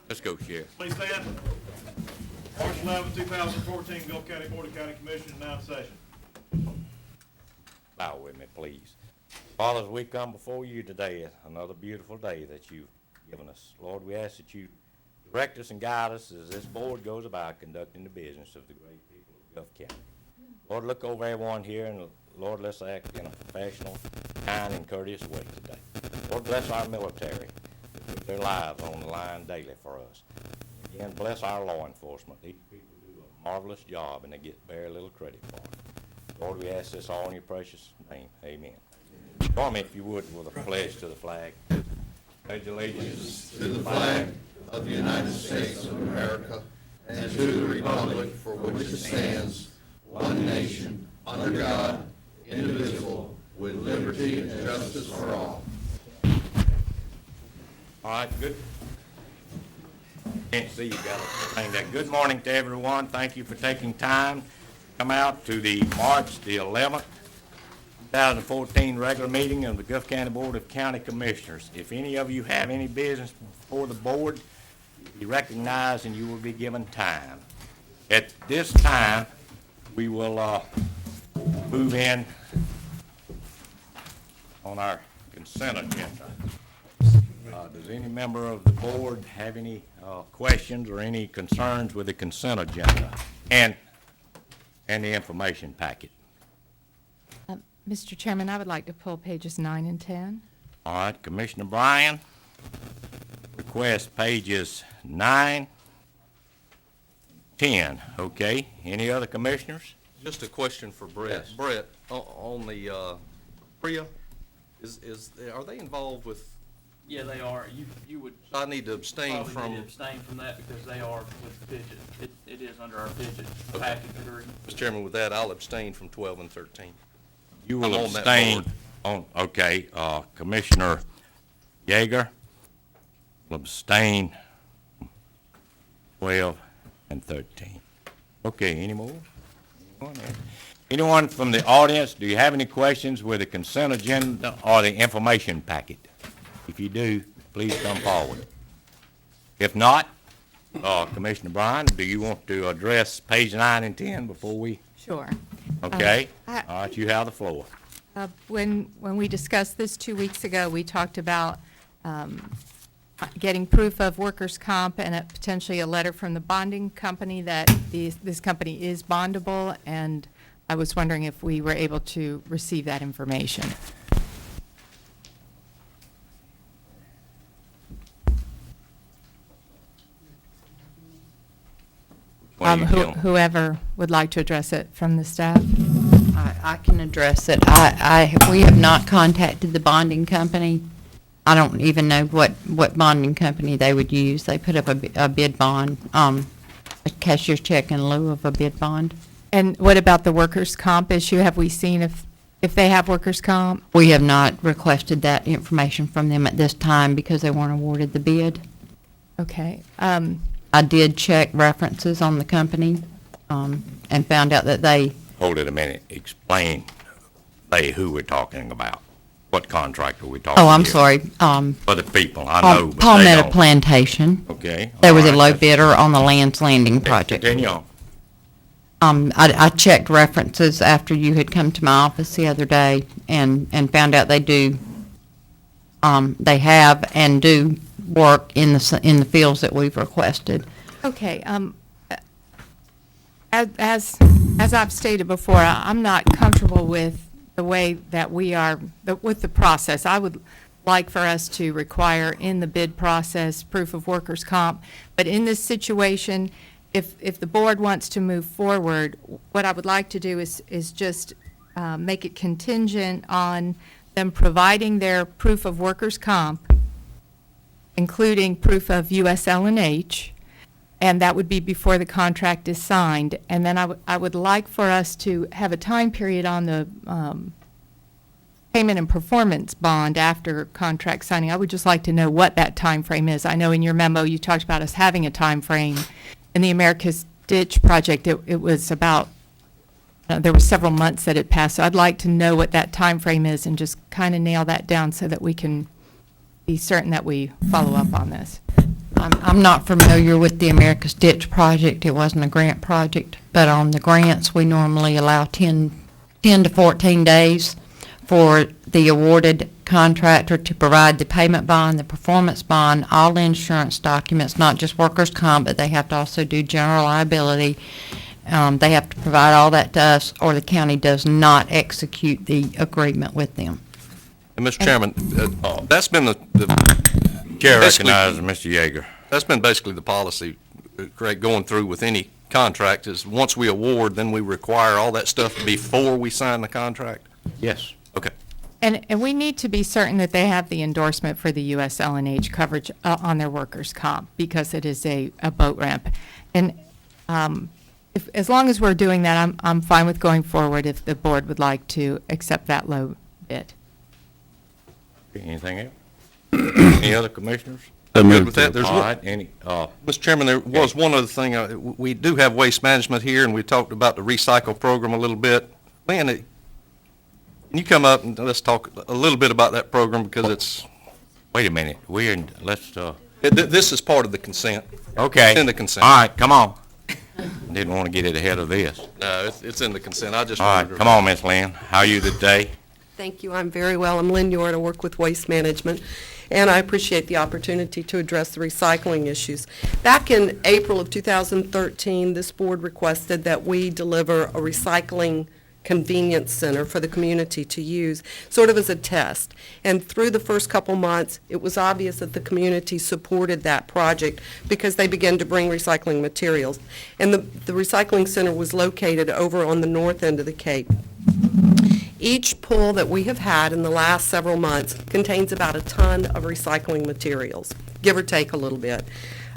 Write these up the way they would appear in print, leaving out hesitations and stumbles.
Let's go, Sheriff. Please stand. March 11, 2014, Gulf County Board of County Commissioners now in session. Bow with me, please. Father, as we come before you today, another beautiful day that you've given us. Lord, we ask that you direct us and guide us as this board goes about conducting the business of the great people of Gulf County. Lord, look over everyone here, and Lord, let's act in a professional, kind, and courteous way today. Lord, bless our military that put their lives on the line daily for us. Again, bless our law enforcement. These people do a marvelous job, and they get very little credit for it. Lord, we ask this all in your precious name. Amen. Join me, if you would, with a pledge to the flag. Pledge allegiance to the flag of the United States of America and to the republic for which it stands, one nation, under God, indivisible, with liberty and justice for all. All right, good. Can't see you got it. Saying that. Good morning to everyone. Thank you for taking time to come out to the March the 11th, 2014 regular meeting of the Gulf County Board of County Commissioners. If any of you have any business before the board, you'll be recognized and you will be given time. At this time, we will move in on our consent agenda. Does any member of the board have any questions or any concerns with the consent agenda and the information packet? Mr. Chairman, I would like to pull pages 9 and 10. All right, Commissioner Bryan requests pages 9, 10. Okay, any other commissioners? Just a question for Brett. Yes. Brett, on the PREA, are they involved with, Yeah, they are. You would I need to abstain probably from, need to abstain from that because they are with Fidget. It is under our Fidget package agreement. Mr. Chairman, with that, I'll abstain from 12 and 13. You will I'm on that abstain board. on, okay, Commissioner Yeager will abstain 12 and 13. Okay, any more? Anyone from the audience, do you have any questions with the consent agenda or the information packet? If you do, please come forward. If not, Commissioner Bryan, do you want to address page 9 and 10 before we, Sure. okay? I- All right, you have the floor. When we discussed this 2 weeks ago, we talked about getting proof of workers' comp and potentially a letter from the bonding company that this company is bondable, and I was wondering if we were able to receive that information. What do you feel? Whoever would like to address it from the staff. I can address it. We have not contacted the bonding company. I don't even know what bonding company they would use. They put up a bid bond, a cashier's check in lieu of a bid bond. And what about the workers' comp issue? Have we seen if they have workers' comp? We have not requested that information from them at this time because they weren't awarded the bid. Okay. I did check references on the company, and found out that they, Hold it a minute. Explain, who we're talking about. What contract are we talking I'm here? sorry, For the people, I know, but they Palmetto don't. Plantation. Okay. There all was a right, low that's- bidder on the Lands Landing project. Continue on. I checked references after you had come to my office the other day and found out they have and do work in the fields that we've requested. Okay, as I've stated before, I'm not comfortable with the way that we are, with the process. I would like for us to require in the bid process proof of workers' comp, but in this situation, if the board wants to move forward, what I would like to do is just make it contingent on them providing their proof of workers' comp, including proof of USL&H, and that would be before the contract is signed. And then I would like for us to have a time period on the payment and performance bond after contract signing. I would just like to know what that time frame is. I know in your memo you talked about us having a time frame. In the America's Ditch project, it was about, there were several months that it passed. So I'd like to know what that time frame is and just kind of nail that down so that we can be certain that we follow up on this. I'm not familiar with the America's Ditch project. It wasn't a grant project, but on the grants, we normally allow 10 to 14 days for the awarded contractor to provide the payment bond, the performance bond, all insurance documents, not just workers' comp, but they have to also do general liability. They have to provide all that to us, or the county does not execute the agreement with them. And Mr. Chairman, that's been the Chair Basically- recognizes Mr. Yeager. that's been basically the policy, Greg, going through with any contract is once we award, then we require all that stuff before we sign the contract? Yes. Okay. And we need to be certain that they have the endorsement for the USL&H coverage on their workers' comp, because it is a boat ramp. And as long as we're doing that, I'm fine with going forward if the board would like to accept that low bid. Anything else? Any other commissioners? I'm good with that. There's All one, right, any, Mr. Chairman, there was one other thing. We do have waste management here, and we talked about the recycle program a little bit. Lynn, can you come up and let's talk a little bit about that program, because it's, wait a minute, we're in, let's, this is part of the consent. okay. It's in the consent. All right, come on. Didn't want to get it ahead of this. No, it's in the consent. I just All wanted right, to. come on, Miss Lynn. How are you today? Thank you. I'm very well. I'm Lynn Yord. I work with Waste Management, and I appreciate the opportunity to address the recycling issues. Back in April of 2013, this board requested that we deliver a recycling convenience center for the community to use, sort of as a test. And through the first couple months, it was obvious that the community supported that project because they began to bring recycling materials. And the recycling center was located over on the north end of the Cape. Each pull that we have had in the last several months contains about a ton of recycling materials, give or take a little bit.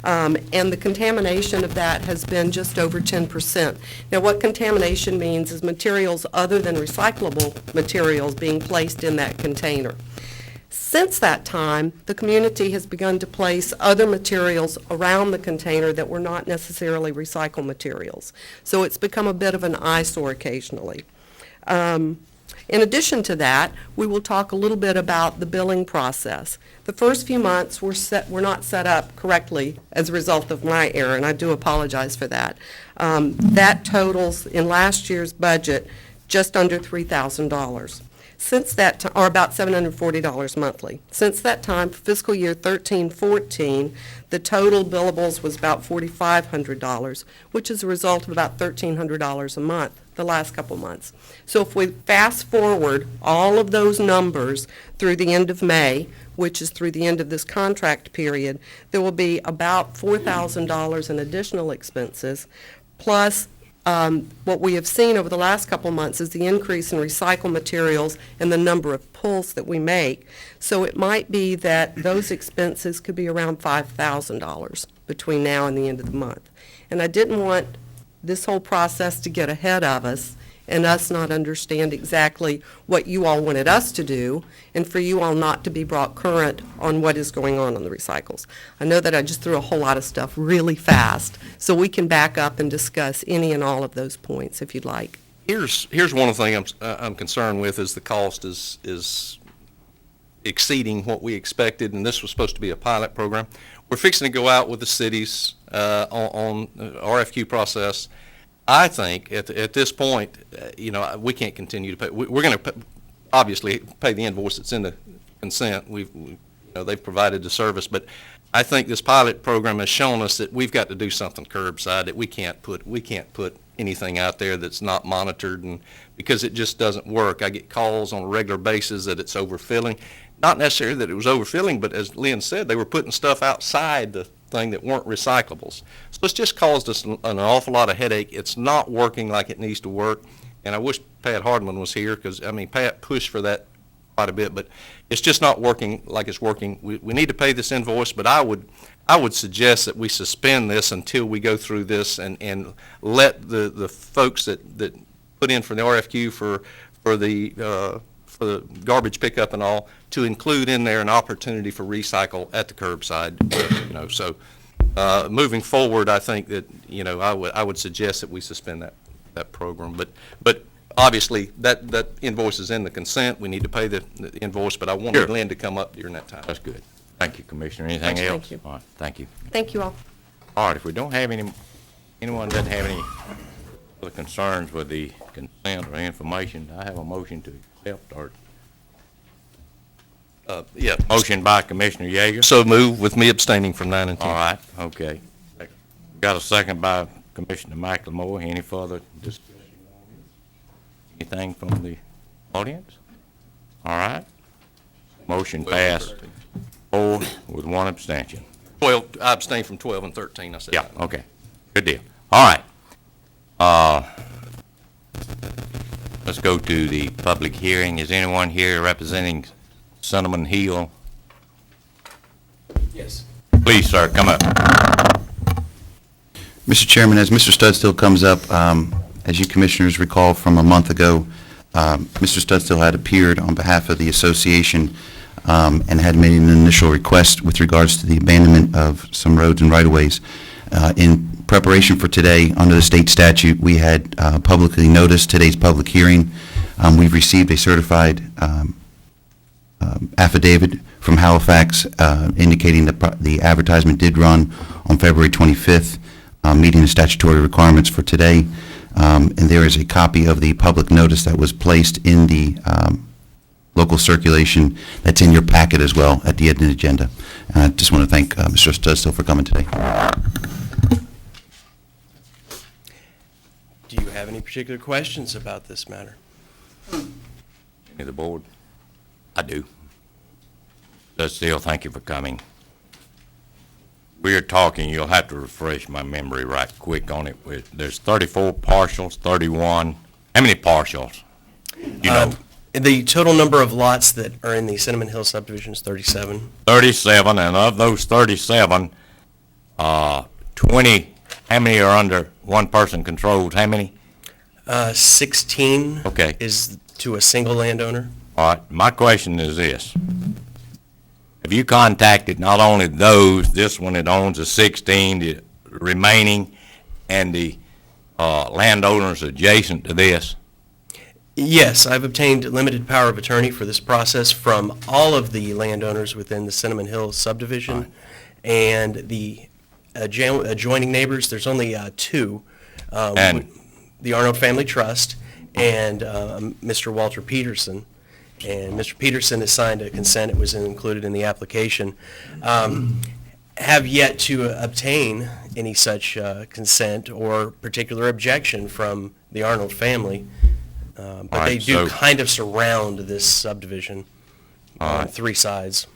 And the contamination of that has been just over 10%. Now, what contamination means is materials other than recyclable materials being placed in that container. Since that time, the community has begun to place other materials around the container that were not necessarily recycled materials. So it's become a bit of an eyesore occasionally. In addition to that, we will talk a little bit about the billing process. The first few months were not set up correctly as a result of my error, and I do apologize for that. That totals in last year's budget just under $3,000. Since that or about $740 monthly. Since that time, for fiscal year 13-14, the total billables was about $4,500, which is a result of about $1,300 a month the last couple months. So if we fast forward all of those numbers through the end of May, which is through the end of this contract period, there will be about $4,000 in additional expenses, plus what we have seen over the last couple months is the increase in recycled materials and the number of pulls that we make. So it might be that those expenses could be around $5,000 between now and the end of the month. And I didn't want this whole process to get ahead of us and us not understand exactly what you all wanted us to do, and for you all not to be brought current on what is going on the recycles. I know that I just threw a whole lot of stuff really fast, so we can back up and discuss any and all of those points if you'd like. Here's one of the things I'm concerned with is the cost is exceeding what we expected, and this was supposed to be a pilot program. We're fixing to go out with the cities on RFQ process. I think at this point, we can't continue to pay. We're going to obviously pay the invoice that's in the consent. They've provided the service, but I think this pilot program has shown us that we've got to do something curbside, that we can't put anything out there that's not monitored, and because it just doesn't work. I get calls on a regular basis that it's overfilling. Not necessarily that it was overfilling, but as Lynn said, they were putting stuff outside the thing that weren't recyclables. So it's just caused us an awful lot of headache. It's not working like it needs to work, and I wish Pat Hardman was here, because, Pat pushed for that quite a bit, but it's just not working like it's working. We need to pay this invoice, but I would suggest that we suspend this until we go through this and let the folks that put in for the RFQ for the garbage pickup and all, to include in there an opportunity for recycle at the curbside, so moving forward, I think that, I would suggest that we suspend that program, but obviously, that invoice is in the consent, we need to pay the invoice, but I wanted Sure. Lynn to come up during that time. That's good. Thank you, Commissioner. Anything Thank else? you. All right, thank you. Thank you all. All right, if we don't have anyone doesn't have any other concerns with the consent or information, I have a motion to accept or Yeah, motion by Commissioner Yeager. so move with me abstaining from 9 and 10. All right, okay. Got a second by Commissioner McLemore. Any further discussion? Anything from the audience? All right. Motion passed 4 with 1 abstention. 12, I abstain from 12 and 13, I said. Yeah, okay. Good deal. All right. Let's go to the public hearing. Is anyone here representing Cinnamon Hill? Yes. Please, sir, come up. Mr. Chairman, as Mr. Studstill comes up, as you commissioners recall from a month ago, Mr. Studstill had appeared on behalf of the association and had made an initial request with regards to the abandonment of some roads and right-of-ways. In preparation for today, under the state statute, we had publicly noticed today's public hearing. We've received a certified affidavit from Halifax indicating that the advertisement did run on February 25th, meeting the statutory requirements for today. And there is a copy of the public notice that was placed in the local circulation that's in your packet as well at the end of the agenda. And I just want to thank Mr. Studstill for coming today. Do you have any particular questions about this matter? Any of the board? I do. Judge Steele, thank you for coming. We're talking, you'll have to refresh my memory right quick on it. There's 34 partials, 31. How many partials? You know, The total number of lots that are in the Cinnamon Hill subdivision is 37. 37, and of those 37, 20, how many are under one person controls? How many? 16 Okay. is to a single landowner. All right, my question is this. Have you contacted not only those, this one that owns the 16, the remaining, and the landowners adjacent to this? Yes, I've obtained limited power of attorney for this process from all of the landowners within the Cinnamon Hill subdivision. And the adjoining neighbors, there's only 2. And- The Arnold Family Trust and Mr. Walter Peterson. And Mr. Peterson has signed a consent, it was included in the application. Have yet to obtain any such consent or particular objection from the Arnold family. But All they right, do so- kind of surround this subdivision All on right. 3 sides.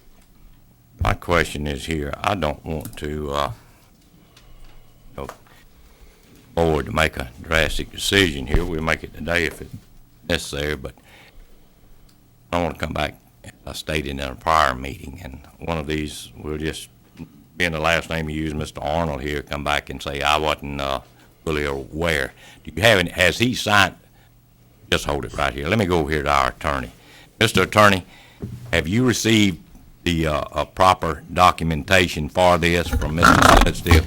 My question is here, I don't want to, board to make a drastic decision here. We'll make it today if it's necessary, but I want to come back, as I stated in a prior meeting, and one of these, we'll just, being the last name you used, Mr. Arnold here, come back and say, I wasn't fully aware. Do you have any, has he signed, just hold it right here. Let me go over here to our attorney. Mr. Attorney, have you received the proper documentation for this from Mr. Studstill?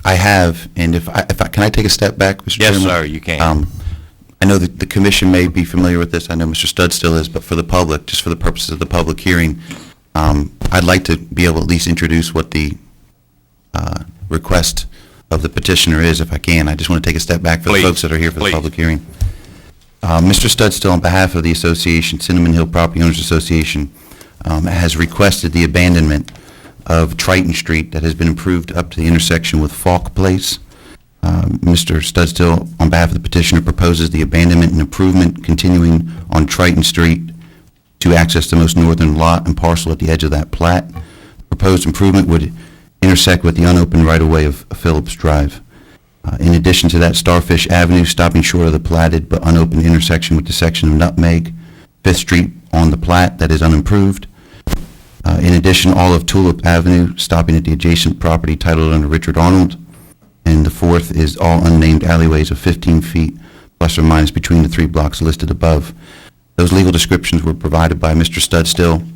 I have, and if I can I take a step back, Mr. Yes, Chairman? sir, you can. I know that the commission may be familiar with this. I know Mr. Studstill is, but for the public, just for the purposes of the public hearing, I'd like to be able to at least introduce what the request of the petitioner is, if I can. I just want to take a step back for the Please, folks that are here for the please. public hearing. Mr. Studstill, on behalf of the association, Cinnamon Hill Property Owners Association, has requested the abandonment of Triton Street that has been improved up to the intersection with Falk Place. Mr. Studstill, on behalf of the petitioner, proposes the abandonment and improvement continuing on Triton Street to access the most northern lot and parcel at the edge of that plat. Proposed improvement would intersect with the unopened right-of-way of Phillips Drive. In addition to that, Starfish Avenue, stopping short of the platted but unopened intersection with the section of Nutmeg, 5th Street on the plat that is unimproved. In addition, all of Tulip Avenue, stopping at the adjacent property titled under Richard Arnold. And the 4th is all unnamed alleyways of 15 feet plus or minus between the 3 blocks listed above. Those legal descriptions were provided by Mr. Studstill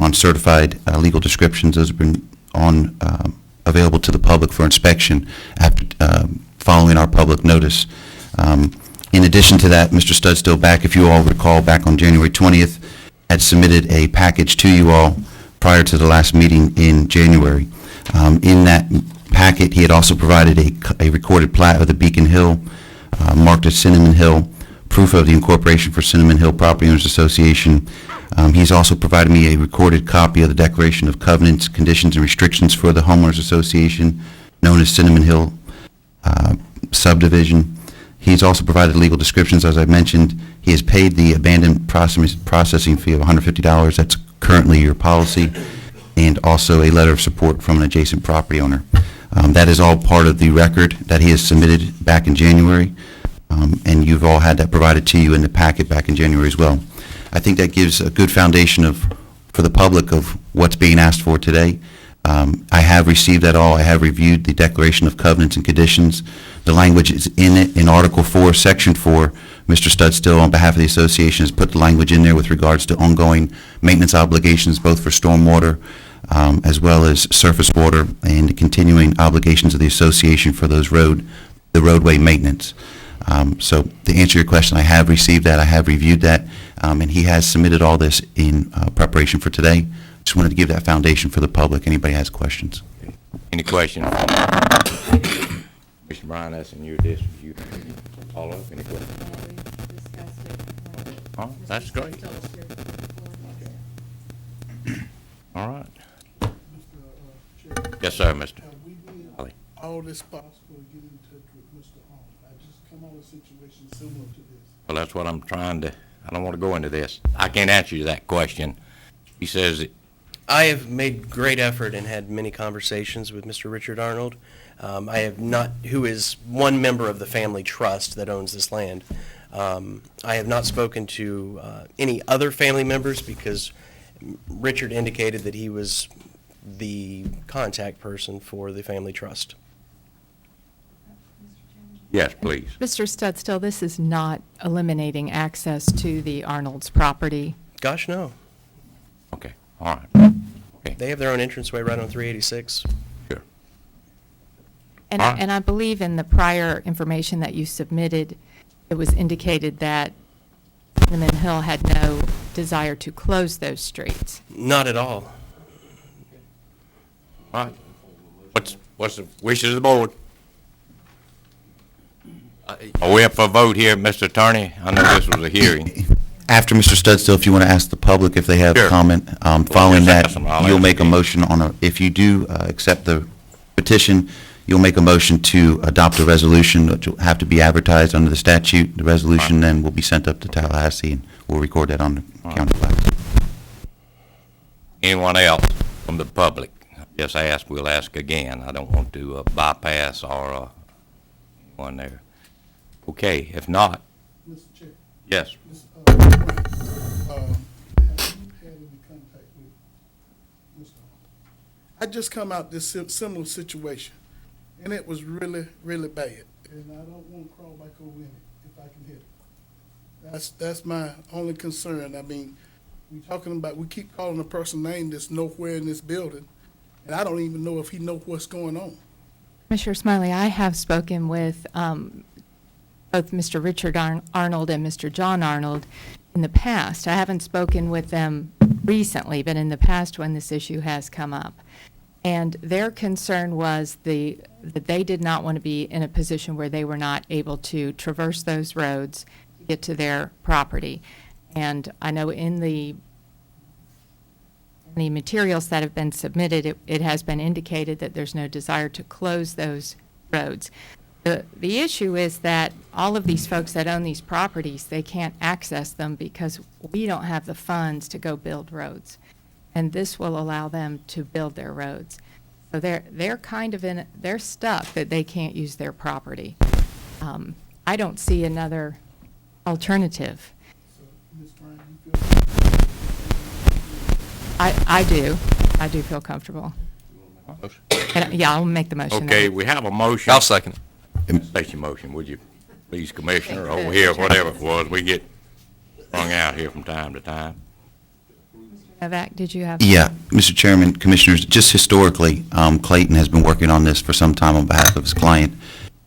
on certified legal descriptions. Those have been on available to the public for inspection after following our public notice. In addition to that, Mr. Studstill, back, if you all recall, back on January 20th, had submitted a package to you all prior to the last meeting in January. In that packet, he had also provided a recorded plat of the Beacon Hill, marked as Cinnamon Hill, proof of the incorporation for Cinnamon Hill Property Owners Association. He's also provided me a recorded copy of the Declaration of Covenants, Conditions, and Restrictions for the Homeowners Association, known as Cinnamon Hill subdivision. He's also provided legal descriptions, as I mentioned. He has paid the abandoned processing fee of $150. That's currently your policy, and also a letter of support from an adjacent property owner. That is all part of the record that he has submitted back in January, and you've all had that provided to you in the packet back in January as well. I think that gives a good foundation for the public of what's being asked for today. I have received that all. I have reviewed the Declaration of Covenants and Conditions. The language is in it in Article 4, Section 4. Mr. Studstill, on behalf of the association, has put the language in there with regards to ongoing maintenance obligations, both for stormwater as well as surface water, and the continuing obligations of the association for those the roadway maintenance. So to answer your question, I have received that. I have reviewed that, and he has submitted all this in preparation for today. Just wanted to give that foundation for the public. Anybody has questions? Any questions? Mr. Brian, asking you this, you follow up, any questions? Oh, that's great. All right. Yes, sir, Mr. We did Ali. all this possible to get in touch with Mr. Arnold. I just come on a situation similar to this. Well, that's what I'm trying to, I don't want to go into this. I can't answer you that question. He says, I have made great effort and had many conversations with Mr. Richard Arnold. I have not, who is one member of the family trust that owns this land. I have not spoken to any other family members because Richard indicated that he was the contact person for the family trust. yes, please. Mr. Studstill, this is not eliminating access to the Arnold's property. Gosh, no. Okay, all right. They have their own entranceway right on 386. Sure. And All right. and I believe in the prior information that you submitted, it was indicated that Cinnamon Hill had no desire to close those streets. Not at all. All right. What's the wishes of the board? Are we up for a vote here, Mr. Attorney? I know this was a hearing. After Mr. Studstill, if you want to ask the public if they have Sure. comment, following just that, ask them. I'll you'll ask make a again. motion if you do accept the petition, you'll make a motion to adopt a resolution, which will have to be advertised under the statute. The resolution then will be sent up to Tallahassee, and we'll record that on the county flags. Anyone else from the public? Just ask, we'll ask again. I don't want to bypass or anyone there. Okay, if not, Mr. Chair, yes. Ms. Brown, have you had any contact with Mr. Arnold? I just come out this similar situation, and it was really, really bad. And I don't want to crawl back over in it if I can help it. That's my only concern. I mean, we keep calling a person name that's nowhere in this building, and I don't even know if he know what's going on. Commissioner Smiley, I have spoken with both Mr. Richard Arnold and Mr. John Arnold in the past. I haven't spoken with them recently, but in the past when this issue has come up. And their concern was that they did not want to be in a position where they were not able to traverse those roads to get to their property. And I know in the materials that have been submitted, it has been indicated that there's no desire to close those roads. The issue is that all of these folks that own these properties, they can't access them because we don't have the funds to go build roads. And this will allow them to build their roads. So they're kind of they're stuck that they can't use their property. I don't see another alternative. So, Ms. Brown, you feel? I do feel comfortable. And, yeah, I'll make the motion. Okay, we have a motion. I'll second it. State your motion, would you, please, Commissioner, over here, whatever it was. We get strung out here from time to time. Novak, did you have? Yeah, Mr. Chairman, Commissioners, just historically, Clayton has been working on this for some time on behalf of his client.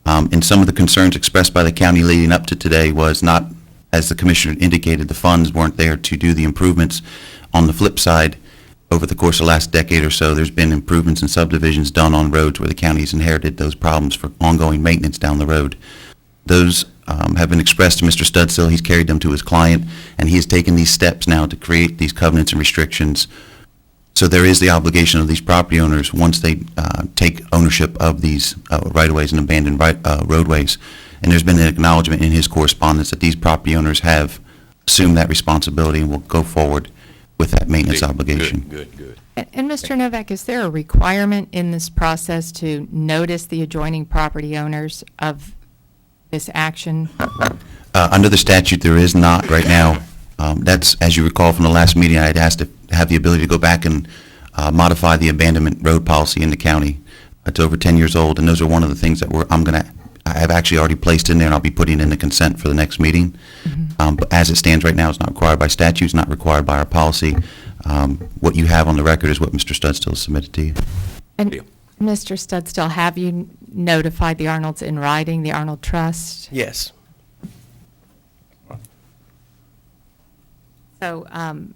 And some of the concerns expressed by the county leading up to today was not, as the Commissioner indicated, the funds weren't there to do the improvements. On the flip side, over the course of the last decade or so, there's been improvements and subdivisions done on roads where the county's inherited those problems for ongoing maintenance down the road. Those have been expressed to Mr. Studstill. He's carried them to his client, and he has taken these steps now to create these covenants and restrictions. So there is the obligation of these property owners, once they take ownership of these right-of-ways and abandoned roadways, and there's been an acknowledgement in his correspondence that these property owners have assumed that responsibility and will go forward with that maintenance obligation. Good. And Mr. Novak, is there a requirement in this process to notice the adjoining property owners of this action? Under the statute, there is not right now. That's, as you recall from the last meeting, I had asked to have the ability to go back and modify the abandonment road policy in the county. It's over 10 years old, and those are one of the things that I have actually already placed in there, and I'll be putting in the consent for the next meeting. But as it stands right now, it's not required by statute, it's not required by our policy. What you have on the record is what Mr. Studstill submitted to you. And Deal. Mr. Studstill, have you notified the Arnolds in writing, the Arnold Trust? Yes. So,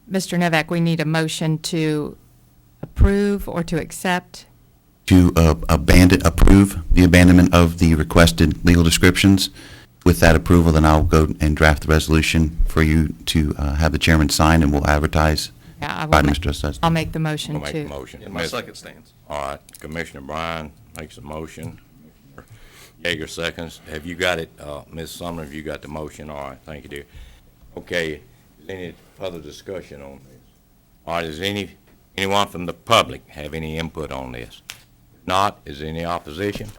Mr. Novak, we need a motion to approve or to accept. To approve the abandonment of the requested legal descriptions. With that approval, then I'll go and draft the resolution for you to have the chairman sign, and we'll advertise. Yeah, I will By ma- Mr. Studstill. I'll make the motion I'll make the to. motion. Yeah, my second stands. All right, Commissioner Bryan makes a motion. Commissioner Yeager seconds. Have you got it, Ms. Sumner, have you got the motion? All right, thank you, dear. Okay, is any further discussion on this? All right, does anyone from the public have any input on this? If not, is there any opposition?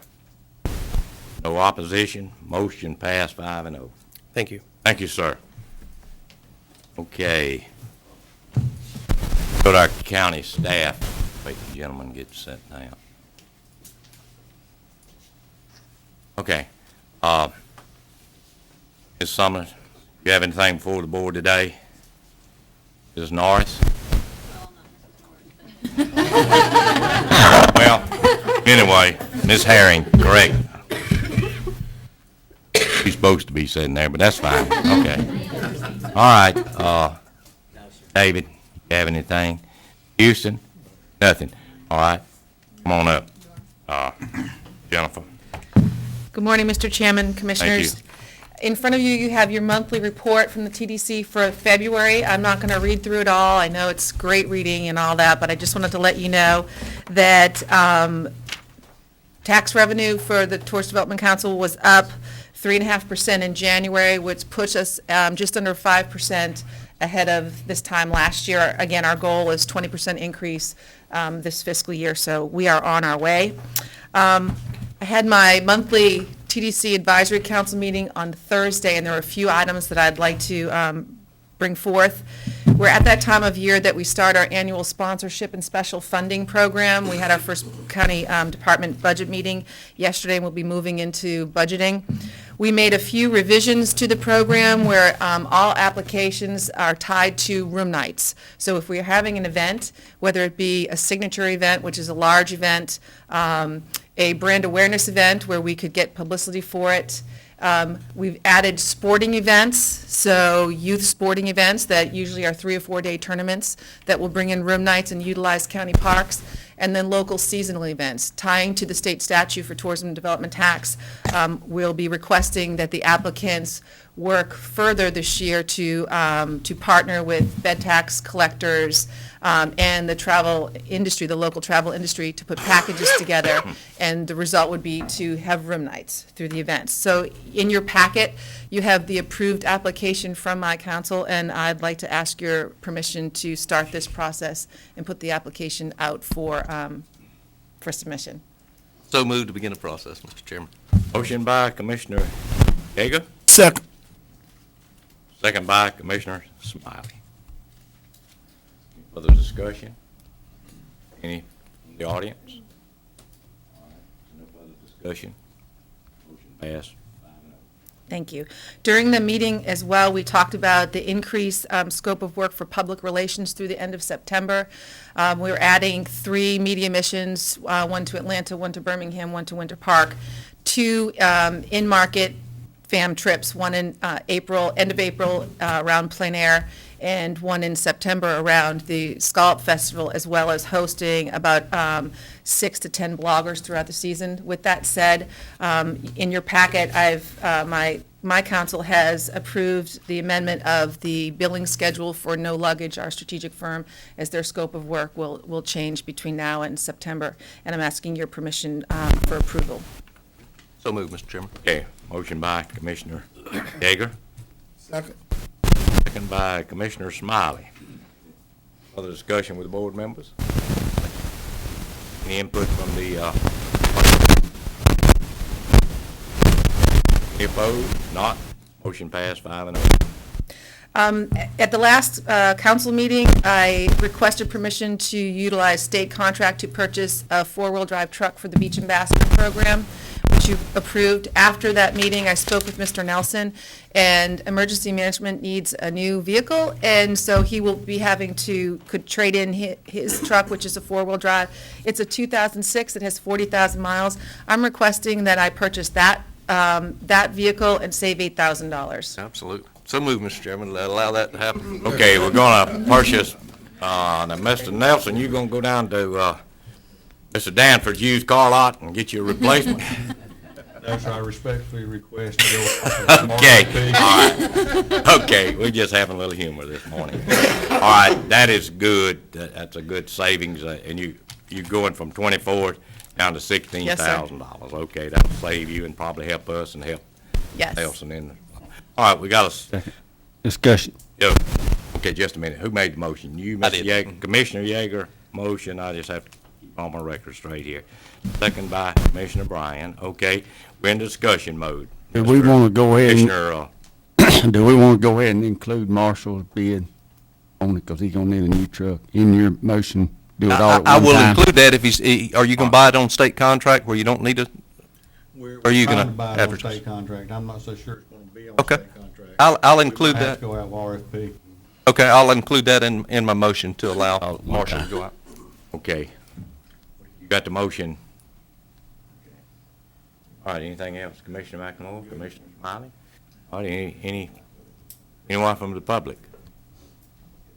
No opposition, motion passed 5-0. Thank you. Thank you, sir. Okay. Go to our county staff. Wait, the gentleman gets set down. Okay. Ms. Summers, you have anything before the board today? Ms. Norris? Well, anyway, Ms. Herring, correct. She's supposed to be sitting there, but that's fine. Okay. All right, David, you have anything? Houston? Nothing. All right, come on up. Jennifer? Good morning, Mr. Chairman, Commissioners. In front of you, you have your monthly report from the TDC for February. I'm not going to read through it all. I know it's great reading and all that, but I just wanted to let you know that tax revenue for the Tourist Development Council was up 3.5% in January, which puts us just under 5% ahead of this time last year. Again, our goal is 20% increase this fiscal year, so we are on our way. I had my monthly TDC Advisory Council meeting on Thursday, and there were a few items that I'd like to bring forth. We're at that time of year that we start our annual sponsorship and special funding program. We had our first county department budget meeting yesterday, and we'll be moving into budgeting. We made a few revisions to the program where all applications are tied to room nights. So if we're having an event, whether it be a signature event, which is a large event, a brand awareness event where we could get publicity for it. We've added sporting events, so youth sporting events that usually are 3 or 4 day tournaments that will bring in room nights and utilize county parks, and then local seasonal events. Tying to the state statute for tourism and development tax, we'll be requesting that the applicants work further this year to partner with bed tax collectors and the travel industry, the local travel industry, to put packages together, and the result would be to have room nights through the events. So in your packet, you have the approved application from my council, and I'd like to ask your permission to start this process and put the application out for submission. So moved to begin the process, Mr. Chairman. Motion by Commissioner Yeager, Second. second by Commissioner Smiley. Any further discussion? Any from the audience? All right, no further discussion. Motion passed 5-0. Thank you. During the meeting as well, we talked about the increased scope of work for public relations through the end of September. We're adding 3 media missions, one to Atlanta, one to Birmingham, one to Winter Park, 2 in-market FAM trips, one in April, end of April, around plein air, and one in September around the Scallop Festival, as well as hosting about 6 to 10 bloggers throughout the season. With that said, in your packet, my council has approved the amendment of the billing schedule for No Luggage, our strategic firm, as their scope of work will change between now and September, and I'm asking your permission for approval. So moved, Mr. Chairman. Okay, motion by Commissioner Yeager, Second. second by Commissioner Smiley. Other discussion with the board members? Any input from the, any opposed? Not. Motion passed 5-0. At the last council meeting, I requested permission to utilize state contract to purchase a four-wheel drive truck for the Beach Ambassador Program, which you approved. After that meeting, I spoke with Mr. Nelson, and Emergency Management needs a new vehicle, and so he will be having to, could trade in his truck, which is a four-wheel drive. It's a 2006, it has 40,000 miles. I'm requesting that I purchase that vehicle and save $8,000. Absolutely. So moved, Mr. Chairman. Allow that to happen. Okay, we're gonna purchase, now, Mr. Nelson, you gonna go down to, Mr. Danford's used car lot and get you a replacement? No, sir, I respectfully request to go. Okay, all right. Okay, we're just having a little humor this morning. All right, that is good. That's a good savings, and you going from 24 down to $16,000. Okay, that'll save you and probably help us and help Yes. Nelson in. All right, we got a, Discussion. okay, just a minute. Who made the motion? You, I Mr. did. Yeager, Commissioner Yeager, motion. I just have to keep all my records straight here. Second by Commissioner Bryan. Okay, we're in discussion mode. Do we Mr. want to go ahead Commissioner, do we want to go ahead and include Marshall's bid on it, because he's going to need a new truck? In your motion, do it all at one I time? will include that if are you going to buy it on state contract where you don't need to? We're are you trying gonna to buy it on advertise? state contract. I'm not so sure it's going to be on Okay. state contract. I'll include We might have that. to go out with RFP. Okay, I'll include that in my motion to allow Oh, Marshall to okay. go out. okay. You got the motion. All right, anything else? Commissioner McLemore, Commissioner Smiley? All right, anyone from the public?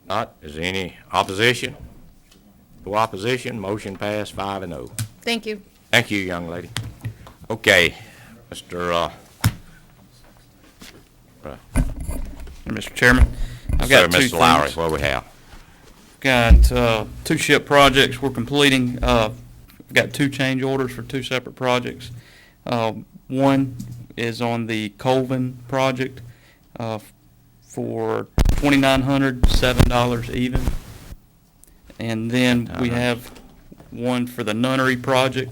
Not? Is there any opposition? No opposition, motion passed 5-0. Thank you. Thank you, young lady. Okay, Mr. Mr. Chairman, I've Sir, got two Mr. Lowry, things. what we have? Got two ship projects we're completing. I've got two change orders for two separate projects. One is on the Colvin project for $2,900, $7 even. And then we have one for the Nunnery project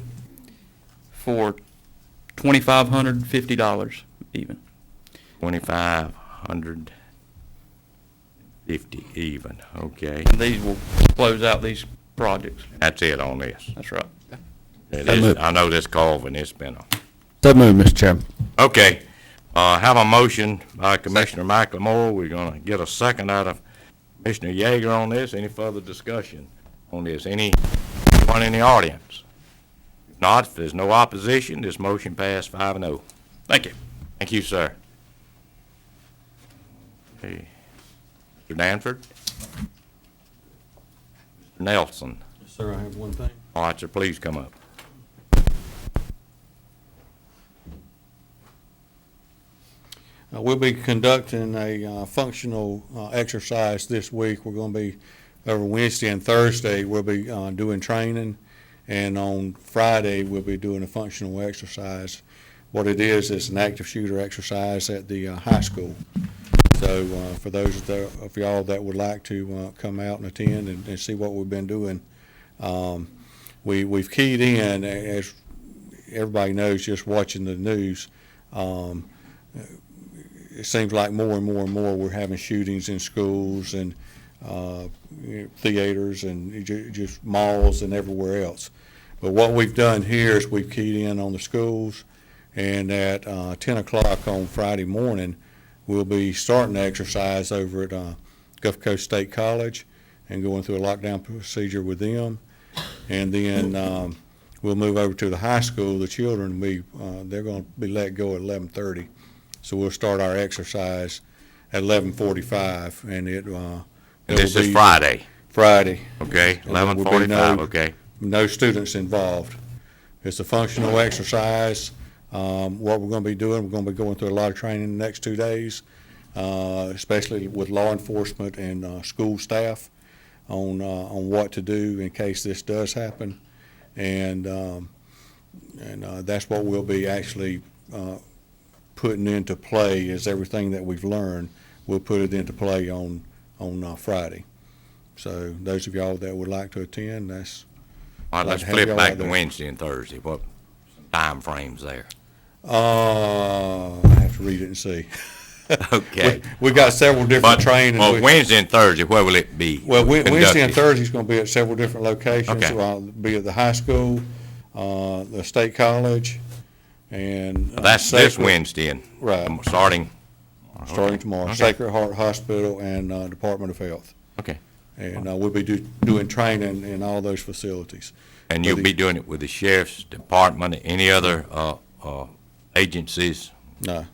for $2,500, $50 even. 2,550 even, okay. And these will close out these projects. That's it on this. That's right. It is, I know this Colvin, it's been a, So moved, Mr. Chairman. okay. Have a motion by Commissioner McLemore. We're gonna get a second out of Commissioner Yeager on this. Any further discussion on this? Anyone in the audience? If not, if there's no opposition, this motion passed 5-0. Thank you. Thank you, sir. Okay. Mr. Danford? Mr. Nelson? Yes, sir, I have one thing. All right, sir, please come up. We'll be conducting a functional exercise this week. We're going to be, over Wednesday and Thursday, we'll be doing training, and on Friday, we'll be doing a functional exercise. What it is an active shooter exercise at the high school. So for those of y'all that would like to come out and attend and see what we've been doing, we've keyed in, as everybody knows, just watching the news. It seems like more and more and more we're having shootings in schools and theaters and just malls and everywhere else. But what we've done here is we've keyed in on the schools, and at 10 o'clock on Friday morning, we'll be starting the exercise over at Gulf Coast State College and going through a lockdown procedure with them. And then we'll move over to the high school. The children, they're going to be let go at 11:30. So we'll start our exercise at 11:45, and it And will this is be Friday, Friday. okay, And there will be 11:45, no- okay. No students involved. It's a functional exercise. What we're going to be doing, we're going to be going through a lot of training the next 2 days, especially with law enforcement and school staff on what to do in case this does happen. And that's what we'll be actually putting into play, is everything that we've learned, we'll put it into play on Friday. So those of y'all that would like to attend, that's, All right, Like let's to have flip y'all back out to there. Wednesday and Thursday. What time frames there? I have to read it and see. Okay. We got several different But, trainings. well, Wednesday and Thursday, where will it be? Well, Wednesday and conducted? Thursday's gonna be at several different locations. Okay. Be at the high school, the state college, and. That's this Sacred- Wednesday and. Right. Starting. Starting tomorrow, Okay. Sacred Heart Hospital and, Department of Health. Okay. And, we'll be doing training in all those facilities. And For you'll the- be doing it with the sheriff's department, any other, agencies? No,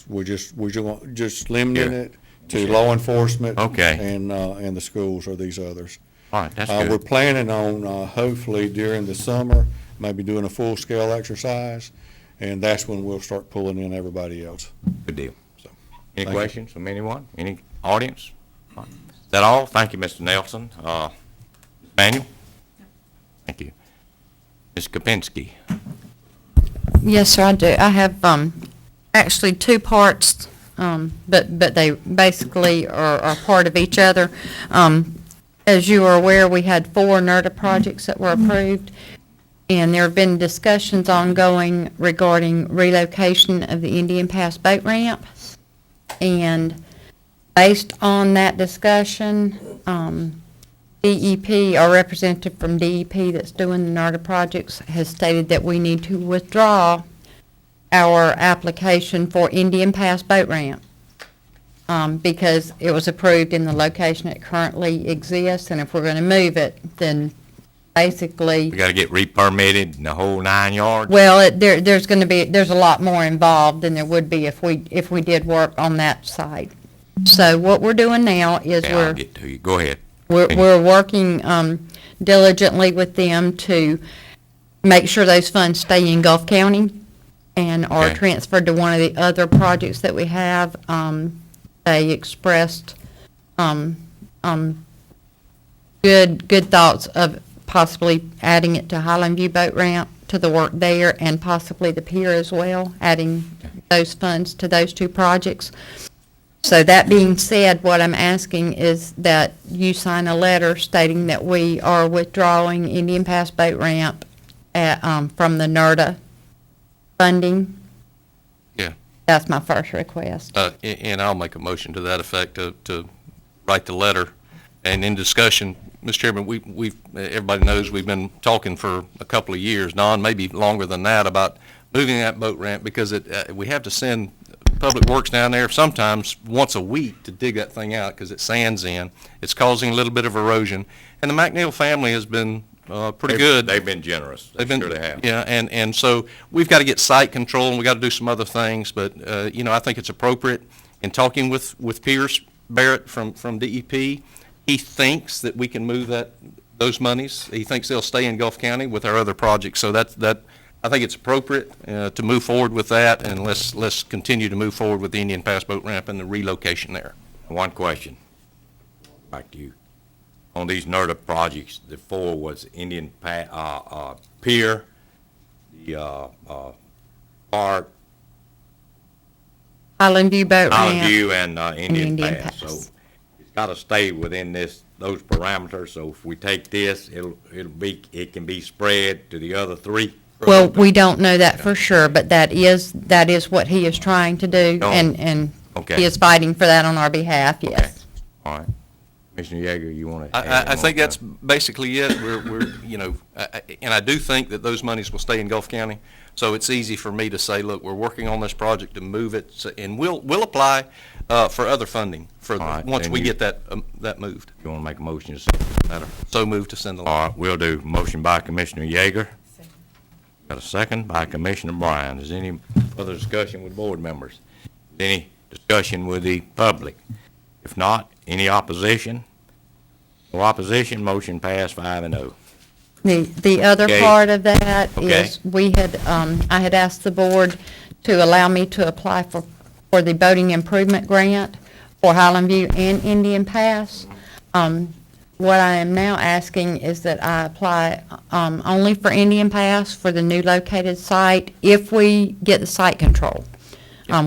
we're just limiting Yeah. it to law enforcement. Okay. And the schools or these others. All right, that's We're good. planning on, hopefully during the summer, maybe doing a full-scale exercise, and that's when we'll start pulling in everybody else. Good deal. So, Any thank you. questions from anyone? Any audience? All right. Is that all? Thank you, Mr. Nelson. Manuel? Thank you. Ms. Kapinski? Yes, sir, I do. I have, actually two parts, but they basically are part of each other. As you are aware, we had 4 NERDA projects that were approved, and there have been discussions ongoing regarding relocation of the Indian Pass boat ramp. And based on that discussion, DEP, our representative from DEP that's doing the NERDA projects, has stated that we need to withdraw our application for Indian Pass boat ramp, because it was approved in the location it currently exists, and if we're gonna move it, then basically, We gotta get re-permitted and the whole 9 yards? well, there's a lot more involved than there would be if we did work on that site. So what we're doing now is Okay, I'll get to you. Go ahead. we're working diligently with them to make sure those funds stay in Gulf County and are Okay. transferred to one of the other projects that we have. They expressed good thoughts of possibly adding it to Highland View Boat Ramp, to the work there, and possibly the pier as well, adding those funds to those 2 projects. So that being said, what I'm asking is that you sign a letter stating that we are withdrawing Indian Pass Boat Ramp from the NERDA funding. Yeah. That's my first request. And I'll make a motion to that effect to write the letter. And in discussion, Mr. Chairman, everybody knows we've been talking for a couple of years, maybe longer than that, about moving that boat ramp because we have to send Public Works down there sometimes once a week to dig that thing out because it sands in. It's causing a little bit of erosion. And the McNeil family has been pretty good. They've been generous. They've been, Sure they have. yeah, and so we've got to get site control, and we got to do some other things, but, I think it's appropriate. In talking with Pierce Barrett from DEP, he thinks that we can move those monies. He thinks they'll stay in Gulf County with our other projects, so I think it's appropriate to move forward with that, and let's continue to move forward with the Indian Pass Boat Ramp and the relocation there. One question. Back to you. On these NERDA projects, the 4 was Indian Pier, the park, Highland View Boat Island Ramp. View, and Indian Indian Pass. So Pass. it's gotta stay within those parameters. So if we take this, it can be spread to the other 3. Well, we don't know that for sure, but that is what he is trying to do, Oh, and okay. he is fighting for that on our behalf, Okay. yes. All right. Commissioner Yeager, you want to? I think that's basically it. We're and I do think that those monies will stay in Gulf County. So it's easy for me to say, look, we're working on this project to move it, and we'll apply for other funding All right, once then we you- get that moved. You want to make a motion to send the letter? So moved to send the letter. All right, we'll do. Motion by Commissioner Yeager. Got a second by Commissioner Bryan. Is any further discussion with board members? Any discussion with the public? If not, any opposition? No opposition, motion passed 5-0. The other Okay. part of that Okay. is, I had asked the board to allow me to apply for the boating improvement grant for Highland View and Indian Pass. What I am now asking is that I apply only for Indian Pass for the new located site if we get the site control.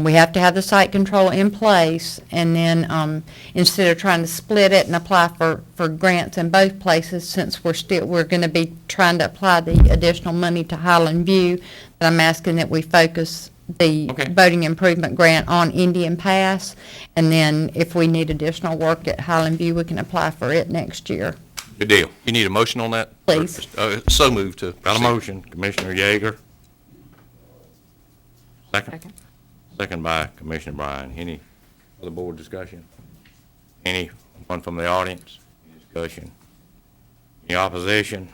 We have to have the site control in place, and then instead of trying to split it and apply for grants in both places, since we're going to be trying to apply the additional money to Highland View, that I'm asking that we focus the Okay. boating improvement grant on Indian Pass, and then if we need additional work at Highland View, we can apply for it next year. Good deal. You need a motion on that? Please. So moved to. Got a motion, Commissioner Yeager. Second? Second. Second by Commissioner Bryan. Any other board discussion? Anyone from the audience? Any discussion? Any opposition?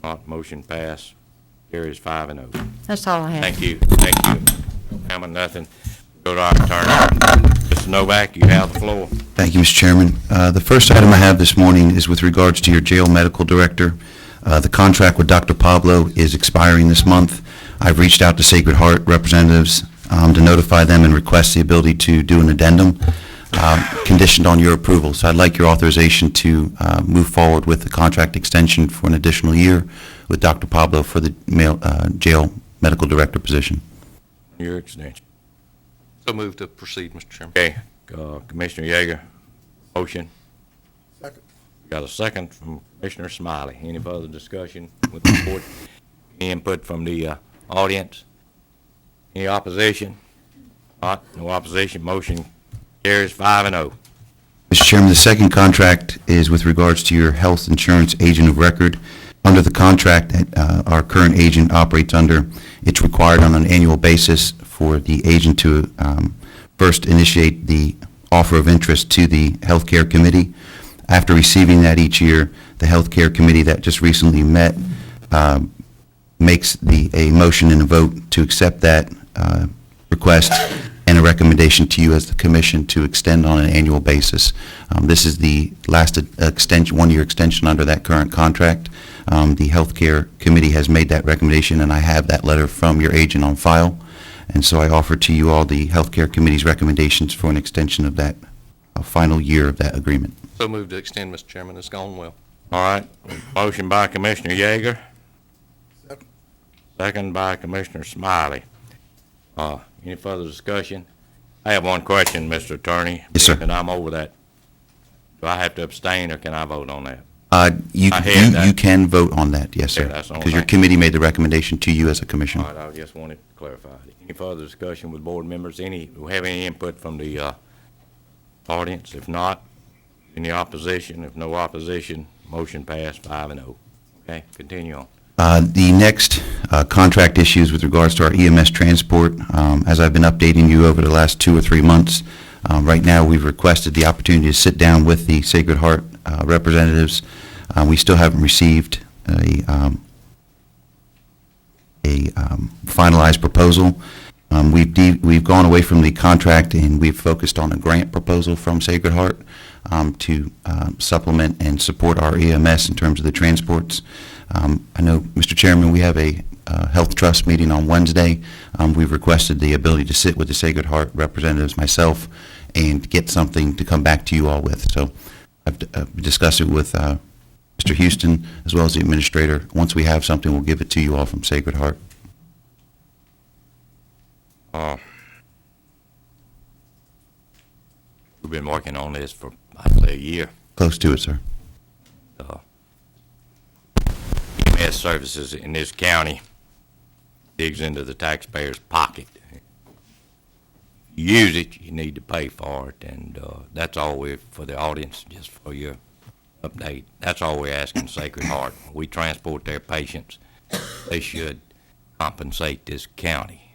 Not, motion passed. Carries 5-0. That's all I have. Thank you, thank you. Hammond, nothing. Go to our attorney. Mr. Novak, you have the floor. Thank you, Mr. Chairman. The first item I have this morning is with regards to your jail medical director. The contract with Dr. Pablo is expiring this month. I've reached out to Sacred Heart representatives to notify them and request the ability to do an addendum conditioned on your approval. So I'd like your authorization to move forward with the contract extension for an additional year with Dr. Pablo for the jail medical director position. Your extension. So moved to proceed, Mr. Chairman. Okay, Commissioner Yeager, motion. Second. Got a second from Commissioner Smiley. Any further discussion with the board? Any input from the audience? Any opposition? Not, no opposition, motion carries 5-0. Mr. Chairman, the second contract is with regards to your health insurance agent of record. Under the contract that our current agent operates under, it's required on an annual basis for the agent to first initiate the offer of interest to the Healthcare Committee. After receiving that each year, the Healthcare Committee that just recently met makes a motion and a vote to accept that request and a recommendation to you as the commission to extend on an annual basis. This is the last one-year extension under that current contract. The Healthcare Committee has made that recommendation, and I have that letter from your agent on file. And so I offer to you all the Healthcare Committee's recommendations for an extension of that final year of that agreement. So moved to extend, Mr. Chairman. It's gone well. All right, motion by Commissioner Yeager. Second. Second by Commissioner Smiley. Any further discussion? I have one question, Mr. Attorney. Yes, sir. And I'm over that. Do I have to abstain, or can I vote on that? You I had that. you can vote on that, yes, Okay, sir. that's the only Because your thing. committee made the recommendation to you as a commission. All right, I just wanted to clarify. Any further discussion with board members? Do we have any input from the audience? If not, any opposition? If no opposition, motion passed 5-0. Okay, continue on. The next contract issues with regards to our EMS transport, as I've been updating you over the last 2 or 3 months, right now we've requested the opportunity to sit down with the Sacred Heart representatives. We still haven't received a finalized proposal. We've gone away from the contract and we've focused on a grant proposal from Sacred Heart to supplement and support our EMS in terms of the transports. I know, Mr. Chairman, we have a health trust meeting on Wednesday. We've requested the ability to sit with the Sacred Heart representatives, myself, and get something to come back to you all with. So I've discussed it with Mr. Houston as well as the administrator. Once we have something, we'll give it to you all from Sacred Heart. We've been working on this for, I'd say, a year. Close to it, sir. EMS services in this county digs into the taxpayer's pocket. You use it, you need to pay for it, and that's all for the audience, just for your update. That's all we're asking Sacred Heart. We transport their patients. They should compensate this county.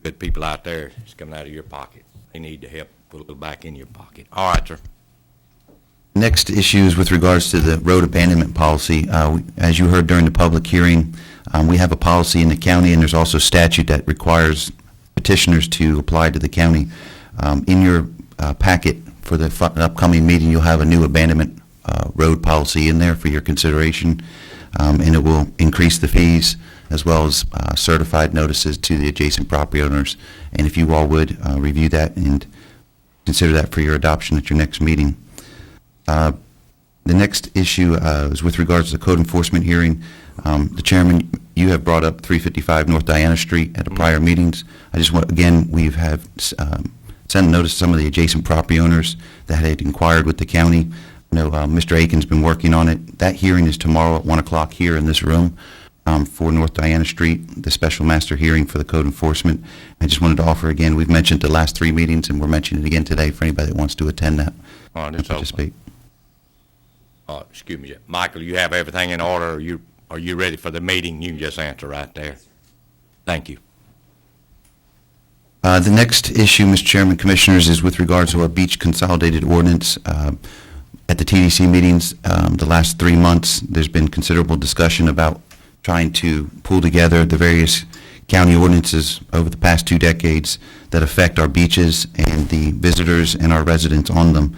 Good people out there, it's coming out of your pocket. They need to help put a little back in your pocket. All right, sir. Next issue is with regards to the road abandonment policy. As you heard during the public hearing, we have a policy in the county, and there's also statute that requires petitioners to apply to the county. In your packet for the upcoming meeting, you'll have a new abandonment road policy in there for your consideration, and it will increase the fees as well as certified notices to the adjacent property owners. And if you all would review that and consider that for your adoption at your next meeting. The next issue is with regards to the code enforcement hearing. The chairman, you have brought up 355 North Diana Street at a prior meetings. I just want, again, we've have sent a notice to some of the adjacent property owners that had inquired with the county. I know Mr. Aiken's been working on it. That hearing is tomorrow at 1 o'clock here in this room for North Diana Street, the special master hearing for the code enforcement. I just wanted to offer again, we've mentioned the last 3 meetings, and we're mentioning it again today for anybody that wants to attend that. All right, and it's open. participate. Excuse me, Michael, you have everything in order? Are you ready for the meeting? You can just answer right there. Thank you. The next issue, Mr. Chairman, Commissioners, is with regards to our beach consolidated ordinance. At the TDC meetings, the last 3 months, there's been considerable discussion about trying to pull together the various county ordinances over the past 2 decades that affect our beaches and the visitors and our residents on them,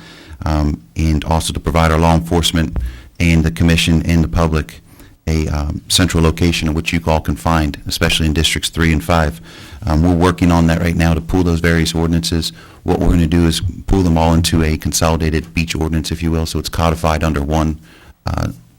and also to provide our law enforcement and the commission and the public a central location in which you all can find, especially in Districts 3 and 5. We're working on that right now to pull those various ordinances. What we're going to do is pull them all into a consolidated beach ordinance, if you will, so it's codified under one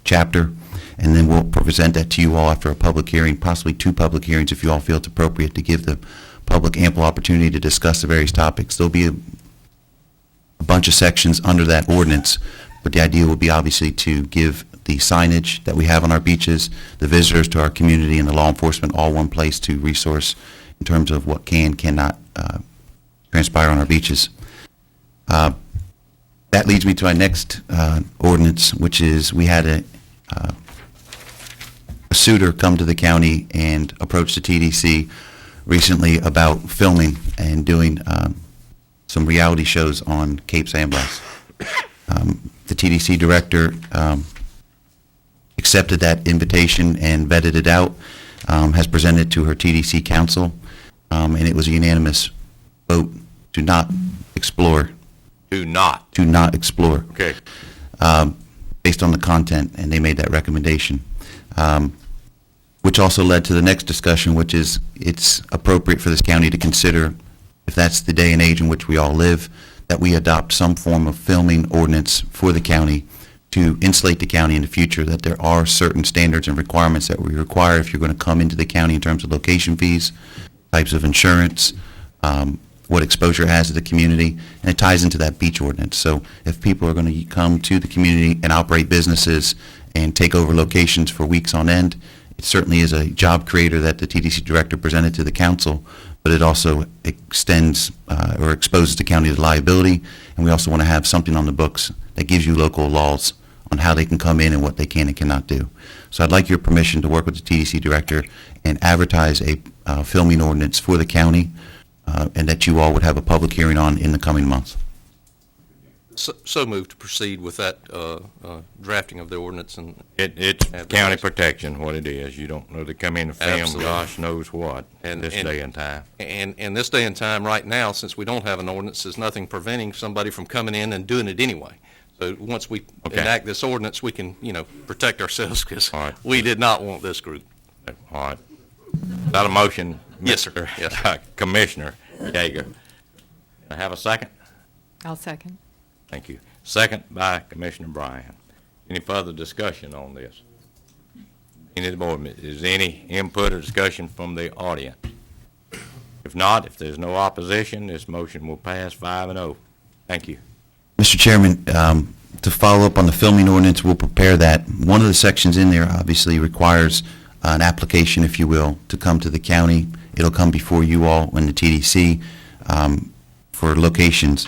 chapter, and then we'll present that to you all after a public hearing, possibly 2 public hearings if you all feel it's appropriate, to give the public ample opportunity to discuss the various topics. There'll be a bunch of sections under that ordinance, but the idea will be obviously to give the signage that we have on our beaches, the visitors to our community, and the law enforcement all one place to resource in terms of what cannot transpire on our beaches. That leads me to our next ordinance, which is we had a suitor come to the county and approach the TDC recently about filming and doing some reality shows on Cape San Blas. The TDC director accepted that invitation and vetted it out, has presented to her TDC council, and it was a unanimous vote to not explore. Do not. To not explore. Okay. Based on the content, and they made that recommendation. Which also led to the next discussion, which is it's appropriate for this county to consider, if that's the day and age in which we all live, that we adopt some form of filming ordinance for the county to insulate the county in the future, that there are certain standards and requirements that we require if you're going to come into the county in terms of location fees, types of insurance, what exposure it has to the community, and it ties into that beach ordinance. So if people are going to come to the community and operate businesses and take over locations for weeks on end, it certainly is a job creator that the TDC director presented to the council, but it also extends or exposes the county to liability, and we also want to have something on the books that gives you local laws on how they can come in and what they can and cannot do. So I'd like your permission to work with the TDC director and advertise a filming ordinance for the county, and that you all would have a public hearing on in the coming months. So moved to proceed with that drafting of the ordinance and. It's county protection, what it is. You don't know to come in and film Absolutely. gosh knows what in this day and time. And in this day and time, right now, since we don't have an ordinance, there's nothing preventing somebody from coming in and doing it anyway. So once we enact this ordinance, we can, protect ourselves, because right. we did not want this group. All right. Is that a motion? Yes, sir. Mr. Yes. Commissioner Yeager. I have a second? I'll second. Thank you. Second by Commissioner Bryan. Any further discussion on this? Any of the board, is there any input or discussion from the audience? If not, if there's no opposition, this motion will pass 5-0. Thank you. Mr. Chairman, to follow up on the filming ordinance, we'll prepare that. One of the sections in there obviously requires an application, if you will, to come to the county. It'll come before you all in the TDC for locations.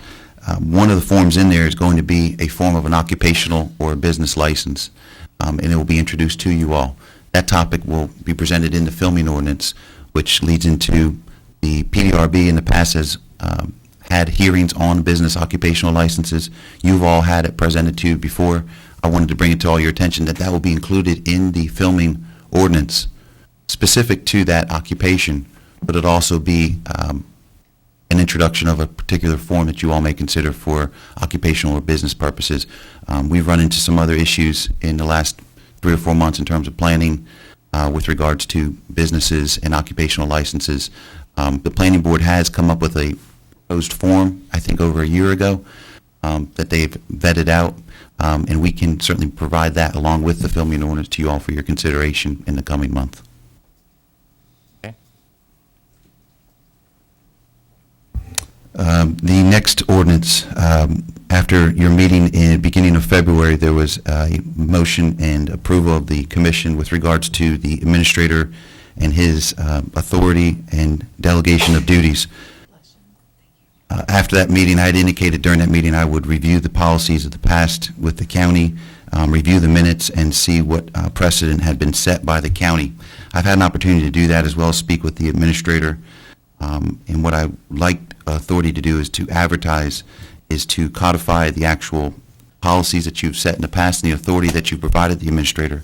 One of the forms in there is going to be a form of an occupational or a business license, and it will be introduced to you all. That topic will be presented in the filming ordinance, which leads into the PDRB in the past has had hearings on business occupational licenses. You've all had it presented to you before. I wanted to bring it to all your attention that will be included in the filming ordinance specific to that occupation but it'll also be an introduction of a particular form that you all may consider for occupational or business purposes. We've run into some other issues in the last 3 or 4 months in terms of planning with regards to businesses and occupational licenses. The planning board has come up with a proposed form, I think over a year ago, that they've vetted out, and we can certainly provide that along with the filming ordinance to you all for your consideration in the coming month. The next ordinance, after your meeting in beginning of February, there was a motion and approval of the commission with regards to the administrator and his authority and delegation of duties. After that meeting, I had indicated during that meeting I would review the policies of the past with the county, review the minutes, and see what precedent had been set by the county. I've had an opportunity to do that as well as speak with the administrator. And what I like authority to do is to advertise, is to codify the actual policies that you've set in the past and the authority that you provided the administrator.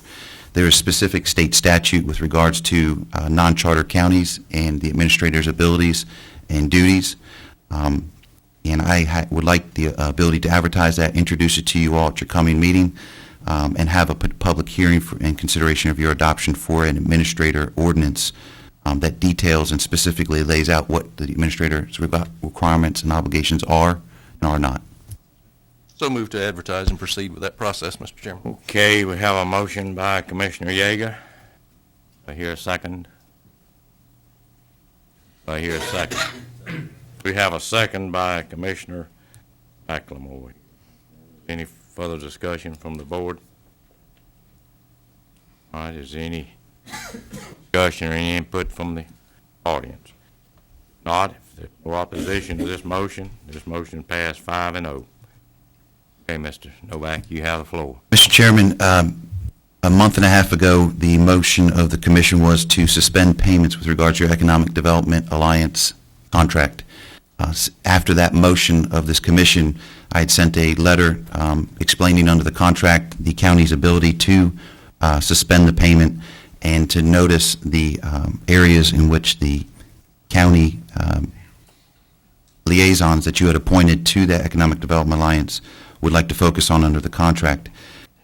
There is specific state statute with regards to non-charter counties and the administrator's abilities and duties. And I would like the ability to advertise that, introduce it to you all at your coming meeting, and have a public hearing in consideration of your adoption for an administrator ordinance that details and specifically lays out what the administrator's requirements and obligations are and are not. So move to advertise and proceed with that process, Mr. Chairman. Okay, we have a motion by Commissioner Yeager. I hear a second. I hear a second. We have a second by Commissioner McLemore. Any further discussion from the board? All right, is there any discussion or any input from the audience? Not, if there's no opposition to this motion passed 5-0. Okay, Mr. Novak, you have the floor. Mr. Chairman, a month and a half ago, the motion of the commission was to suspend payments with regards to your Economic Development Alliance contract. After that motion of this commission, I had sent a letter explaining under the contract the county's ability to suspend the payment and to notice the areas in which the county liaisons that you had appointed to the Economic Development Alliance would like to focus on under the contract.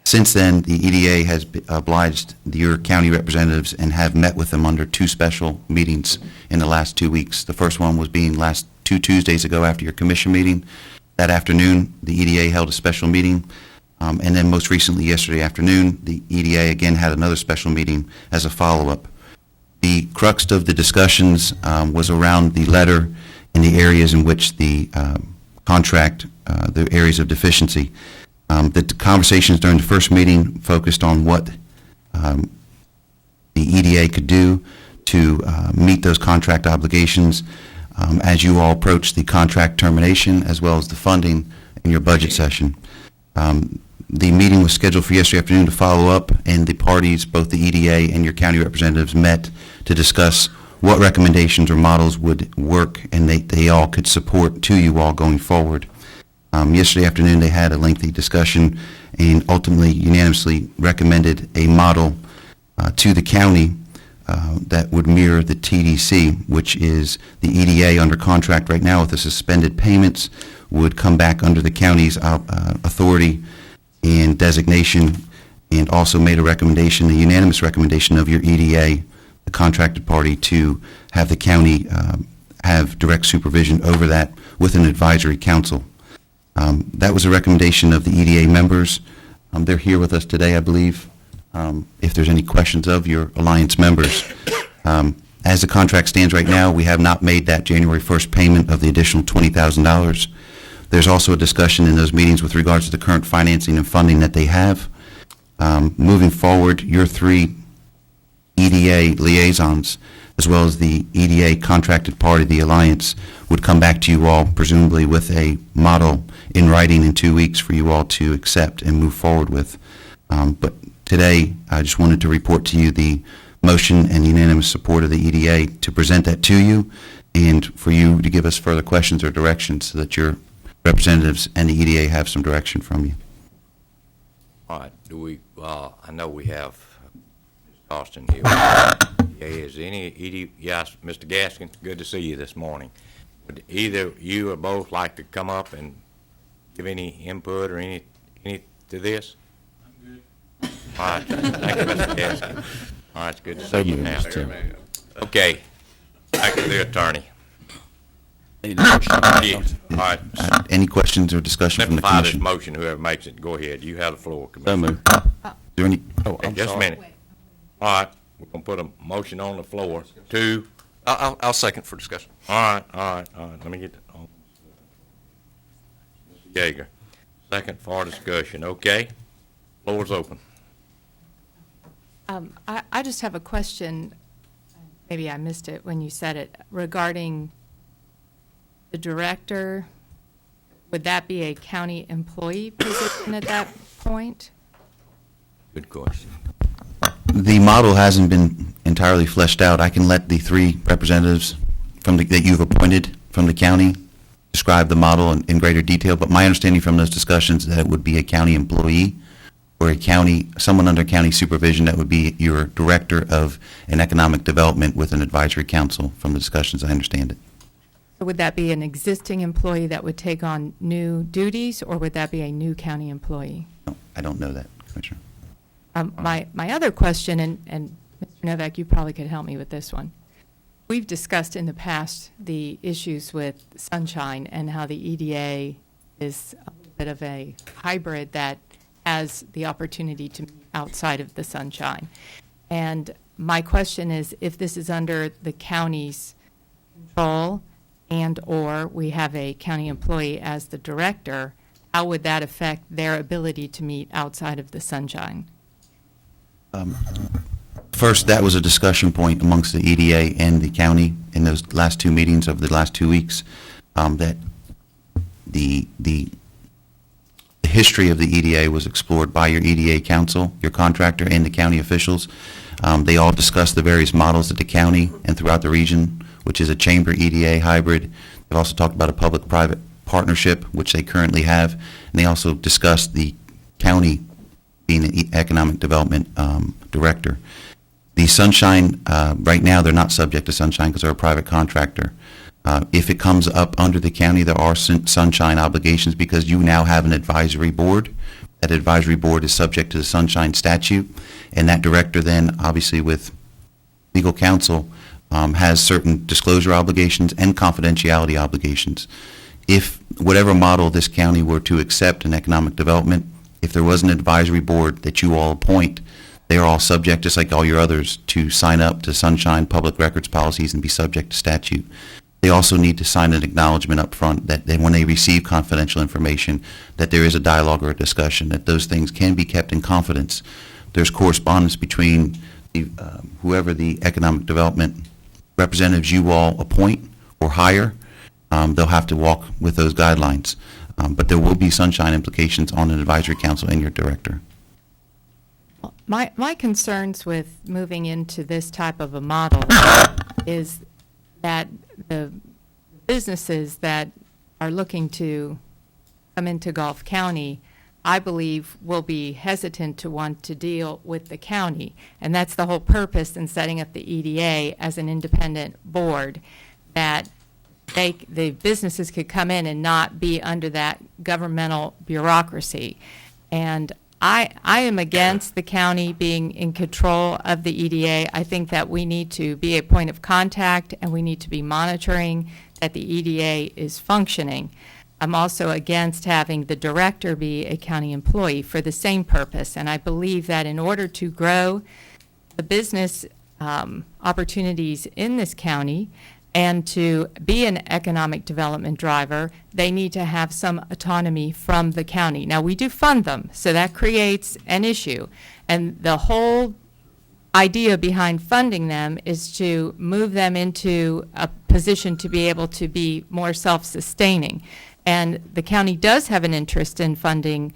Since then, the EDA has obliged your county representatives and have met with them under 2 special meetings in the last 2 weeks. The first one was being last 2 Tuesdays ago after your commission meeting. That afternoon, the EDA held a special meeting. And then most recently, yesterday afternoon, the EDA again had another special meeting as a follow-up. The crux of the discussions was around the letter and the areas in which the contract, the areas of deficiency. The conversations during the first meeting focused on what the EDA could do to meet those contract obligations as you all approach the contract termination as well as the funding in your budget session. The meeting was scheduled for yesterday afternoon to follow up, and the parties, both the EDA and your county representatives, met to discuss what recommendations or models would work and they all could support to you all going forward. Yesterday afternoon, they had a lengthy discussion and ultimately unanimously recommended a model to the county that would mirror the TDC, which is the EDA under contract right now with the suspended payments, would come back under the county's authority and designation, and also made a recommendation, a unanimous recommendation of your EDA, the contracted party, to have the county have direct supervision over that with an advisory council. That was a recommendation of the EDA members. They're here with us today, I believe, if there's any questions of your alliance members. As the contract stands right now, we have not made that January 1st payment of the additional $20,000. There's also a discussion in those meetings with regards to the current financing and funding that they have. Moving forward, your 3 EDA liaisons, as well as the EDA contracted party, the alliance, would come back to you all presumably with a model in writing in 2 weeks for you all to accept and move forward with. But today, I just wanted to report to you the motion and unanimous support of the EDA to present that to you and for you to give us further questions or directions so that your representatives and the EDA have some direction from you. All right, I know we have Austin here. Yeah, is yes, Mr. Gaskin, good to see you this morning. Would either you or both like to come up and give any input or any to this? I'm good. All right, thank you, Mr. Gaskin. All right, it's good to see you now. Okay, back to the attorney. Yeah, all right. Any questions or discussion from the Simplify this commission? motion, whoever makes it, go ahead. You have the floor, Commissioner. moved. Is there any, Hey, just a minute. All right, we're gonna put a motion on the floor to, I'll second for discussion. all right, let me get that. Mr. Yeager, second for discussion, okay? Floor's open. I just have a question, maybe I missed it when you said it, regarding the director. Would that be a county employee position at that point? Good question. the model hasn't been entirely fleshed out. I can let the three representatives that you've appointed from the county describe the model in greater detail, but my understanding from those discussions is that it would be a county employee or someone under county supervision that would be your director of an economic development with an advisory council, from the discussions I understand it. Would that be an existing employee that would take on new duties, or would that be a new county employee? No, I don't know that, Commissioner. My other question, and Mr. Novak, you probably could help me with this one. We've discussed in the past the issues with Sunshine and how the EDA is a little bit of a hybrid that has the opportunity to meet outside of the Sunshine. And my question is, if this is under the county's control and/or we have a county employee as the director, how would that affect their ability to meet outside of the Sunshine? First, that was a discussion point amongst the EDA and the county in those last two meetings of the last 2 weeks, that the history of the EDA was explored by your EDA council, your contractor, and the county officials. They all discussed the various models at the county and throughout the region, which is a chamber EDA hybrid. They've also talked about a public-private partnership, which they currently have, and they also discussed the county being an economic development director. The Sunshine, right now, they're not subject to Sunshine because they're a private contractor. If it comes up under the county, there are Sunshine obligations because you now have an advisory board. That advisory board is subject to the Sunshine statute, and that director then, obviously with legal counsel, has certain disclosure obligations and confidentiality obligations. If whatever model this county were to accept in economic development, if there was an advisory board that you all appoint, they are all subject, just like all your others, to sign up to Sunshine public records policies and be subject to statute. They also need to sign an acknowledgement up front that when they receive confidential information, that there is a dialogue or a discussion, that those things can be kept in confidence. There's correspondence between whoever the economic development representatives you all appoint or hire. They'll have to walk with those guidelines. But there will be Sunshine implications on an advisory council and your director. My concerns with moving into this type of a model is that the businesses that are looking to come into Gulf County, I believe, will be hesitant to want to deal with the county. And that's the whole purpose in setting up the EDA as an independent board, that the businesses could come in and not be under that governmental bureaucracy. And I am against the county being in control of the EDA. I think that we need to be a point of contact, and we need to be monitoring that the EDA is functioning. I'm also against having the director be a county employee for the same purpose. And I believe that in order to grow the business opportunities in this county and to be an economic development driver, they need to have some autonomy from the county. Now, we do fund them, so that creates an issue. And the whole idea behind funding them is to move them into a position to be able to be more self-sustaining. And the county does have an interest in funding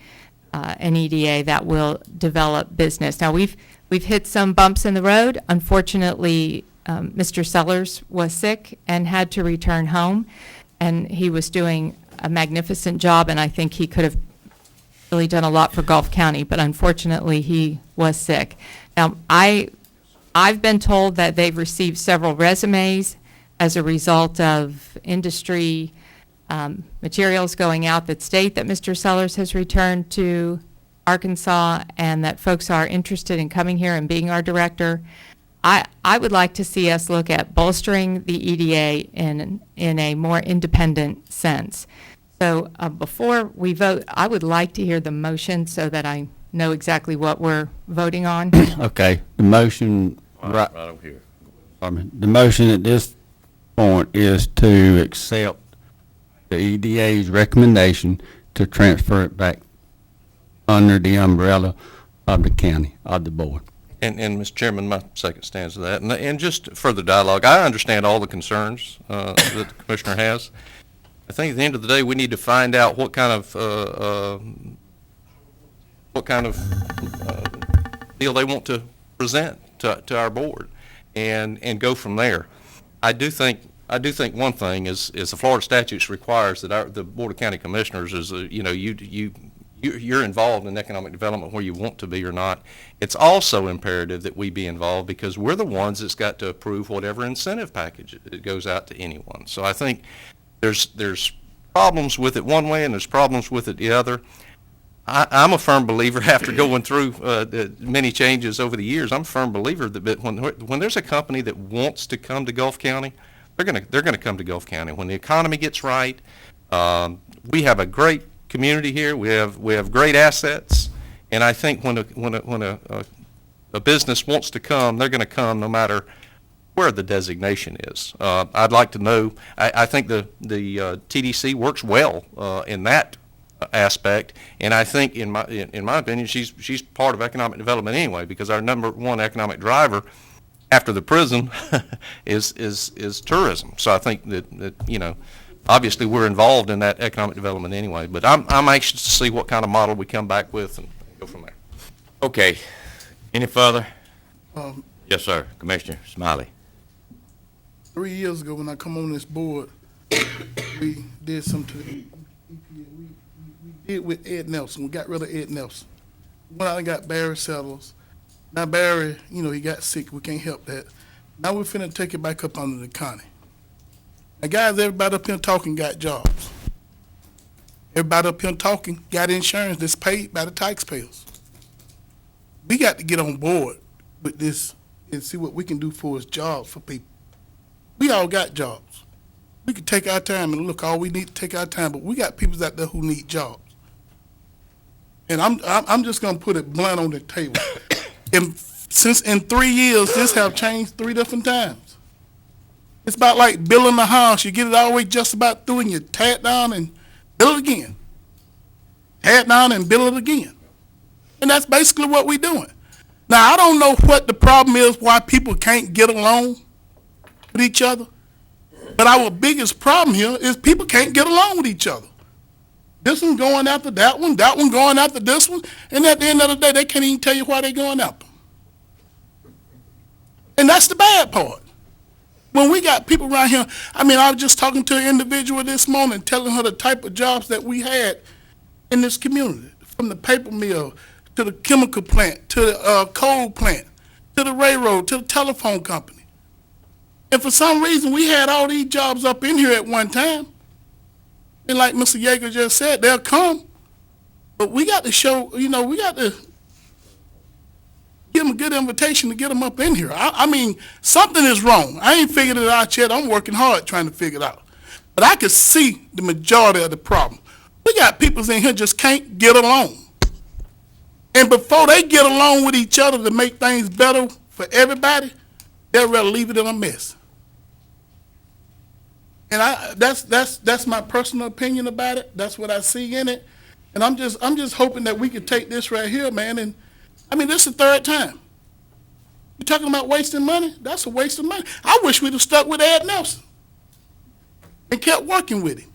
an EDA that will develop business. Now, we've hit some bumps in the road. Unfortunately, Mr. Sellers was sick and had to return home, and he was doing a magnificent job, and I think he could have really done a lot for Gulf County, but unfortunately he was sick. Now, I I've been told that they've received several resumes as a result of industry materials going out that state that Mr. Sellers has returned to Arkansas and that folks are interested in coming here and being our director. I would like to see us look at bolstering the EDA in a more independent sense. So before we vote, I would like to hear the motion so that I know exactly what we're voting on. Okay, the motion, Right over here. the motion at this point is to accept the EDA's recommendation to transfer it back under the umbrella of the county, of the board. And Mr. Chairman, my second stands to that. And just further dialogue, I understand all the concerns that the commissioner has. I think at the end of the day, we need to find out what kind of deal they want to present to our board, and go from there. I do think one thing is the Florida statutes requires that the Board of County Commissioners is, you're involved in economic development where you want to be or not. It's also imperative that we be involved because we're the ones that's got to approve whatever incentive package that goes out to anyone. So I think there's problems with it one way and there's problems with it the other. I'm a firm believer, after going through the many changes over the years, I'm a firm believer that when there's a company that wants to come to Gulf County, they're gonna come to Gulf County. When the economy gets right, we have a great community here. We have great assets, and I think when a business wants to come, they're going to come no matter where the designation is. I'd like to know. I think the TDC works well in that aspect, and I think in my opinion, she's part of economic development anyway, because our number one economic driver after the prison is tourism. So I think that obviously we're involved in that economic development anyway. But I'm anxious to see what kind of model we come back with and go from there. Okay. Any further? Um, Yes, sir. Commissioner Smiley. 3 years ago, when I come on this board, we did something to the EPA. We did with Ed Nelson. We got rid of Ed Nelson. Went out and got Barry Settlers. Now Barry, he got sick. We can't help that. Now we're finna take it back up under the county. Now guys, everybody up here talking got jobs. Everybody up here talking got insurance that's paid by the taxpayers. We got to get on board with this and see what we can do for us jobs for people. We all got jobs. We can take our time and look, all we need to take our time, but we got people out there who need jobs. And I'm just gonna put it blunt on the table. Since in 3 years, this have changed 3 different times. It's about like building a house. You get it all the way just about through and you tear it down and build it again. Tear it down and build it again. And that's basically what we're doing. Now, I don't know what the problem is, why people can't get along with each other. But our biggest problem here is people can't get along with each other. This one going after that one going after this one, and at the end of the day, they can't even tell you why they're going after. And that's the bad part. When we got people around here, I was just talking to an individual this morning, telling her the type of jobs that we had in this community, from the paper mill to the chemical plant, to the coal plant, to the railroad, to the telephone company. And for some reason, we had all these jobs up in here at one time. And like Mr. Yeager just said, they'll come. But we got to show, we got to give them a good invitation to get them up in here. Something is wrong. I ain't figured it out yet. I'm working hard trying to figure it out. But I can see the majority of the problem. We got people in here just can't get along. And before they get along with each other to make things better for everybody, they'd rather leave it in a mess. And that's my personal opinion about it. That's what I see in it. And I'm just hoping that we can take this right here, man. And this is the 3rd time. You're talking about wasting money? That's a waste of money. I wish we'd have stuck with Ed Nelson and kept working with him.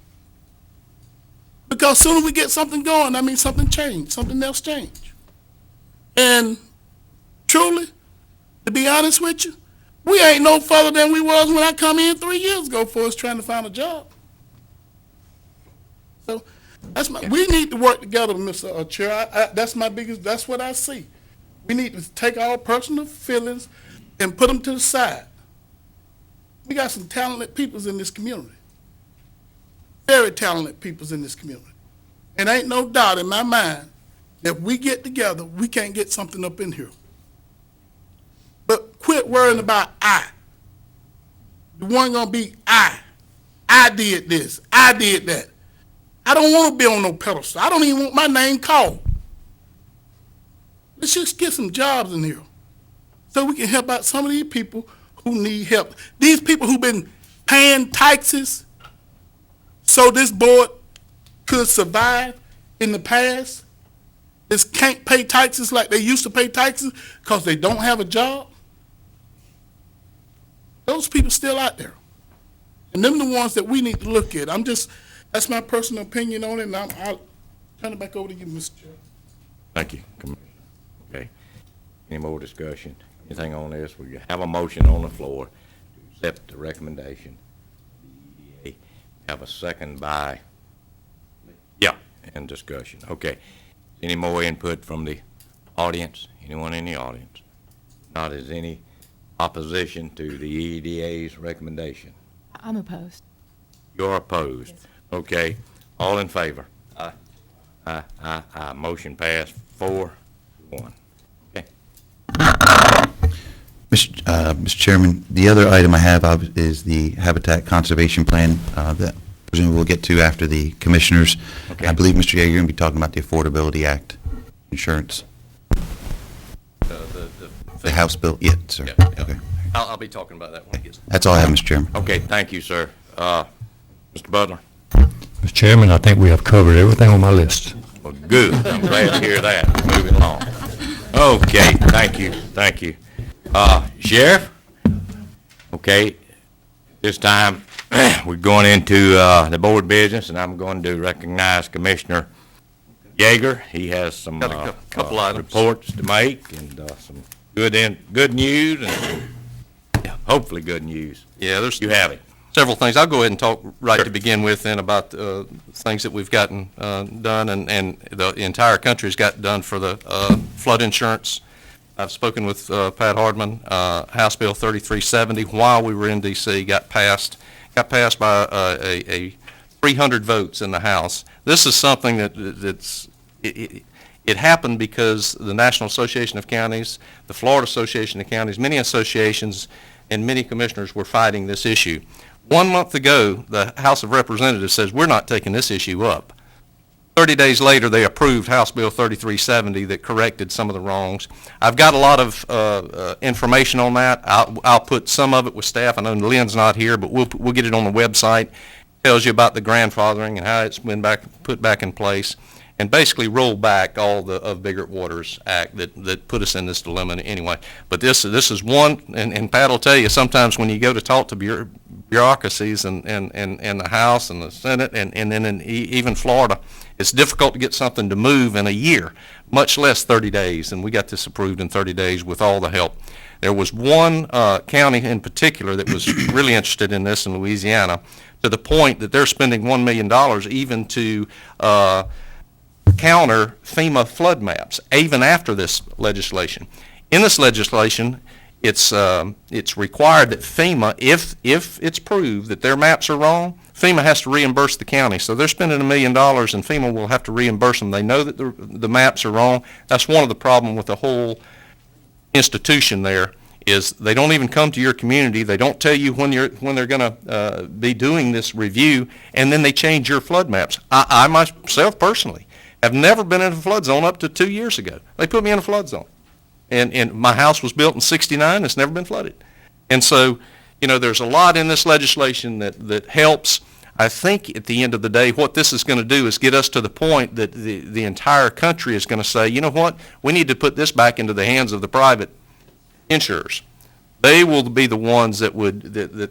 Because soon as we get something going, something changed, something else changed. And truly, to be honest with you, we ain't no further than we was when I come in 3 years ago for us trying to find a job. So we need to work together, Mr. Chair. That's my biggest, that's what I see. We need to take our personal feelings and put them to the side. We got some talented peoples in this community. Very talented peoples in this community. And ain't no doubt in my mind that if we get together, we can't get something up in here. But quit worrying about I. The one gonna be I. I did this. I did that. I don't want to be on no pedestal. I don't even want my name called. Let's just get some jobs in here so we can help out some of these people who need help. These people who've been paying taxes so this board could survive in the past, just can't pay taxes like they used to pay taxes because they don't have a job. Those people still out there. And them the ones that we need to look at. That's my personal opinion on it, and I'll turn it back over to you, Mr. Chair. Thank you, Commissioner. Okay. Any more discussion? Anything on this? We have a motion on the floor to accept the recommendation. The EDA. Have a second by, and discussion. Okay. Any more input from the audience? Anyone in the audience? Not as any opposition to the EDA's recommendation? I'm opposed. You're opposed? Okay. All in favor? Aye. Aye. Motion passed 4-1. Okay. Mr. Chairman, the other item I have is the Habitat Conservation Plan that presumably we'll get to after the commissioners. Okay. I believe, Mr. Yeager, you're going to be talking about the Affordability Act insurance. The House bill, yeah, sir. Yeah. Okay. I'll be talking about that when it gets. That's all I have, Mr. Chairman. Okay, thank you, sir. Mr. Butler? Mr. Chairman, I think we have covered everything on my list. Well, good. I'm glad to hear that. Moving along. Okay, thank you. Sheriff? Okay, this time we're going into the board business, and I'm going to recognize Commissioner Yeager. He has some Got a couple items. reports to make and some good news and hopefully good news. Yeah, there's You have it. several things. I'll go ahead and talk right Sure. to begin with then about things that we've gotten done and the entire country's got done for the flood insurance. I've spoken with Pat Hardman. House Bill 3370, while we were in D.C., got passed by a 300 votes in the House. This is something it happened because the National Association of Counties, the Florida Association of Counties, many associations and many commissioners were fighting this issue. 1 month ago, the House of Representatives says, we're not taking this issue up. 30 days later, they approved House Bill 3370 that corrected some of the wrongs. I've got a lot of information on that. I'll put some of it with staff. I know Lynn's not here, but we'll get it on the website. Tells you about the grandfathering and how it's been put back in place, and basically roll back all of Biggert Waters Act that put us in this dilemma anyway. But this is one, and Pat will tell you, sometimes when you go to talk to bureaucracies and the House and the Senate and then in even Florida, it's difficult to get something to move in a year, much less 30 days, and we got this approved in 30 days with all the help. There was one county in particular that was really interested in this in Louisiana, to the point that they're spending $1 million even to counter FEMA flood maps, even after this legislation. In this legislation, it's required that FEMA, if it's proved that their maps are wrong, FEMA has to reimburse the county. So they're spending $1 million, and FEMA will have to reimburse them. They know that the maps are wrong. That's one of the problem with the whole institution there, is they don't even come to your community. They don't tell you when they're going to be doing this review, and then they change your flood maps. I myself personally have never been in a flood zone up to 2 years ago. They put me in a flood zone. And my house was built in '69. It's never been flooded. And so, there's a lot in this legislation that helps. I think at the end of the day, what this is going to do is get us to the point that the entire country is going to say, you know what, we need to put this back into the hands of the private insurers. They will be the ones that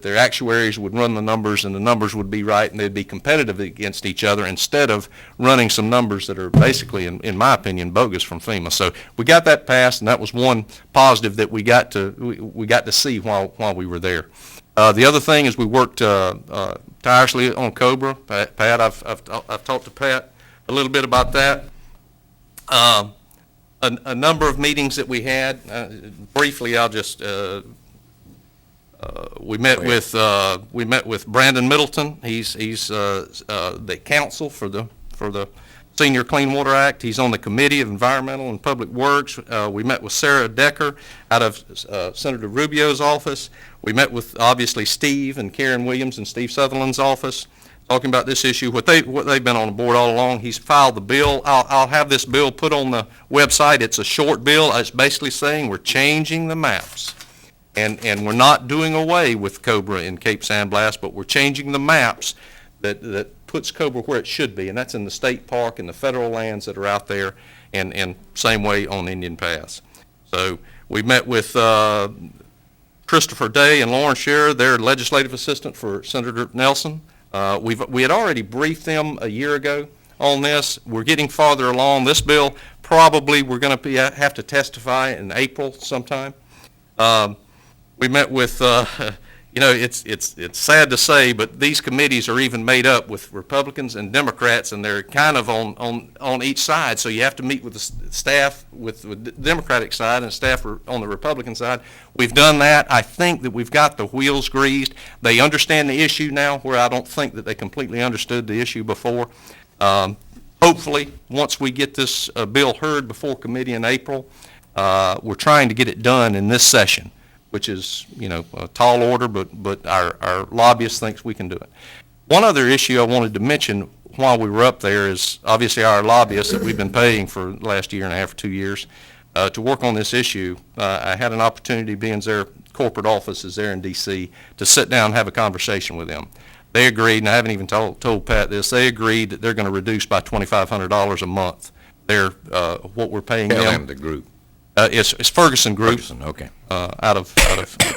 their actuaries would run the numbers, and the numbers would be right, and they'd be competitive against each other instead of running some numbers that are basically, in my opinion, bogus from FEMA. So we got that passed, and that was one positive that we got to see while we were there. The other thing is we worked tirelessly on COBRA. Pat, I've talked to Pat a little bit about that. a number of meetings that we had. Briefly, I'll just, we met with Brandon Middleton. He's the counsel for the Senior Clean Water Act. He's on the Committee of Environmental and Public Works. We met with Sarah Decker out of Senator Rubio's office. We met with, obviously, Steve and Karen Williams in Steve Sutherland's office, talking about this issue. What they've been on the board all along. He's filed the bill. I'll have this bill put on the website. It's a short bill. It's basically saying we're changing the maps. And we're not doing away with Cobra in Cape San Blas, but we're changing the maps that puts Cobra where it should be, and that's in the state park and the federal lands that are out there, and same way on Indian Pass. So we met with Christopher Day and Lauren Scherer, their legislative assistant for Senator Nelson. We had already briefed them a year ago on this. We're getting farther along. This bill, probably we're going to have to testify in April sometime. We met with, it's sad to say, but these committees are even made up with Republicans and Democrats, and they're kind of on each side. So you have to meet with the staff with the Democratic side and staff on the Republican side. We've done that. I think that we've got the wheels greased. They understand the issue now, where I don't think that they completely understood the issue before. Hopefully, once we get this bill heard before committee in April, we're trying to get it done in this session, which is, a tall order, but our lobbyist thinks we can do it. One other issue I wanted to mention while we were up there is obviously our lobbyists that we've been paying for the last year and a half or 2 years to work on this issue. I had an opportunity, being their corporate office is there in D.C., to sit down and have a conversation with them. They agreed, and I haven't even told Pat this, they agreed that they're going to reduce by $2,500 a month what we're paying them. The group. It's Ferguson Group. Ferguson, okay. Out of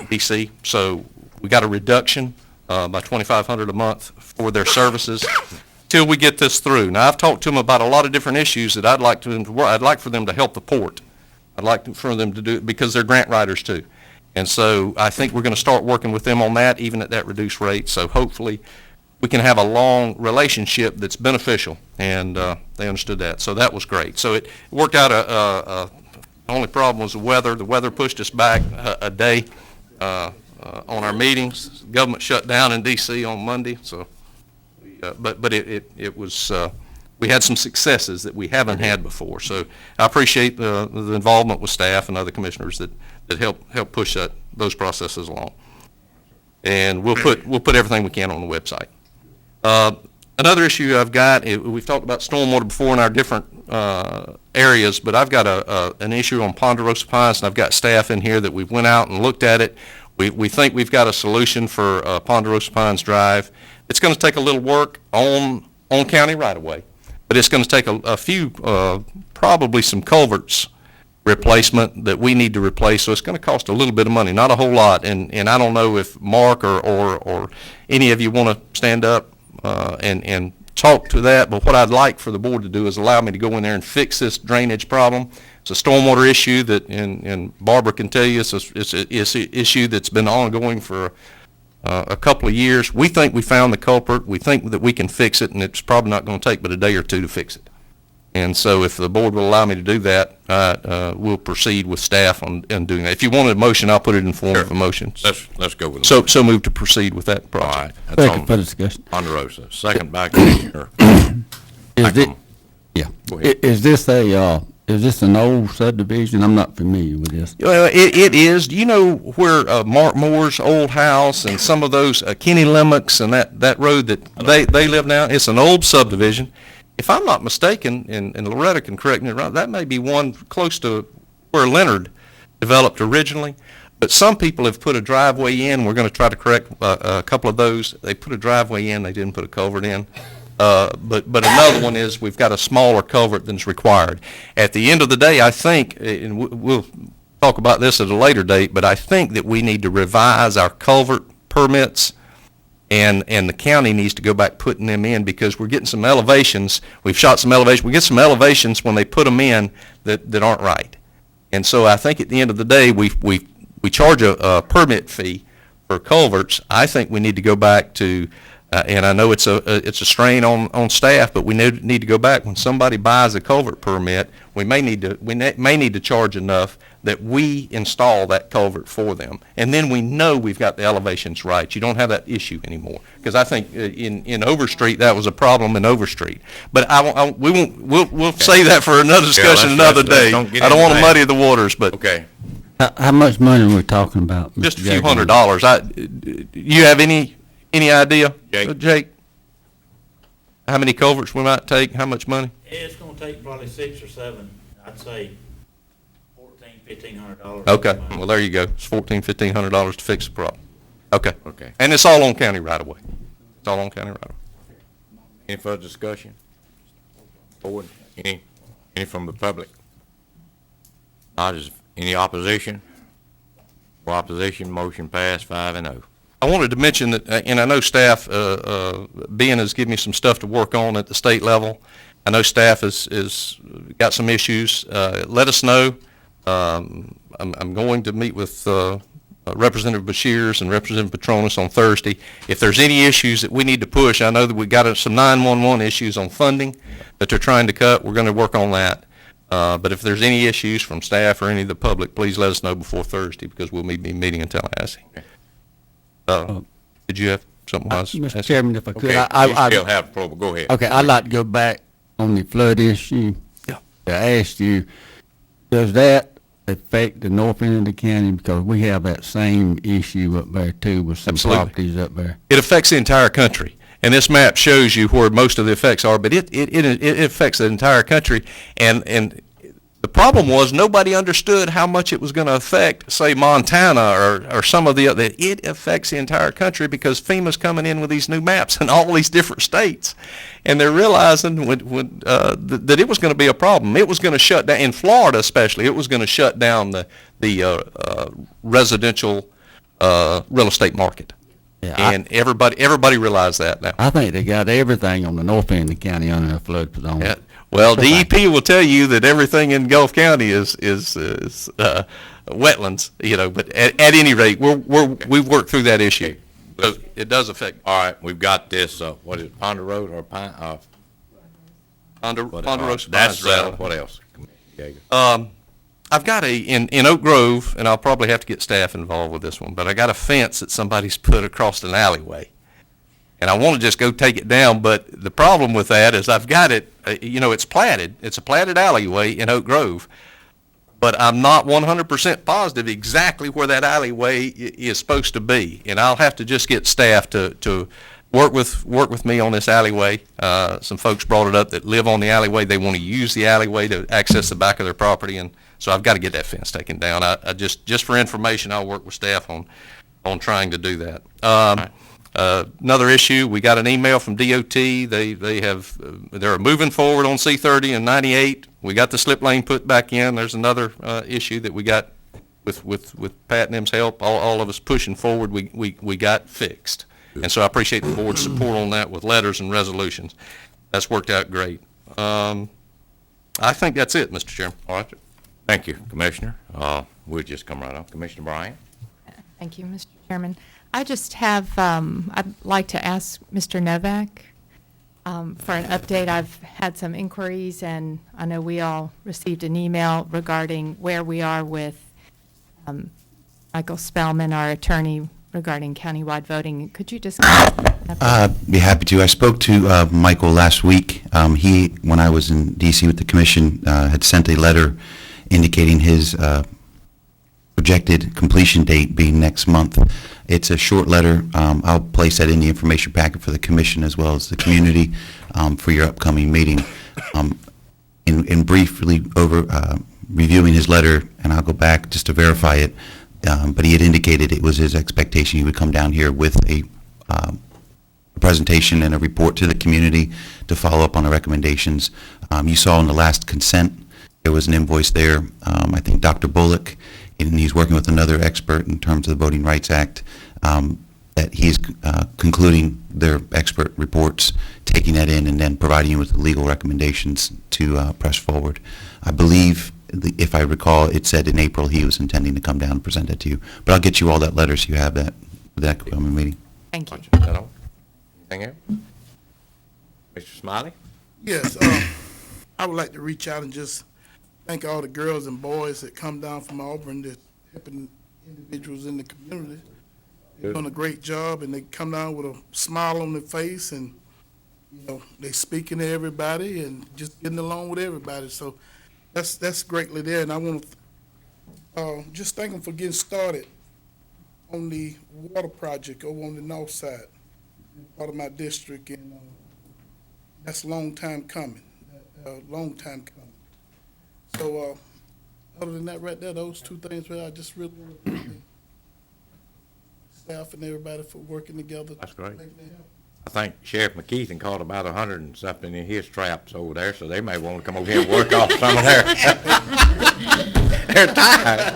D.C. So we got a reduction by $2,500 a month for their services till we get this through. Now, I've talked to them about a lot of different issues that I'd like for them to help the port. I'd like for them to do it because they're grant writers too. And so I think we're going to start working with them on that, even at that reduced rate. So hopefully we can have a long relationship that's beneficial, and they understood that. So that was great. So it worked out the only problem was the weather. The weather pushed us back a day on our meetings. Government shut down in D.C. on Monday, so but it was we had some successes that we haven't had before. So I appreciate the involvement with staff and other commissioners that help push those processes along. And we'll put everything we can on the website. Another issue I've got, we've talked about stormwater before in our different areas, but I've got an issue on Ponderosa Pines, and I've got staff in here that we've went out and looked at it. We think we've got a solution for Ponderosa Pines Drive. It's going to take a little work on county right-of-way, but it's going to take a few, probably some culverts replacement that we need to replace, so it's going to cost a little bit of money, not a whole lot. And I don't know if Mark or any of you want to stand up and talk to that, but what I'd like for the board to do is allow me to go in there and fix this drainage problem. It's a stormwater issue that, and Barbara can tell you, it's an issue that's been ongoing for a couple of years. We think we found the culprit. We think that we can fix it, and it's probably not going to take but a day or two to fix it. And so if the board will allow me to do that, we'll proceed with staff on doing that. If you wanted a motion, I'll put it in form of a motion. Let's go with it. So move to proceed with that All project. right. That's Second on for discussion. Ponderosa. Second by Commissioner. Is it, yeah. Go ahead. Is this an old subdivision? I'm not familiar with this. Well, it is. Do you know where Mark Moore's old house and some of those, Kenny Lemmock's and that road that they live now? It's an old subdivision. If I'm not mistaken, and Loretta can correct me, that may be one close to where Leonard developed originally. But some people have put a driveway in. We're going to try to correct a couple of those. They put a driveway in. They didn't put a culvert in. But another one is we've got a smaller culvert than is required. At the end of the day, I think, and we'll talk about this at a later date, but I think that we need to revise our culvert permits, and the county needs to go back putting them in, because we're getting some elevations. We've shot some elevation. We get some elevations when they put them in that aren't right. And so I think at the end of the day, we charge a permit fee for culverts. I think we need to go back to, and I know it's a strain on staff, but we need to go back when somebody buys a culvert permit, We may need to charge enough that we install that culvert for them. And then we know we've got the elevations right. You don't have that issue anymore. Because I think in Overstreet, that was a problem in Overstreet. But we'll say that for another discussion another day. don't get I don't into want to that. muddy the waters, but Okay. How much money are we talking about? Mr. just a few Jackson? $100. You have any idea, Jake? Jake? How many culverts we might take? How much money? It's gonna take probably 6 or 7, I'd say $1,500. Okay, well, there you go. It's $1,500 to fix the problem. Okay. Okay. And it's all on county right away. It's all on county right away. Any further discussion? Board, any from the public? Not as, any opposition? For opposition, motion passed 5-0. I wanted to mention that, and I know staff, Ben has given me some stuff to work on at the state level. I know staff is got some issues. Let us know. I'm going to meet with Representative Bashirs and Representative Petronas on Thursday. If there's any issues that we need to push, I know that we got some 911 issues on funding that they're trying to cut. We're going to work on that. But if there's any issues from staff or any of the public, please let us know before Thursday because we'll be meeting in Tallahassee. Did you have something else? Mr. Chairman, if I could, Okay, you still have trouble, go ahead. Okay, I'd like to go back on the flood issue. Yeah. To ask you, does that affect the north end of the county? Because we have that same issue up there too with some Absolutely. properties up there. It affects the entire country. And this map shows you where most of the effects are, but it affects the entire country. And the problem was nobody understood how much it was going to affect, say, Montana or some of the other. It affects the entire country because FEMA's coming in with these new maps in all these different states. And they're realizing that it was going to be a problem. It was going to shut down, in Florida especially, it was going to shut down the residential real estate market. Yeah, And everybody realized that now. I think they got everything on the north end of the county under a flood zone. Yeah. Well, DEP will tell you that everything in Gulf County is wetlands, but at any rate, we've worked through that issue. So it does affect. All right, we've got this, what is it, Ponderosa or Pine, Ponderosa that's Pines, rather. settled, what else? Jaeger? I've got in Oak Grove, and I'll probably have to get staff involved with this one, but I got a fence that somebody's put across an alleyway. And I want to just go take it down, but the problem with that is I've got it, it's platted. It's a platted alleyway in Oak Grove. But I'm not 100% positive exactly where that alleyway is supposed to be. And I'll have to just get staff to work with me on this alleyway. Some folks brought it up that live on the alleyway. They want to use the alleyway to access the back of their property, and so I've got to get that fence taken down. I just for information, I'll work with staff on trying to do that. Another issue, we got an email from DOT. They're moving forward on C30 and 98. We got the slip lane put back in. There's another issue that we got with Pat and them's help. All of us pushing forward. We got fixed. And so I appreciate the board's support on that with letters and resolutions. That's worked out great. I think that's it, Mr. Chairman. All right, thank you, Commissioner. We'll just come right on. Commissioner Bryant? Thank you, Mr. Chairman. I just have, I'd like to ask Mr. Novak for an update. I've had some inquiries, and I know we all received an email regarding where we are with Michael Spellman, our attorney, regarding countywide voting. Could you just? Be happy to. I spoke to Michael last week. He, when I was in D.C. with the commission, had sent a letter indicating his projected completion date being next month. It's a short letter. I'll place that in the information packet for the commission as well as the community for your upcoming meeting. In briefly reviewing his letter, and I'll go back just to verify it, but he had indicated it was his expectation he would come down here with a presentation and a report to the community to follow up on the recommendations. You saw in the last consent, there was an invoice there. I think Dr. Bullock, and he's working with another expert in terms of the Voting Rights Act, that he's concluding their expert reports, taking that in, and then providing you with the legal recommendations to press forward. I believe, if I recall, it said in April he was intending to come down and present that to you. But I'll get you all that letter so you have that for that upcoming meeting. Thank you. Is that all? Anything else? Mr. Smiley? Yes, I would like to reach out and just thank all the girls and boys that come down from Auburn that helping individuals in the community. They're doing a great job, and they come down with a smile on their face, and, you know, they speaking to everybody and just getting along with everybody. So that's greatly there, and I want to just thank them for getting started on the water project over on the north side, part of my district, and that's a long time coming, long time coming. So other than that right there, those two things where I just really want to thank staff and everybody for working together. That's great. to make that happen. I think Sheriff McKeithen caught about 100 and something in his traps over there, so they may want to come over here and work off some of their time.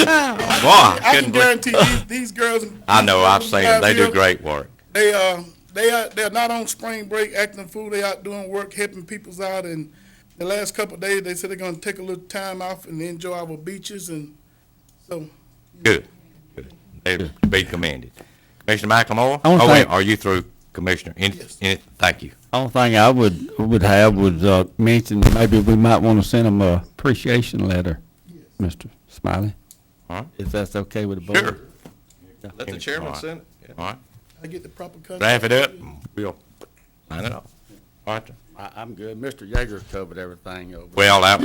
Oh, boy, I can couldn't believe- guarantee these girls. and I know, I've seen them. They do Highfield, great work. They're not on spring break acting a fool. They out doing work, helping people's out. And the last couple of days, they said they're going to take a little time off and enjoy our beaches. And so, Good, good. They to be commended. Commissioner McLemore? I wanna Oh, wait, thank- are you through, Commissioner? Thank you. Only thing I would have was mention, maybe we might want to send them a appreciation letter, Mr. Smiley. All right. If that's okay with the board. Sure. Let the chairman All right. send it. All right, I get the proper contact. wrap it up, and we'll sign it off. All right, sir. I'm good. Mr. Yeager's covered everything over. Well, I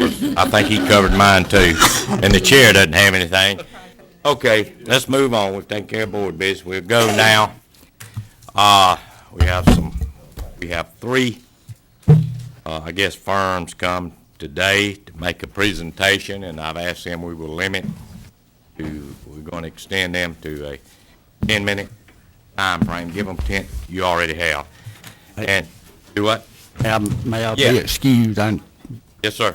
think he covered mine too, and the chair doesn't have anything. Okay, let's move on. We've taken care of board business. We'll go now. We have three, I guess, firms come today to make a presentation, and I've asked them we will limit we're going to extend them to a 10-minute time frame. Give them 10, you already have. And do what? May I Yeah. be excused? Yes, sir.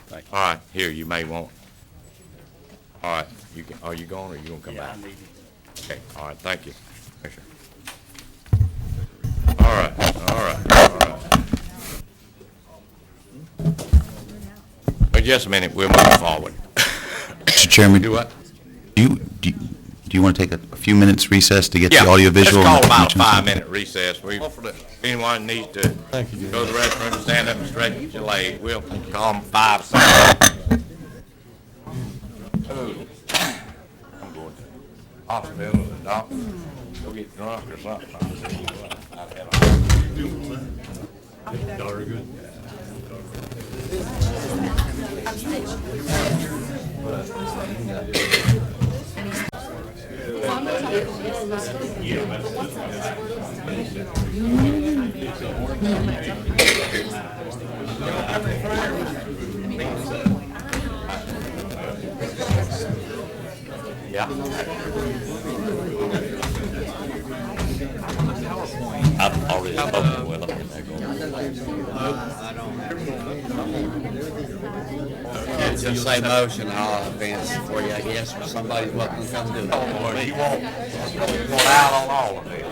Thank All right, here, you may want. All right, are you going, or you gonna come back? Okay, all right, thank you. Commissioner. All right. Wait just a minute, we'll move forward. Mr. Chairman, Do what? do you want to take a few minutes recess to get the Yeah, audiovisual? let's call and about a information? 5-minute recess. Anyone needs to go to the restroom, stand up and stretch your leg, we'll call them 5 seconds. I'm going to the hospital, the doctor, go get drunk or something. I've had a- Daughter good? Yeah. I've already spoken with them. and they're going- It's a say motion, I'll advance for you, I guess, or somebody's welcome to come do it. Well, you won't out on all of it.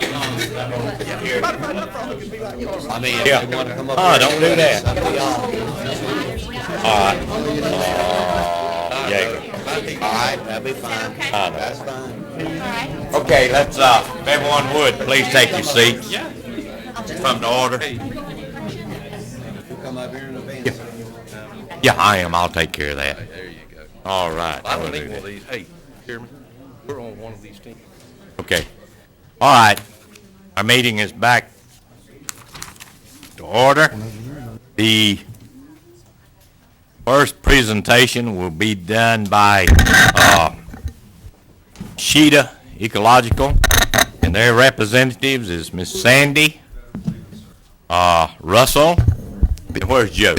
I mean, if Yeah. they want to come up. Oh, here don't do that. that'd be all. All right. Yeah. All right, that'd be fine. I know. That's fine. Okay, let's, if everyone would, please take your seats. Come to order. You come up here in advance. Yeah, I am. I'll take care of that. There you go. All right. I we'll don't do need one that. of these. Hey, Chairman, we're on one of these teams. Okay. All right. Our meeting is back to order. The first presentation will be done by Sheeta Ecological, and their representatives is Miss Sandy Russell. And where's Joe?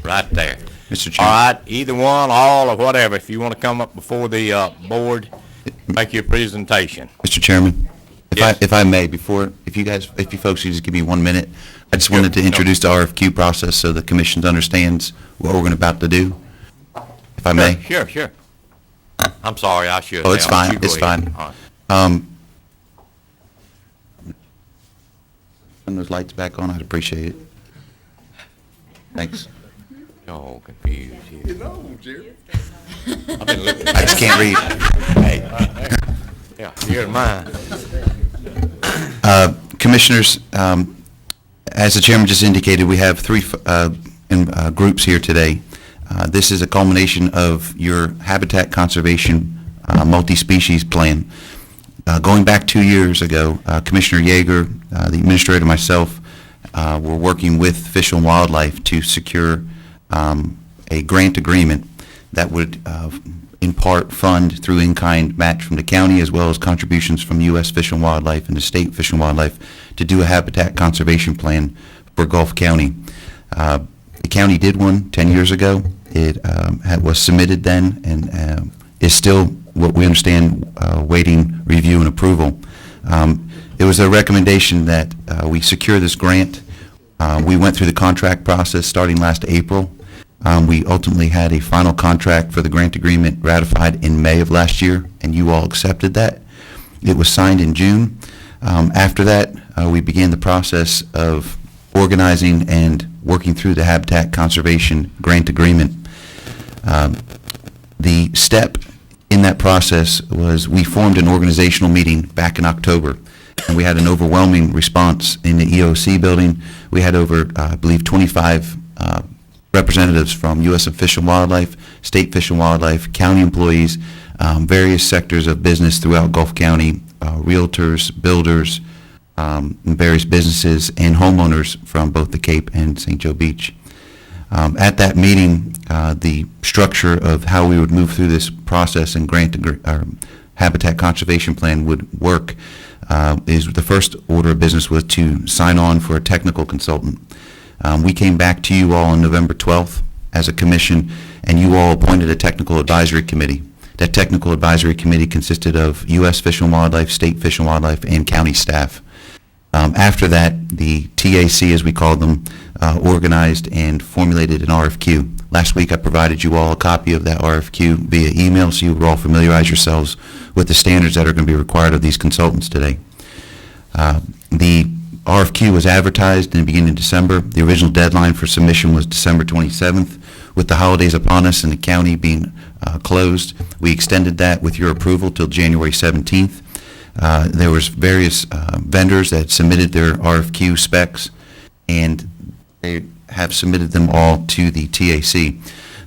Right there. Mr. All Chairman. right, either one, all, or whatever, if you want to come up before the board, make your presentation. Mr. Chairman, Yes. if I may, if you folks could just give me 1 minute, I just wanted to introduce the RFQ process so the commission understands what we're about to do, if I may. Sure. I'm sorry, I should have. Oh, it's fine, You go it's ahead. fine. All right. Turn those lights back on, I'd appreciate it. Thanks. Oh, confused here. You know, Jerry. I've been looking. I just can't read. Yeah, you're mine. Commissioners, as the chairman just indicated, we have three groups here today. This is a culmination of your habitat conservation multi-species plan. Going back 2 years ago, Commissioner Yeager, the administrator, and myself were working with Fish and Wildlife to secure a grant agreement that would in part fund through in-kind match from the county as well as contributions from U.S. Fish and Wildlife and the state Fish and Wildlife to do a habitat conservation plan for Gulf County. The county did one 10 years ago. It was submitted then and is still, what we understand, waiting review and approval. It was a recommendation that we secure this grant. We went through the contract process starting last April. We ultimately had a final contract for the grant agreement ratified in May of last year, and you all accepted that. It was signed in June. After that, we began the process of organizing and working through the Habitat Conservation Grant Agreement. The step in that process was we formed an organizational meeting back in October, and we had an overwhelming response in the EOC building. We had over, I believe, 25 representatives from U.S. Fish and Wildlife, State Fish and Wildlife, county employees, various sectors of business throughout Gulf County, realtors, builders, various businesses, and homeowners from both the Cape and St. Joe Beach. At that meeting, the structure of how we would move through this process and grant habitat conservation plan would work is the first order of business was to sign on for a technical consultant. We came back to you all on November 12th as a commission, and you all appointed a technical advisory committee. That technical advisory committee consisted of U.S. Fish and Wildlife, State Fish and Wildlife, and county staff. After that, the TAC, as we called them, organized and formulated an RFQ. Last week I provided you all a copy of that RFQ via email so you would all familiarize yourselves with the standards that are going to be required of these consultants today. The RFQ was advertised in the beginning of December. The original deadline for submission was December 27th. With the holidays upon us and the county being closed, we extended that with your approval till January 17th. There was various vendors that submitted their RFQ specs, and they have submitted them all to the TAC.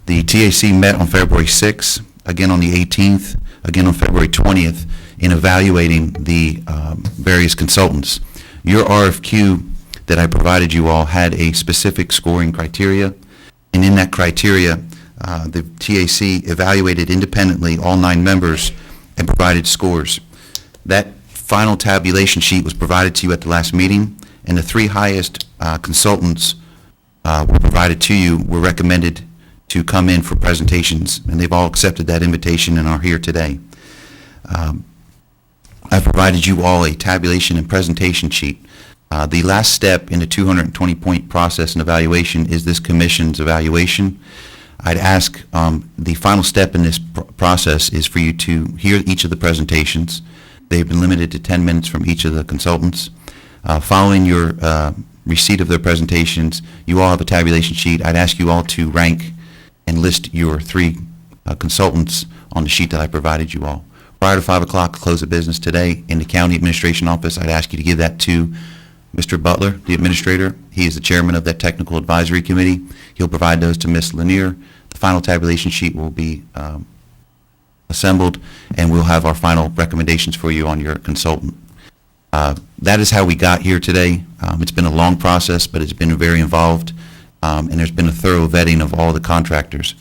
The TAC met on February 6th, again on the 18th, again on February 20th, in evaluating the various consultants. Your RFQ that I provided you all had a specific scoring criteria, and in that criteria, the TAC evaluated independently all 9 members and provided scores. That final tabulation sheet was provided to you at the last meeting, and the 3 highest consultants were provided to you, were recommended to come in for presentations, and they've all accepted that invitation and are here today. I provided you all a tabulation and presentation sheet. The last step in the 220-point process and evaluation is this commission's evaluation. I'd ask the final step in this process is for you to hear each of the presentations. They've been limited to 10 minutes from each of the consultants. Following your receipt of their presentations, you all have a tabulation sheet. I'd ask you all to rank and list your 3 consultants on the sheet that I provided you all. Prior to 5 o'clock, close of business today in the county administration office, I'd ask you to give that to Mr. Butler, the administrator. He is the chairman of that technical advisory committee. He'll provide those to Ms. Lanier. The final tabulation sheet will be assembled, and we'll have our final recommendations for you on your consultant. That is how we got here today. It's been a long process, but it's been very involved, and there's been a thorough vetting of all the contractors.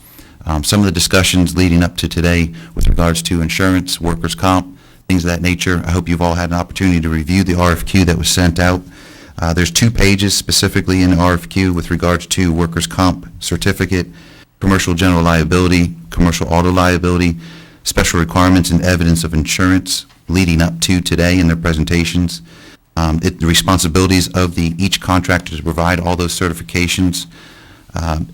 Some of the discussions leading up to today with regards to insurance, workers' comp, things of that nature, I hope you've all had an opportunity to review the RFQ that was sent out. There's 2 pages specifically in the RFQ with regards to workers' comp certificate, commercial general liability, commercial auto liability, special requirements and evidence of insurance leading up to today in their presentations. The responsibilities of each contractor to provide all those certifications.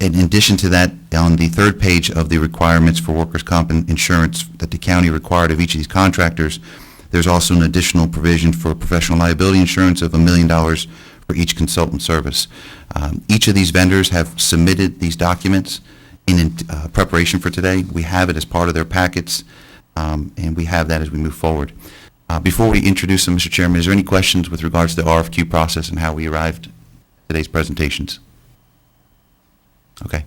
In addition to that, on the 3rd page of the requirements for workers' comp insurance that the county required of each of these contractors, there's also an additional provision for professional liability insurance of $1 million for each consultant service. Each of these vendors have submitted these documents in preparation for today. We have it as part of their packets, and we have that as we move forward. Before we introduce them, Mr. Chairman, is there any questions with regards to the RFQ process and how we arrived at today's presentations? Okay.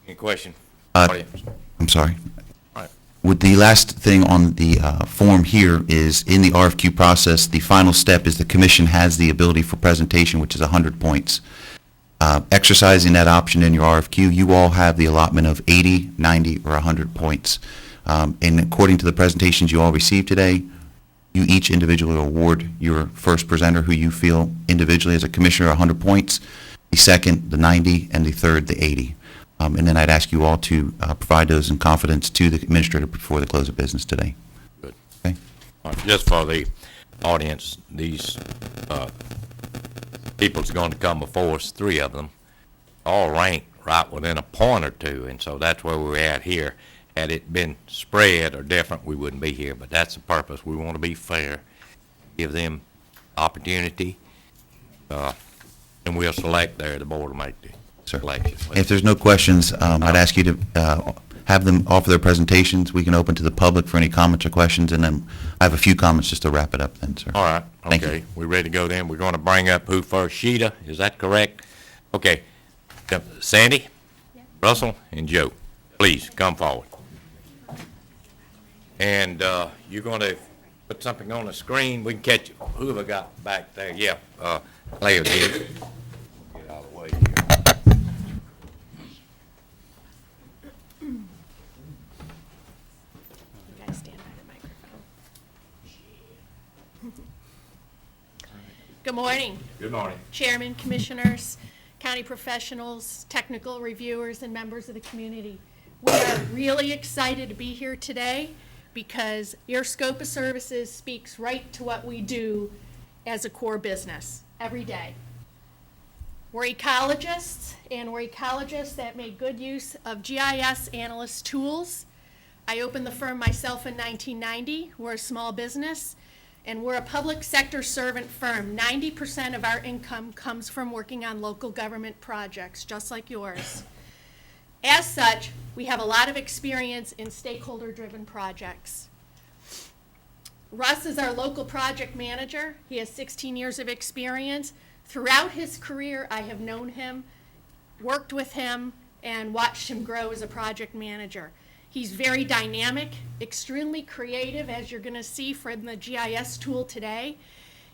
Any question? Uh, Audience? I'm sorry. All right. With the last thing on the form here is, in the RFQ process, the final step is the commission has the ability for presentation, which is 100 points. Exercising that option in your RFQ, you all have the allotment of 80, 90, or 100 points. And according to the presentations you all received today, you each individually award your first presenter, who you feel individually as a commissioner, 100 points, the second, the 90, and the third, the 80. And then I'd ask you all to provide those in confidence to the administrator before the close of business today. Good. Okay? All right, just for the audience, these people's going to come before us, 3 of them, all ranked right within a point or two, and so that's where we're at here. Had it been spread or different, we wouldn't be here, but that's the purpose. We want to be fair, give them opportunity, and we'll select there, the board will make the selection. If there's no questions, I'd ask you to have them offer their presentations. We can open to the public for any comments or questions, and then I have a few comments just to wrap it up then, sir. All right, Thank you. okay, we ready to go then? We're going to bring up who first? Sheeta, is that correct? Okay. Sandy, Russell, and Joe, please come forward. And you're going to put something on the screen. We can catch you. Who have I got back there? Yeah, Claire did. Get out of the way here. Good morning, Good morning. Chairman, Commissioners, county professionals, technical reviewers, and members of the community. We are really excited to be here today because your scope of services speaks right to what we do as a core business every day. We're ecologists, and we're ecologists that make good use of GIS analyst tools. I opened the firm myself in 1990. We're a small business, and we're a public sector servant firm. 90% of our income comes from working on local government projects, just like yours. As such, we have a lot of experience in stakeholder-driven projects. Russ is our local project manager. He has 16 years of experience. Throughout his career, I have known him, worked with him, and watched him grow as a project manager. He's very dynamic, extremely creative, as you're going to see from the GIS tool today,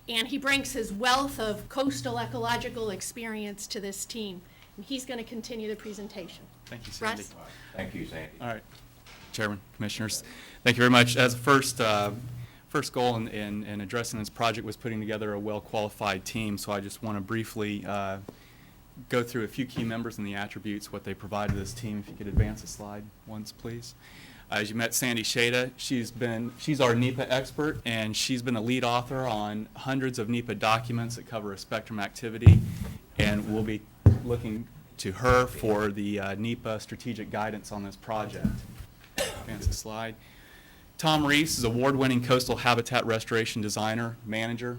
and he brings his wealth of coastal ecological experience to this team. And he's going to continue the presentation. Thank you, Sandy. Russ? Thank you, Sandy. All right, Chairman, Commissioners, thank you very much. As a first goal in addressing this project was putting together a well-qualified team, so I just want to briefly go through a few key members and the attributes, what they provide to this team. If you could advance the slide once, please. As you met Sandy Shada, she's our NEPA expert, and she's been a lead author on hundreds of NEPA documents that cover a spectrum activity, and we'll be looking to her for the NEPA strategic guidance on this project. Advance the slide. Tom Reese is award-winning coastal habitat restoration designer, manager.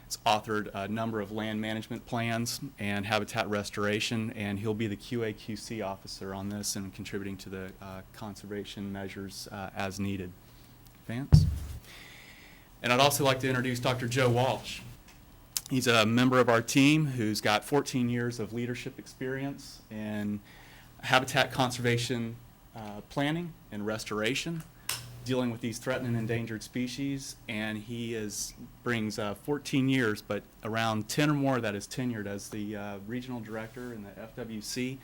He's authored a number of land management plans and habitat restoration, and he'll be the QA/QC officer on this and contributing to the conservation measures as needed. Advance. And I'd also like to introduce Dr. Joe Walsh. He's a member of our team who's got 14 years of leadership experience in habitat conservation planning and restoration, dealing with these threatened and endangered species, and he brings 14 years, but around 10 or more of that is tenured as the regional director in the FWC,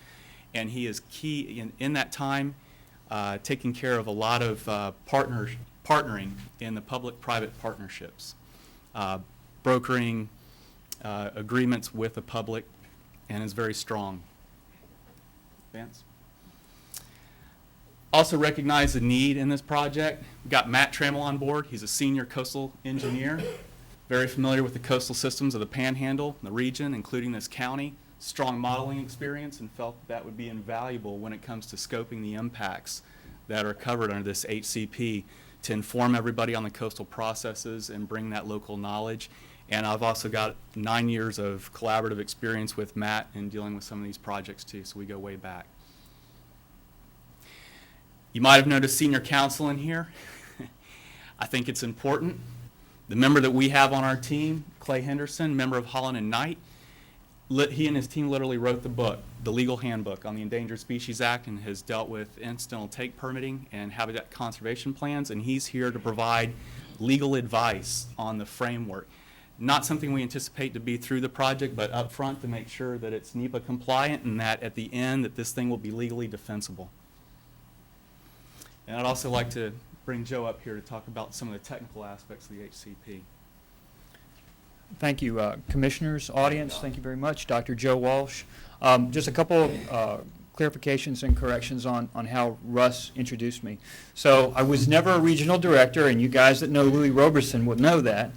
and he is key in that time taking care of a lot of partnering in the public-private partnerships, brokering agreements with the public, and is very strong. Vance? Also recognize the need in this project. We've got Matt Trammell on board. He's a senior coastal engineer, very familiar with the coastal systems of the Panhandle, the region, including this county. Strong modeling experience, and felt that would be invaluable when it comes to scoping the impacts that are covered under this HCP to inform everybody on the coastal processes and bring that local knowledge. And I've also got 9 years of collaborative experience with Matt in dealing with some of these projects too, so we go way back. You might have noticed senior counsel in here. I think it's important. The member that we have on our team, Clay Henderson, member of Holland and Knight, he and his team literally wrote the book, the legal handbook on the Endangered Species Act, and has dealt with incidental take permitting and habitat conservation plans, and he's here to provide legal advice on the framework. Not something we anticipate to be through the project, but up front to make sure that it's NEPA compliant and that at the end that this thing will be legally defensible. And I'd also like to bring Joe up here to talk about some of the technical aspects of the HCP. Thank you, Commissioners, audience, thank you very much. Dr. Joe Walsh. Just a couple of clarifications and corrections on how Russ introduced me. So I was never a regional director, and you guys that know Louis Roberson would know that.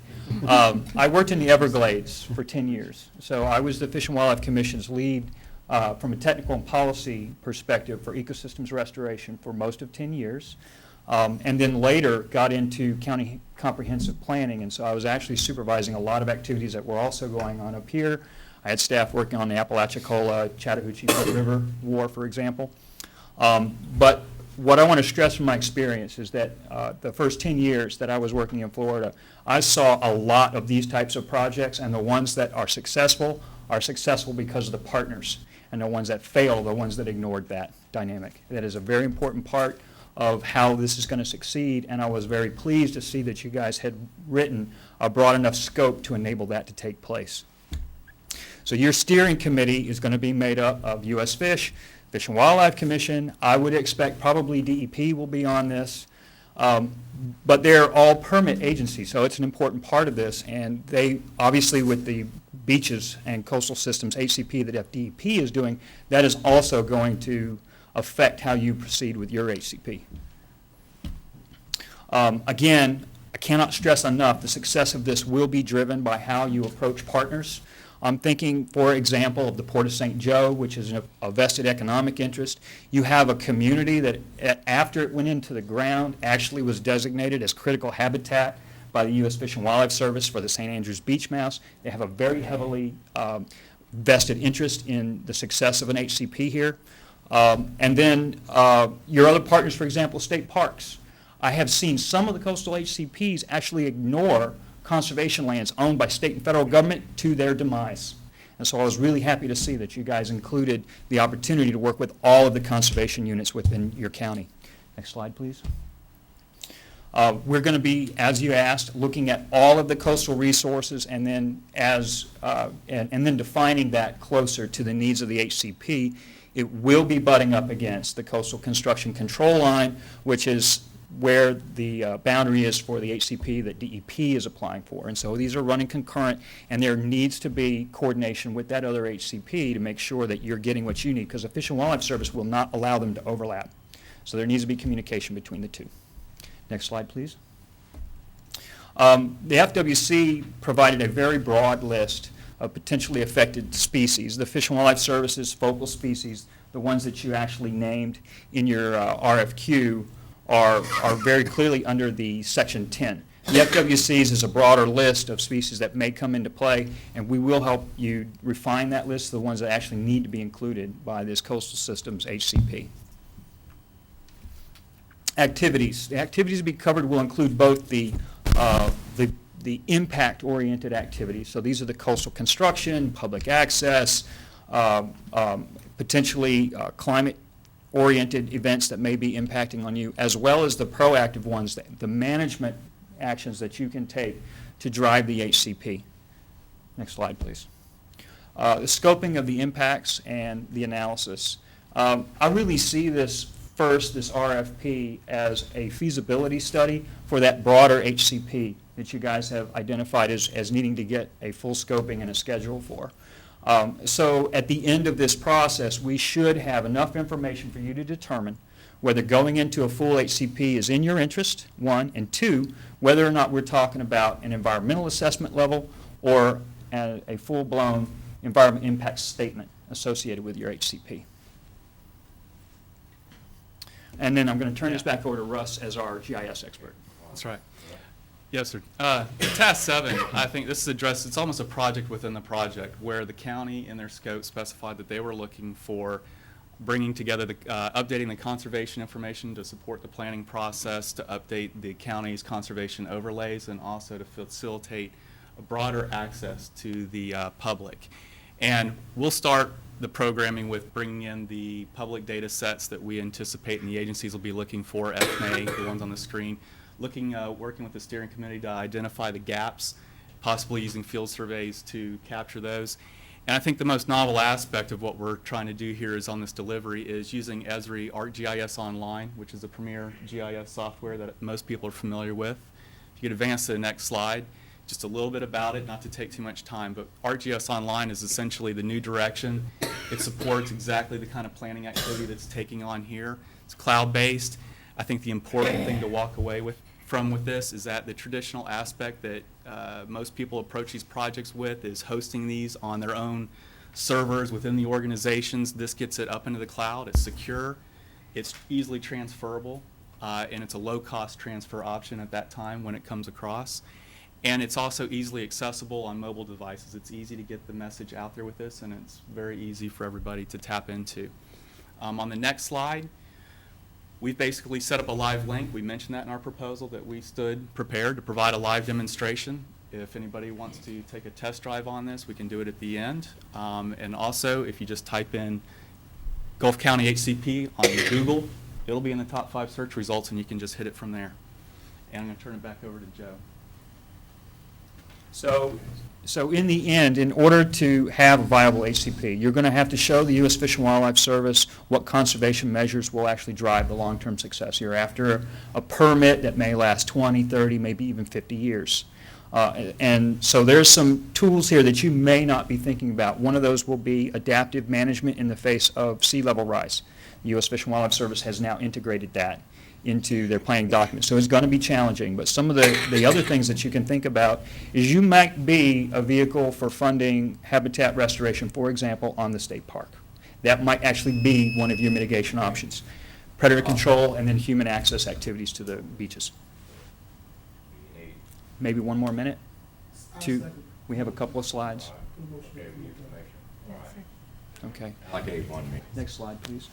I worked in the Everglades for 10 years. So I was the Fish and Wildlife Commission's lead from a technical and policy perspective for ecosystems restoration for most of 10 years. And then later got into county comprehensive planning, and so I was actually supervising a lot of activities that were also going on up here. I had staff working on the Apalachicola, Chattahoochee River War, for example. But what I want to stress from my experience is that the first 10 years that I was working in Florida, I saw a lot of these types of projects, and the ones that are successful because of the partners, and the ones that fail, the ones that ignored that dynamic. That is a very important part of how this is going to succeed, and I was very pleased to see that you guys had written a broad enough scope to enable that to take place. So your steering committee is going to be made up of U.S. Fish and Wildlife Commission. I would expect probably DEP will be on this, but they're all permit agencies, so it's an important part of this, and they, obviously with the beaches and coastal systems HCP that FDEP is doing, that is also going to affect how you proceed with your HCP. Again, I cannot stress enough, the success of this will be driven by how you approach partners. I'm thinking, for example, of the Port of St. Joe, which is a vested economic interest. You have a community that, after it went into the ground, actually was designated as critical habitat by the U.S. Fish and Wildlife Service for the St. Andrews beach mouse. They have a very heavily vested interest in the success of an HCP here. And then your other partners, for example, state parks. I have seen some of the coastal HCPs actually ignore conservation lands owned by state and federal government to their demise. And so I was really happy to see that you guys included the opportunity to work with all of the conservation units within your county. Next slide, please. We're going to be, as you asked, looking at all of the coastal resources and then and then defining that closer to the needs of the HCP. It will be butting up against the Coastal Construction Control Line, which is where the boundary is for the HCP that DEP is applying for. And so these are running concurrent, and there needs to be coordination with that other HCP to make sure that you're getting what you need, because the Fish and Wildlife Service will not allow them to overlap. So there needs to be communication between the two. Next slide, please. The FWC provided a very broad list of potentially affected species. The Fish and Wildlife Service's focal species, the ones that you actually named in your RFQ, are very clearly under the Section 10. The FWC's is a broader list of species that may come into play, and we will help you refine that list, the ones that actually need to be included by this Coastal Systems HCP. Activities. The activities to be covered will include both the impact-oriented activities. So these are the coastal construction, public access, potentially climate-oriented events that may be impacting on you, as well as the proactive ones, the management actions that you can take to drive the HCP. Next slide, please. The scoping of the impacts and the analysis. I really see this RFP, as a feasibility study for that broader HCP that you guys have identified as needing to get a full scoping and a schedule for. So at the end of this process, we should have enough information for you to determine whether going into a full HCP is in your interest, one, and two, whether or not we're talking about an environmental assessment level or a full-blown environment impact statement associated with your HCP. And then I'm going to turn this back over to Russ as our GIS expert. That's right. Yes, sir. Task 7, I think this is addressed, it's almost a project within the project, where the county in their scope specified that they were looking for bringing together, updating the conservation information to support the planning process, to update the county's conservation overlays, and also to facilitate a broader access to the public. And we'll start the programming with bringing in the public data sets that we anticipate and the agencies will be looking for, FMA, the ones on the screen, working with the steering committee to identify the gaps, possibly using field surveys to capture those. And I think the most novel aspect of what we're trying to do here is on this delivery is using Esri ArcGIS Online, which is a premier GIS software that most people are familiar with. If you could advance to the next slide, just a little bit about it, not to take too much time, but ArcGIS Online is essentially the new direction. It supports exactly the kind of planning activity that's taking on here. It's cloud-based. I think the important thing to walk away from this is that the traditional aspect that most people approach these projects with is hosting these on their own servers within the organizations. This gets it up into the cloud. It's secure. It's easily transferable, and it's a low-cost transfer option at that time when it comes across. And it's also easily accessible on mobile devices. It's easy to get the message out there with this, and it's very easy for everybody to tap into. On the next slide, we've basically set up a live link. We mentioned that in our proposal, that we stood prepared to provide a live demonstration. If anybody wants to take a test drive on this, we can do it at the end. And also, if you just type in Gulf County HCP on Google, it'll be in the top 5 search results, and you can just hit it from there. And I'm going to turn it back over to Joe. So in the end, in order to have a viable HCP, you're going to have to show the U.S. Fish and Wildlife Service what conservation measures will actually drive the long-term success. You're after a permit that may last 20, 30, maybe even 50 years. And so there's some tools here that you may not be thinking about. One of those will be adaptive management in the face of sea level rise. The U.S. Fish and Wildlife Service has now integrated that into their planning documents. So it's going to be challenging, but some of the other things that you can think about is you might be a vehicle for funding habitat restoration, for example, on the state park. That might actually be one of your mitigation options. Predator control and then human access activities to the beaches. Maybe one more minute? We have a couple of slides. Okay. I gave 1 minute. Next slide, please.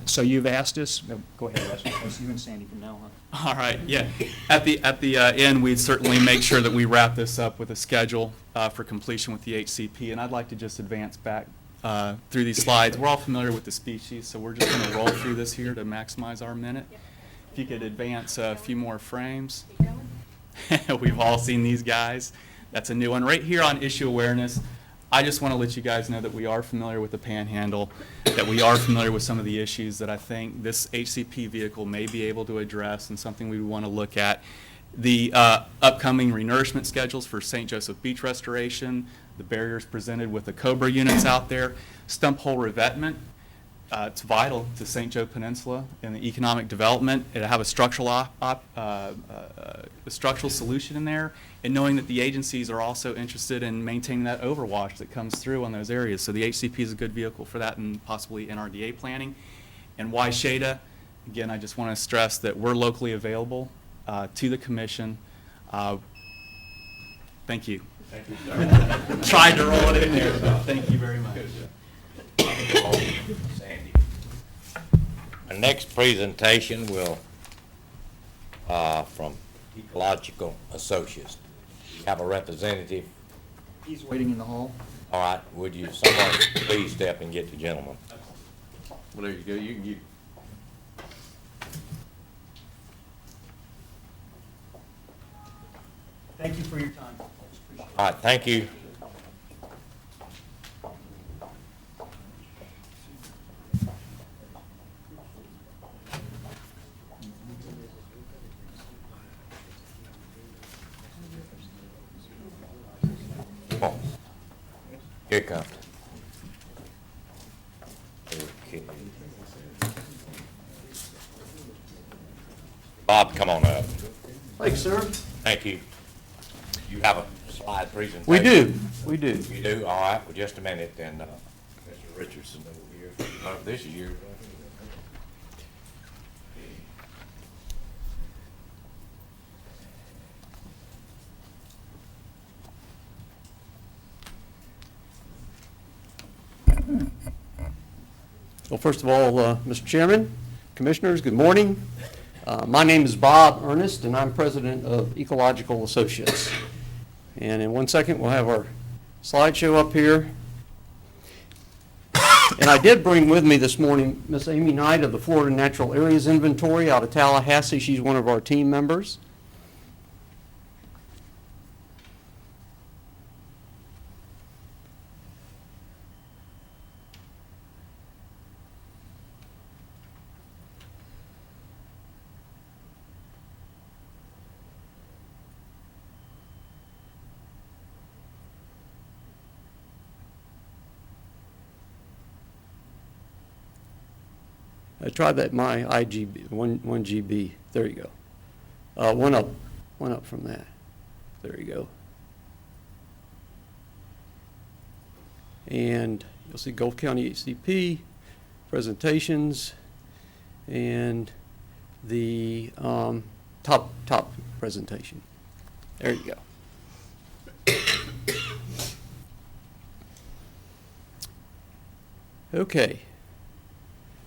So you've asked us, go ahead, Russ, you and Sandy from now on. All right, yeah. At the end, we'd certainly make sure that we wrap this up with a schedule for completion with the HCP, and I'd like to just advance back through these slides. We're all familiar with the species, so we're just going to roll through this here to maximize our minute. If you could advance a few more frames. We've all seen these guys. That's a new one. Right here on issue awareness, I just want to let you guys know that we are familiar with the Panhandle, that we are familiar with some of the issues that I think this HCP vehicle may be able to address and something we would want to look at. The upcoming renourishment schedules for St. Joseph Beach restoration, the barriers presented with the COBRA units out there, stump hole revetment. It's vital to St. Joe Peninsula and the economic development. It'll have a structural solution in there, and knowing that the agencies are also interested in maintaining that overwash that comes through on those areas. So the HCP is a good vehicle for that, and possibly NRDA planning. And why Shada? Again, I just want to stress that we're locally available to the commission. Thank you. Thank you, sir. Tried to roll it in there, but thank you very much. Sandy. Our next presentation will, from Ecological Associates. We have a representative. He's waiting in the hall. All right, would you, someone please step and get the gentleman? Well, there you go. You can get. Thank you for your time. All right, thank you. Come on. Here it comes. Okay. Bob, come on up. Thanks, sir. Thank you. You have a slide presentation? We do. You do? All right, well, just a minute, then, Mr. Richardson over here. This is yours. Well, first of all, Mr. Chairman, Commissioners, good morning. My name is Bob Ernest, and I'm president of Ecological Associates. And in 1 second, we'll have our slideshow up here. And I did bring with me this morning Miss Amy Knight of the Florida Natural Areas Inventory out of Tallahassee. She's one of our team members. I tried that, my IGB, 1 GB. There you go. One up from that. There you go. And you'll see Gulf County HCP, presentations, and the top presentation. There you go. Okay.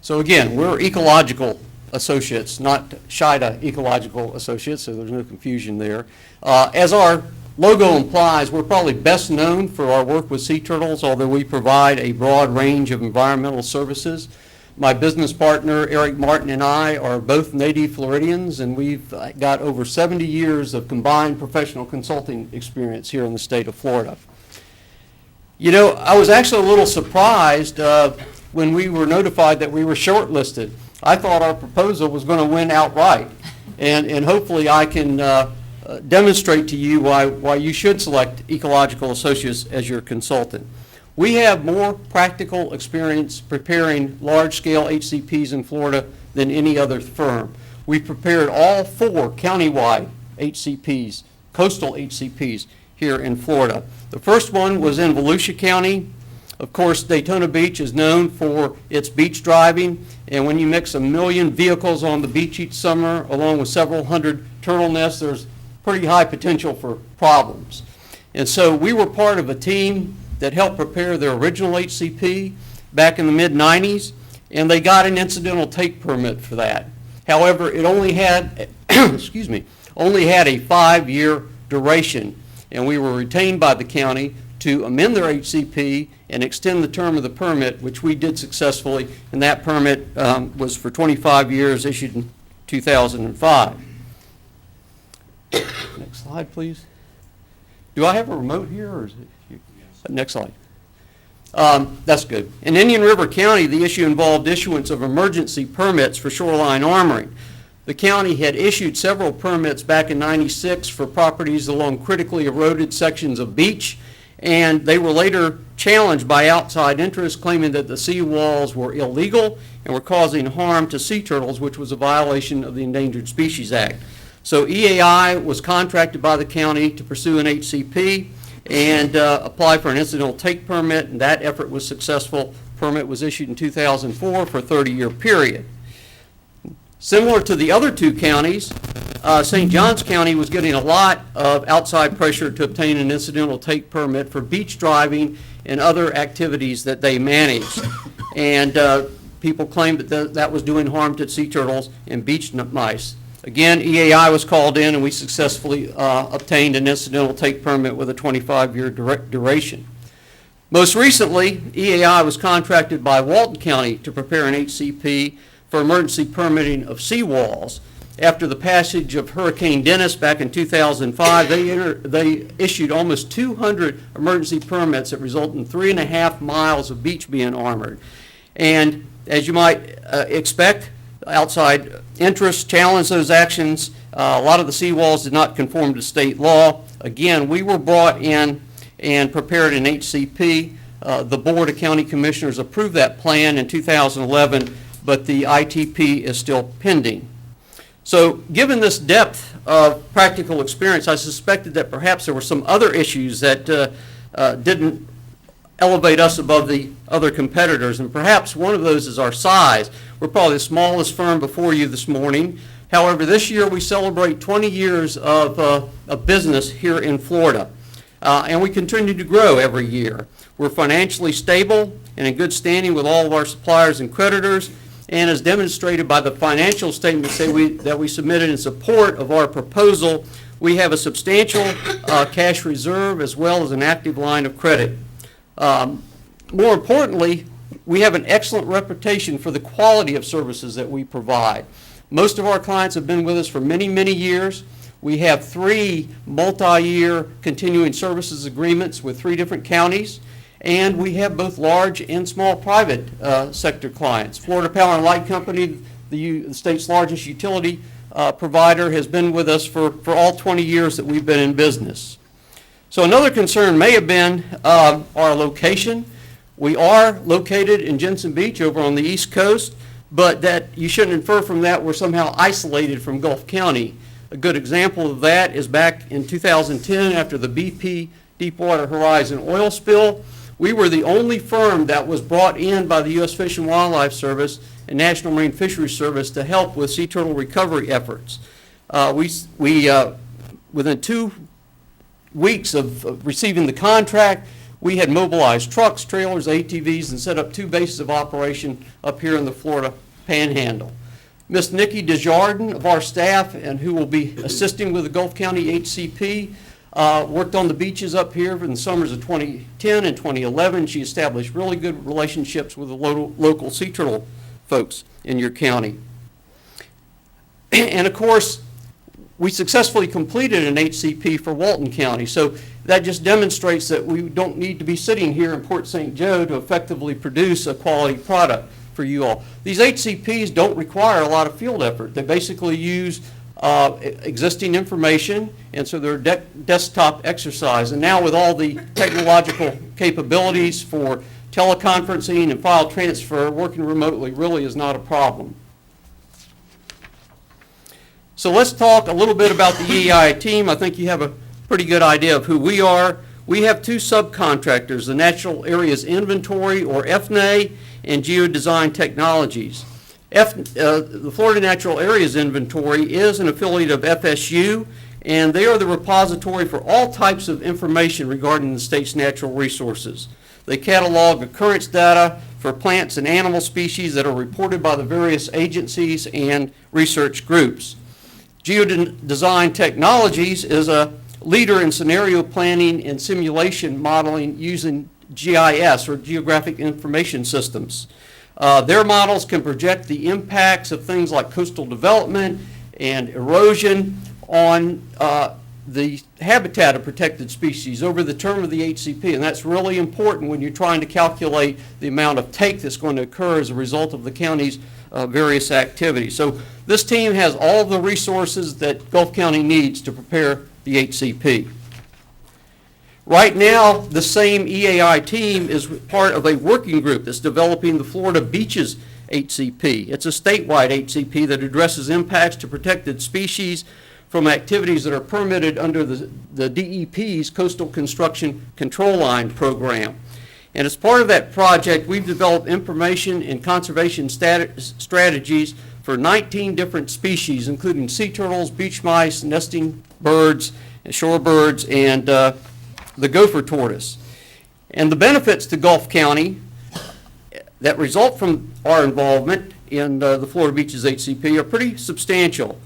So again, we're Ecological Associates, not Shida Ecological Associates, so there's no confusion there. As our logo implies, we're probably best known for our work with sea turtles, although we provide a broad range of environmental services. My business partner, Eric Martin, and I are both native Floridians, and we've got over 70 years of combined professional consulting experience here in the state of Florida. You know, I was actually a little surprised when we were notified that we were shortlisted. I thought our proposal was going to win outright, and hopefully I can demonstrate to you why you should select Ecological Associates as your consultant. We have more practical experience preparing large-scale HCPs in Florida than any other firm. We prepared all 4 countywide HCPs, coastal HCPs here in Florida. The first one was in Volusia County. Of course, Daytona Beach is known for its beach driving, and when you mix 1 million vehicles on the beach each summer, along with several hundred turtle nests, there's pretty high potential for problems. And so we were part of a team that helped prepare their original HCP back in the mid-90s, and they got an incidental take permit for that. However, it only had, excuse me, only had a 5-year duration, and we were retained by the county to amend their HCP and extend the term of the permit, which we did successfully, and that permit was for 25 years, issued in 2005. Next slide, please. Do I have a remote here, or is it you? Next slide. That's good. In Indian River County, the issue involved issuance of emergency permits for shoreline armoring. The county had issued several permits back in '96 for properties along critically eroded sections of beach, and they were later challenged by outside interests, claiming that the seawalls were illegal and were causing harm to sea turtles, which was a violation of the Endangered Species Act. So EAI was contracted by the county to pursue an HCP and apply for an incidental take permit, and that effort was successful. Permit was issued in 2004 for a 30-year period. Similar to the other 2 counties, St. Johns County was getting a lot of outside pressure to obtain an incidental take permit for beach driving and other activities that they managed. And people claimed that that was doing harm to sea turtles and beach mice. Again, EAI was called in, and we successfully obtained an incidental take permit with a 25-year duration. Most recently, EAI was contracted by Walton County to prepare an HCP for emergency permitting of seawalls. After the passage of Hurricane Dennis back in 2005, they issued almost 200 emergency permits that resulted in 3.5 miles of beach being armored. And as you might expect, outside interests challenged those actions. A lot of the seawalls did not conform to state law. Again, we were brought in and prepared an HCP. The Board of County Commissioners approved that plan in 2011, but the ITP is still pending. So given this depth of practical experience, I suspected that perhaps there were some other issues that didn't elevate us above the other competitors, and perhaps one of those is our size. We're probably the smallest firm before you this morning. However, this year we celebrate 20 years of business here in Florida, and we continue to grow every year. We're financially stable and in good standing with all of our suppliers and creditors, and as demonstrated by the financial statements that we submitted in support of our proposal, We have a substantial cash reserve as well as an active line of credit. More importantly, we have an excellent reputation for the quality of services that we provide. Most of our clients have been with us for many, many years. We have 3 multi-year continuing services agreements with 3 different counties, and we have both large and small private sector clients. Florida Power and Light Company, the state's largest utility provider, has been with us for all 20 years that we've been in business. So another concern may have been our location. We are located in Jensen Beach over on the East Coast, but that you shouldn't infer from that we're somehow isolated from Gulf County. A good example of that is back in 2010 after the BP Deepwater Horizon oil spill. We were the only firm that was brought in by the U.S. Fish and Wildlife Service and National Marine Fisheries Service to help with sea turtle recovery efforts. Within 2 weeks of receiving the contract, we had mobilized trucks, trailers, ATVs, and set up 2 bases of operation up here in the Florida Panhandle. Ms. Nikki Desjardins of our staff, and who will be assisting with the Gulf County HCP, worked on the beaches up here in the summers of 2010 and 2011. She established really good relationships with the local sea turtle folks in your county. And of course, we successfully completed an HCP for Walton County. So that just demonstrates that we don't need to be sitting here in Port St. Joe to effectively produce a quality product for you all. These HCPs don't require a lot of field effort. They basically use existing information, and so they're desktop exercise. And now with all the technological capabilities for teleconferencing and file transfer, working remotely really is not a problem. So let's talk a little bit about the EEI team. I think you have a pretty good idea of who we are. We have 2 subcontractors, the Natural Areas Inventory, or FNA, and Geodesign Technologies. The Florida Natural Areas Inventory is an affiliate of FSU, and they are the repository for all types of information regarding the state's natural resources. They catalog occurrence data for plants and animal species that are reported by the various agencies and research groups. Geodesign Technologies is a leader in scenario planning and simulation modeling using GIS, or Geographic Information Systems. Their models can project the impacts of things like coastal development and erosion on the habitat of protected species over the term of the HCP, and that's really important when you're trying to calculate the amount of take that's going to occur as a result of the county's various activities. So this team has all the resources that Gulf County needs to prepare the HCP. Right now, the same EAI team is part of a working group that's developing the Florida Beaches HCP. It's a statewide HCP that addresses impacts to protected species from activities that are permitted under the DEP's Coastal Construction Control Line program. And as part of that project, we've developed information and conservation strategies for 19 different species, including sea turtles, beach mice, nesting birds, and shorebirds, and the gopher tortoise. And the benefits to Gulf County that result from our involvement in the Florida Beaches HCP are pretty substantial.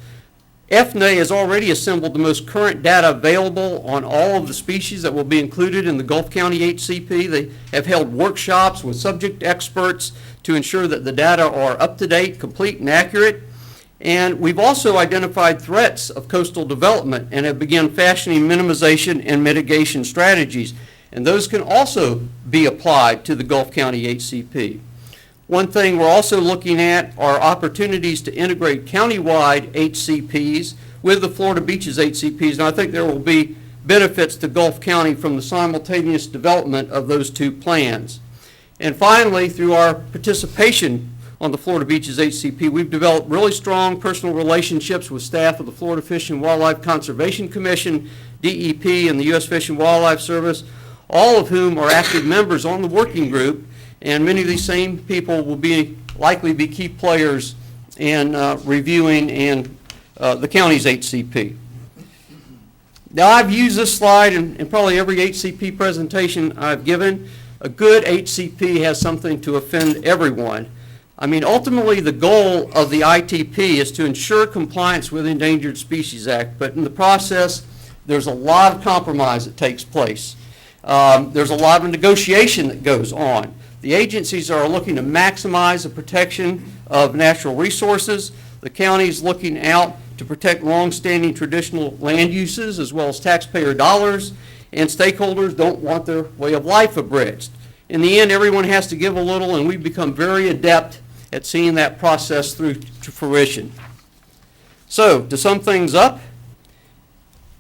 FNA has already assembled the most current data available on all of the species that will be included in the Gulf County HCP. They have held workshops with subject experts to ensure that the data are up to date, complete, and accurate. And we've also identified threats of coastal development and have begun fashioning minimization and mitigation strategies. And those can also be applied to the Gulf County HCP. One thing we're also looking at are opportunities to integrate countywide HCPs with the Florida Beaches HCPs, and I think there will be benefits to Gulf County from the simultaneous development of those 2 plans. And finally, through our participation on the Florida Beaches HCP, we've developed really strong personal relationships with staff of the Florida Fish and Wildlife Conservation Commission, DEP, and the U.S. Fish and Wildlife Service, all of whom are active members on the working group, and many of these same people will likely be key players in reviewing and the county's HCP. Now, I've used this slide in probably every HCP presentation I've given. A good HCP has something to offend everyone. I mean, ultimately, the goal of the ITP is to ensure compliance with the Endangered Species Act, but in the process, there's a lot of compromise that takes place. There's a lot of negotiation that goes on. The agencies are looking to maximize the protection of natural resources. The county is looking out to protect long-standing traditional land uses as well as taxpayer dollars, and stakeholders don't want their way of life abridged. In the end, everyone has to give a little, and we've become very adept at seeing that process through to fruition. So, to sum things up,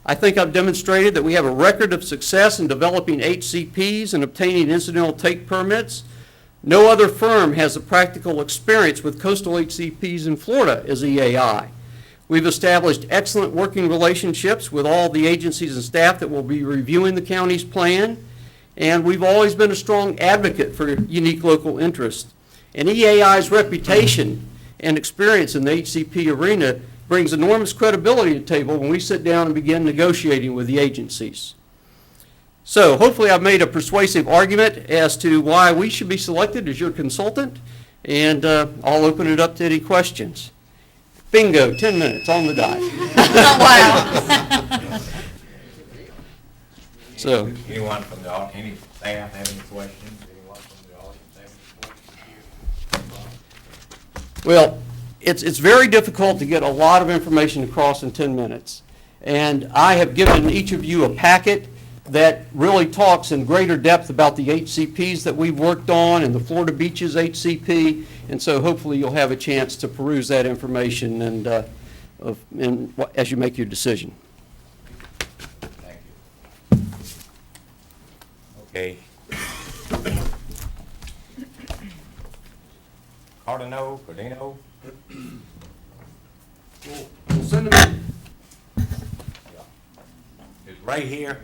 I think I've demonstrated that we have a record of success in developing HCPs and obtaining incidental take permits. No other firm has the practical experience with coastal HCPs in Florida as EAI. We've established excellent working relationships with all the agencies and staff that will be reviewing the county's plan, and we've always been a strong advocate for unique local interests. And EAI's reputation and experience in the HCP arena brings enormous credibility to the table when we sit down and begin negotiating with the agencies. So hopefully I've made a persuasive argument as to why we should be selected as your consultant, and I'll open it up to any questions. Bingo, 10 minutes on the dot. Wow. So, Anyone from the, any staff have any questions? Anyone from the audience have any questions? well, it's very difficult to get a lot of information across in 10 minutes. And I have given each of you a packet that really talks in greater depth about the HCPs that we've worked on and the Florida Beaches HCP. And so hopefully you'll have a chance to peruse that information and as you make your decision. Thank you. Okay. Cardino? We'll send them in. Is Ray here?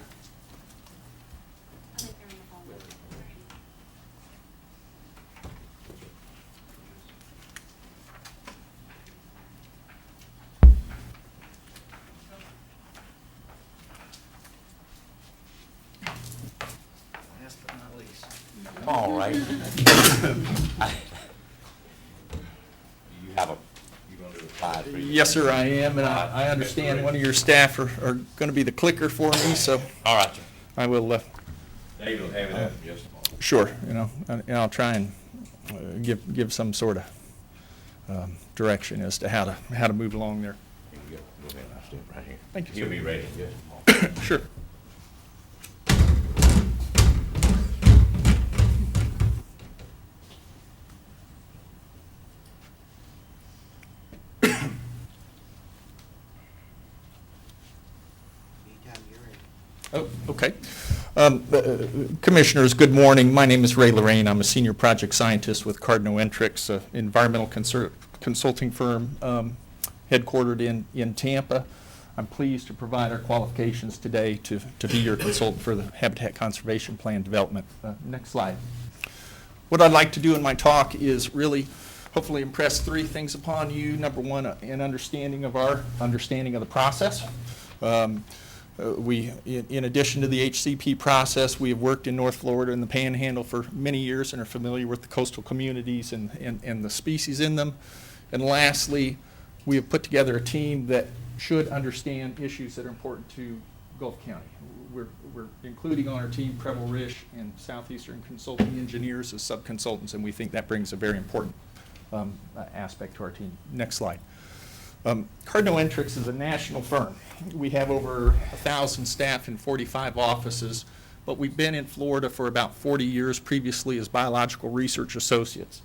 Come on, Ray. You have a, you gonna do a slide for you? Yes, sir, I am, and I understand one of your staff are going to be the clicker for me, so All right, sir. I will, Dave will have it up in just a moment. sure, and I'll try and give some sort of direction as to how to move along there. You can go ahead, I'll step right here. Thank you, He'll sir. be ready in just a moment. Sure. Oh, okay. Commissioners, good morning. My name is Ray Lorraine. I'm a senior project scientist with Cardno Entrix, an environmental consulting firm headquartered in Tampa. I'm pleased to provide our qualifications today to be your consultant for the Habitat Conservation Plan development. Next slide. What I'd like to do in my talk is really hopefully impress three things upon you. Number one, an understanding of our understanding of the process. In addition to the HCP process, we have worked in North Florida and the Panhandle for many years and are familiar with the coastal communities and the species in them. And lastly, we have put together a team that should understand issues that are important to Gulf County. We're including on our team Preble Risch and Southeastern Consulting Engineers as sub-consultants, and we think that brings a very important aspect to our team. Next slide. Cardno Entrix is a national firm. We have over 1,000 staff in 45 offices, but we've been in Florida for about 40 years previously as biological research associates.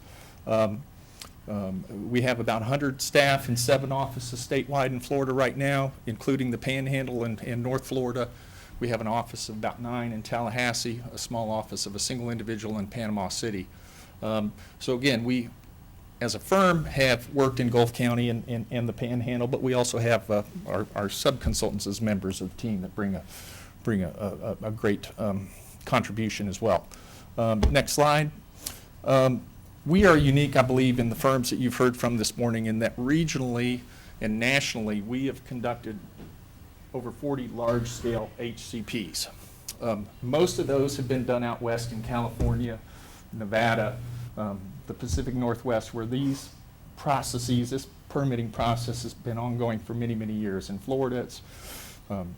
We have about 100 staff in 7 offices statewide in Florida right now, including the Panhandle and North Florida. We have an office of about 9 in Tallahassee, a small office of a single individual in Panama City. So again, we, as a firm, have worked in Gulf County and the Panhandle, but we also have our sub-consultants as members of the team that bring a great contribution as well. Next slide. We are unique, I believe, in the firms that you've heard from this morning in that regionally and nationally, we have conducted over 40 large-scale HCPs. Most of those have been done out west in California, Nevada, the Pacific Northwest where these processes, this permitting process has been ongoing for many, many years. In Florida, it's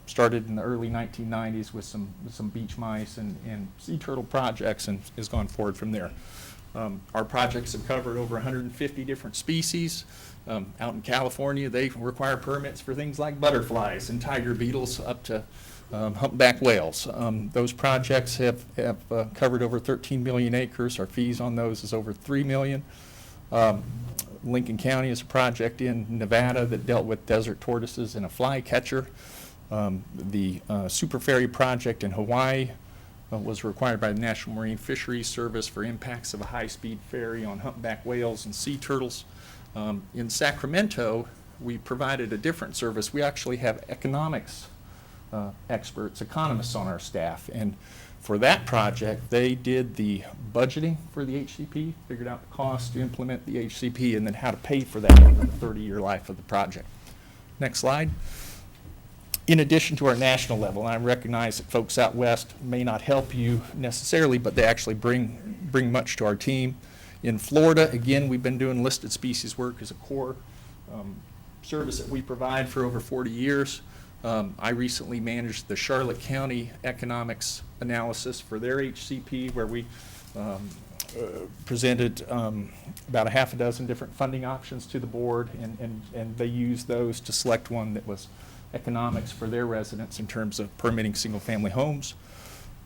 started in the early 1990s with some beach mice and sea turtle projects and has gone forward from there. Our projects have covered over 150 different species. Out in California, they require permits for things like butterflies and tiger beetles up to humpback whales. Those projects have covered over 13 million acres. Our fees on those is over $3 million. Lincoln County is a project in Nevada that dealt with desert tortoises and a flycatcher. The Super Ferry project in Hawaii was required by the National Marine Fisheries Service for impacts of a high-speed ferry on humpback whales and sea turtles. In Sacramento, we provided a different service. We actually have economics experts, economists on our staff, and for that project, they did the budgeting for the HCP, figured out the cost to implement the HCP, and then how to pay for that over the 30-year life of the project. Next slide. In addition to our national level, and I recognize that folks out west may not help you necessarily, but they actually bring much to our team. In Florida, again, we've been doing listed species work as a core service that we provide for over 40 years. I recently managed the Charlotte County economics analysis for their HCP, where we presented about a half a dozen different funding options to the board, and they used those to select one that was economics for their residents in terms of permitting single-family homes.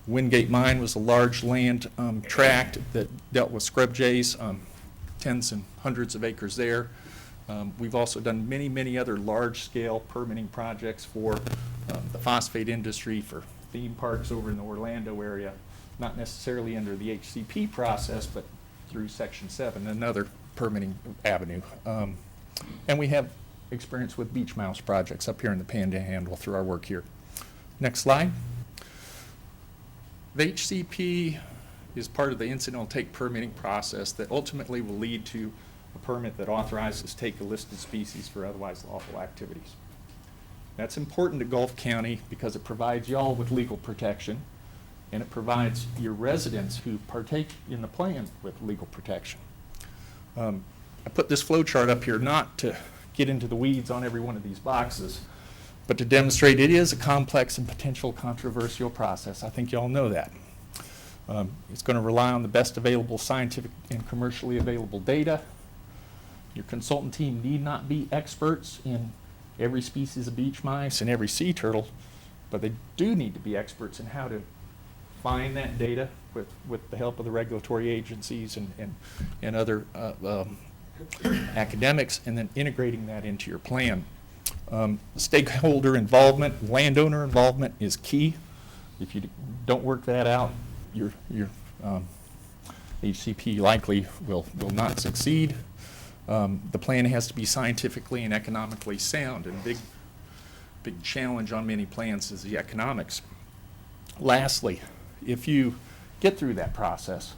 Wingate Mine was a large land tract that dealt with scrub jays, tens and hundreds of acres there. We've also done many, many other large-scale permitting projects for the phosphate industry, for theme parks over in the Orlando area, not necessarily under the HCP process, but through Section 7, another permitting avenue. And we have experience with beach mouse projects up here in the Panhandle through our work here. Next slide. The HCP is part of the incidental take permitting process that ultimately will lead to a permit that authorizes take a listed species for otherwise lawful activities. That's important to Gulf County because it provides y'all with legal protection, and it provides your residents who partake in the plan with legal protection. I put this flow chart up here not to get into the weeds on every one of these boxes, but to demonstrate it is a complex and potential controversial process. I think y'all know that. It's going to rely on the best available scientific and commercially available data. Your consultant team need not be experts in every species of beach mice and every sea turtle, but they do need to be experts in how to find that data with the help of the regulatory agencies and other academics, and then integrating that into your plan. Stakeholder involvement, landowner involvement is key. If you don't work that out, your HCP likely will not succeed. The plan has to be scientifically and economically sound, and big challenge on many plans is the economics. Lastly, if you get through that process,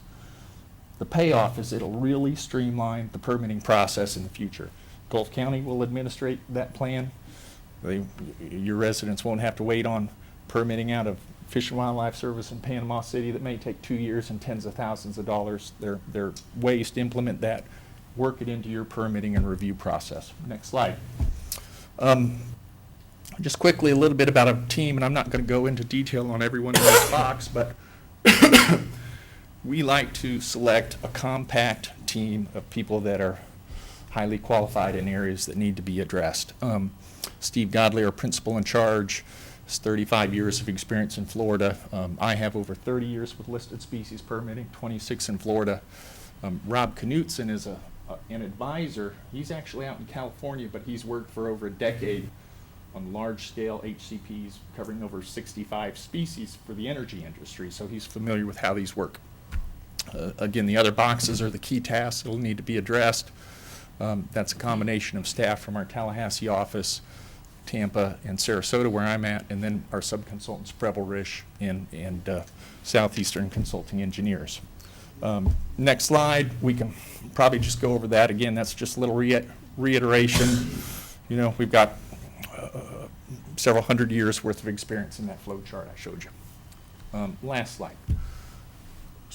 the payoff is it'll really streamline the permitting process in the future. Gulf County will administrate that plan. Your residents won't have to wait on permitting out of Fish and Wildlife Service in Panama City that may take 2 years and tens of thousands of dollars. There are ways to implement that, work it into your permitting and review process. Next slide. Just quickly, a little bit about a team, and I'm not going to go into detail on every one of those boxes, but we like to select a compact team of people that are highly qualified in areas that need to be addressed. Steve Godley, our principal in charge, has 35 years of experience in Florida. I have over 30 years with listed species permitting, 26 in Florida. Rob Knutson is an advisor. He's actually out in California, but he's worked for over a decade on large-scale HCPs covering over 65 species for the energy industry, so he's familiar with how these work. Again, the other boxes are the key tasks that will need to be addressed. That's a combination of staff from our Tallahassee office, Tampa, and Sarasota, where I'm at, and then our subconsultants, Preble Risch and Southeastern Consulting Engineers. Next slide, we can probably just go over that. Again, that's just a little reiteration. You know, we've got several hundred years worth of experience in that flow chart I showed you. Last slide.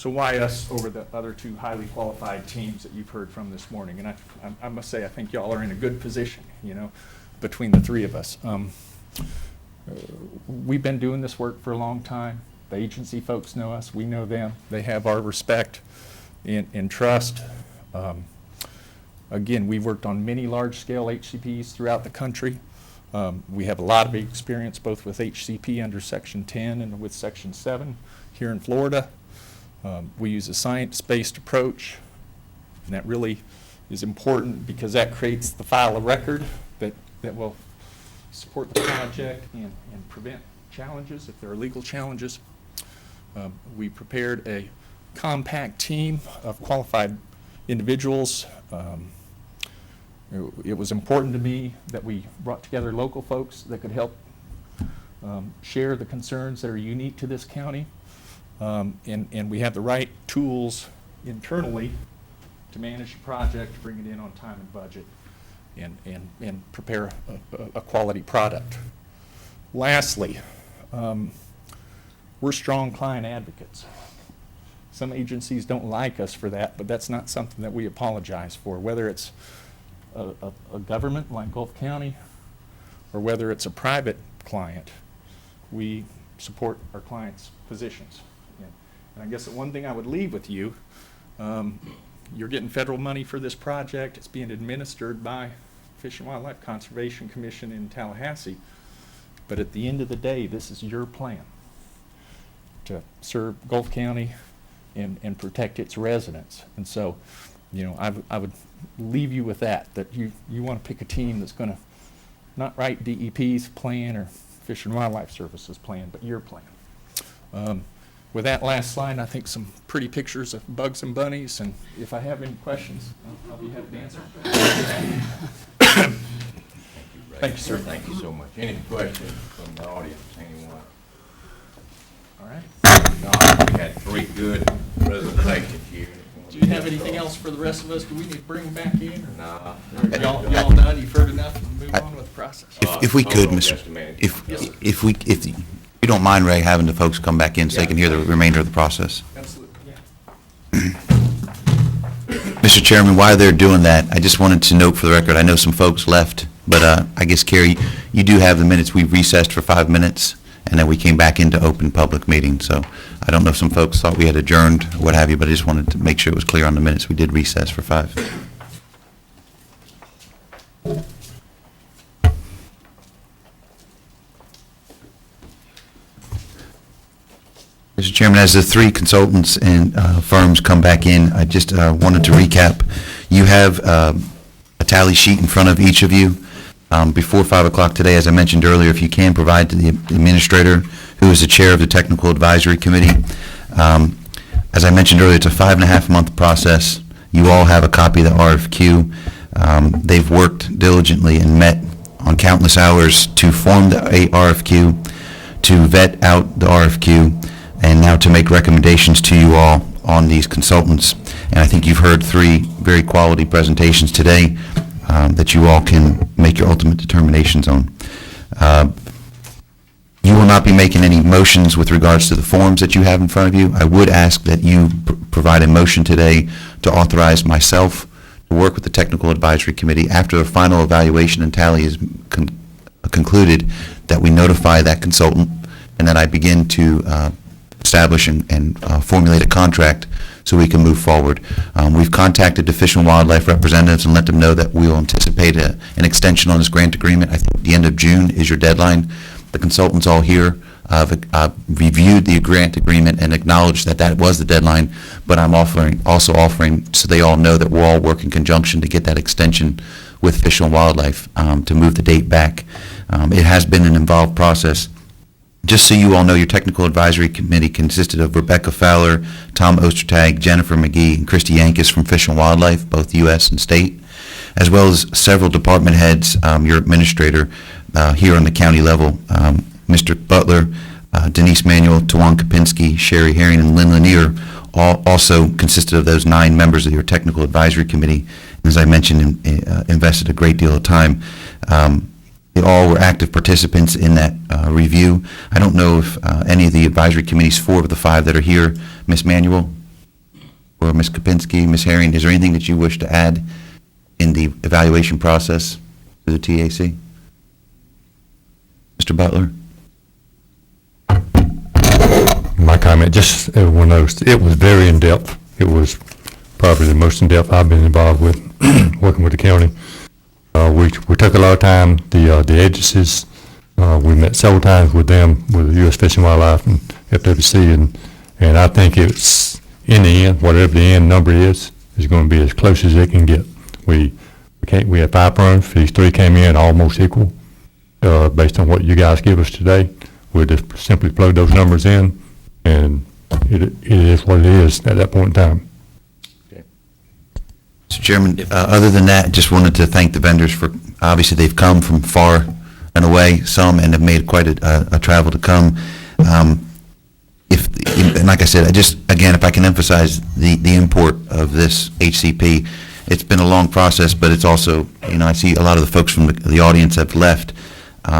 So why us over the other two highly qualified teams that you've heard from this morning? And I must say, I think y'all are in a good position, you know, between the three of us. We've been doing this work for a long time. The agency folks know us, we know them. They have our respect and trust. Again, we've worked on many large-scale HCPs throughout the country. We have a lot of experience both with HCP under Section 10 and with Section 7 here in Florida. We use a science-based approach, and that really is important because that creates the file of record that will support the project and prevent challenges if there are legal challenges. We prepared a compact team of qualified individuals. It was important to me that we brought together local folks that could help share the concerns that are unique to this county. And we have the right tools internally to manage the project, to bring it in on time and budget, and prepare a quality product. Lastly, we're strong client advocates. Some agencies don't like us for that, but that's not something that we apologize for, whether it's a government like Gulf County or whether it's a private client. We support our clients' positions. And I guess the one thing I would leave with you, you're getting federal money for this project. It's being administered by Fish and Wildlife Conservation Commission in Tallahassee. But at the end of the day, this is your plan to serve Gulf County and protect its residents. And so, you know, I would leave you with that you want to pick a team that's going to not write DEP's plan or Fish and Wildlife Services plan, but your plan. With that last slide, I think some pretty pictures of bugs and bunnies, and if I have any questions, I'll be happy to answer. Thank you, sir. Thank you so much. Any questions from the audience, anyone? All right. No, we had three good presentations here. Do you have anything else for the rest of us? Do we need to bring them back in? Or Nah. Y'all done? You've heard enough and move on with the process? If we could, hold on Mr. just a minute. If you don't mind, Ray, having the folks come back in so they can hear the remainder of the process. Absolutely, yeah. Mr. Chairman, while they're doing that, I just wanted to note for the record, I know some folks left, but I guess, Carrie, you do have the minutes. We recessed for 5 minutes, and then we came back into open public meeting. So I don't know if some folks thought we had adjourned, or what have you, but I just wanted to make sure it was clear on the minutes. We did recess for 5. Mr. Chairman, as the three consultants and firms come back in, I just wanted to recap. You have a tally sheet in front of each of you. Before 5 o'clock today, as I mentioned earlier, if you can provide to the administrator, who is the chair of the Technical Advisory Committee. As I mentioned earlier, it's a 5.5-month process. You all have a copy of the RFQ. They've worked diligently and met on countless hours to form the RFQ, to vet out the RFQ, and now to make recommendations to you all on these consultants. And I think you've heard 3 very quality presentations today that you all can make your ultimate determinations on. You will not be making any motions with regards to the forms that you have in front of you. I would ask that you provide a motion today to authorize myself to work with the Technical Advisory Committee after the final evaluation and tally is concluded, that we notify that consultant, and that I begin to establish and formulate a contract so we can move forward. We've contacted the Fish and Wildlife representatives and let them know that we will anticipate an extension on this grant agreement. I think the end of June is your deadline. The consultants all here reviewed the grant agreement and acknowledged that that was the deadline, but I'm also offering so they all know that we'll all work in conjunction to get that extension with Fish and Wildlife to move the date back. It has been an involved process. Just so you all know, your Technical Advisory Committee consisted of Rebecca Fowler, Tom Ostertag, Jennifer McGee, and Christy Yankus from Fish and Wildlife, both U.S. and state, as well as several department heads, your administrator here on the county level, Mr. Butler, Denise Manuel, Tawan Kopinski, Sherry Herring, and Lynn Lanier, all also consisted of those 9 members of your Technical Advisory Committee. And as I mentioned, invested a great deal of time. They all were active participants in that review. I don't know if any of the advisory committees, 4 of the 5 that are here, Ms. Manuel, or Ms. Kapinski, Ms. Herring, is there anything that you wish to add in the evaluation process to the TAC? Mr. Butler? My comment, just everyone knows, it was very in-depth. It was probably the most in-depth I've been involved with, working with the county. We took a lot of time, the agencies, we met several times with them, with the U.S. Fish and Wildlife and FWC, and I think it's, in the end, whatever the end number is going to be as close as it can get. We had 5 firms, these 3 came in almost equal, based on what you guys give us today. We'll just simply plug those numbers in, and it is what it is at that point in time. Mr. Chairman, other than that, just wanted to thank the vendors for, obviously, they've come from far and away, some, and have made quite a travel to come. And like I said, again, if I can emphasize the import of this HCP, it's been a long process, but it's also, I see a lot of the folks from the audience have left.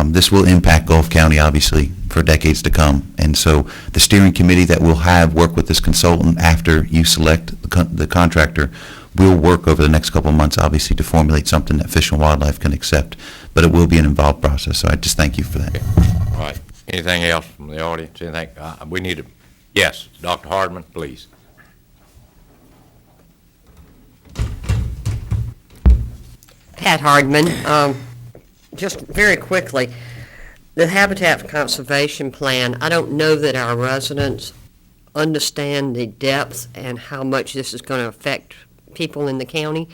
This will impact Gulf County, obviously, for decades to come. And so the steering committee that we'll have work with this consultant after you select the contractor will work over the next couple of months, obviously, to formulate something that Fish and Wildlife can accept. But it will be an involved process, so I just thank you for that. All right. Anything else from the audience? Anything? We need to, yes, Dr. Hardman, please. Pat Hardman. Just very quickly, the Habitat Conservation Plan, I don't know that our residents understand the depth and how much this is going to affect people in the county.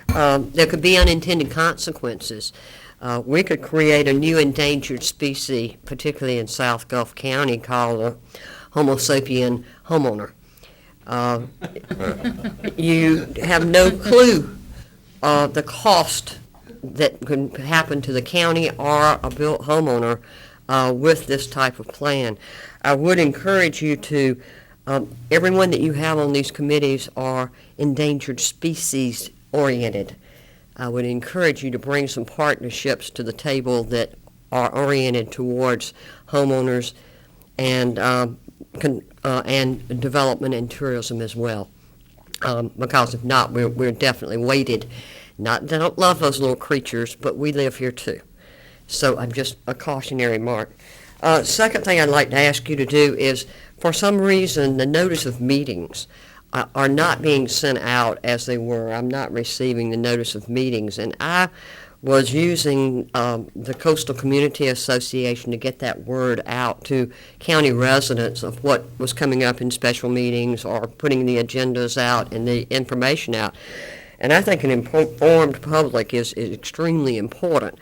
There could be unintended consequences. We could create a new endangered species, particularly in South Gulf County, called a Homo sapien homeowner. You have no clue the cost that could happen to the county or a built homeowner with this type of plan. I would encourage you to, everyone that you have on these committees are endangered species oriented. I would encourage you to bring some partnerships to the table that are oriented towards homeowners and development and tourism as well. Because if not, we're definitely weighted. Not that I don't love those little creatures, but we live here too. So I'm just a cautionary mark. Second thing I'd like to ask you to do is, for some reason, the notice of meetings are not being sent out as they were. I'm not receiving the notice of meetings, and I was using the Coastal Community Association to get that word out to county residents of what was coming up in special meetings or putting the agendas out and the information out. And I think an informed public is extremely important.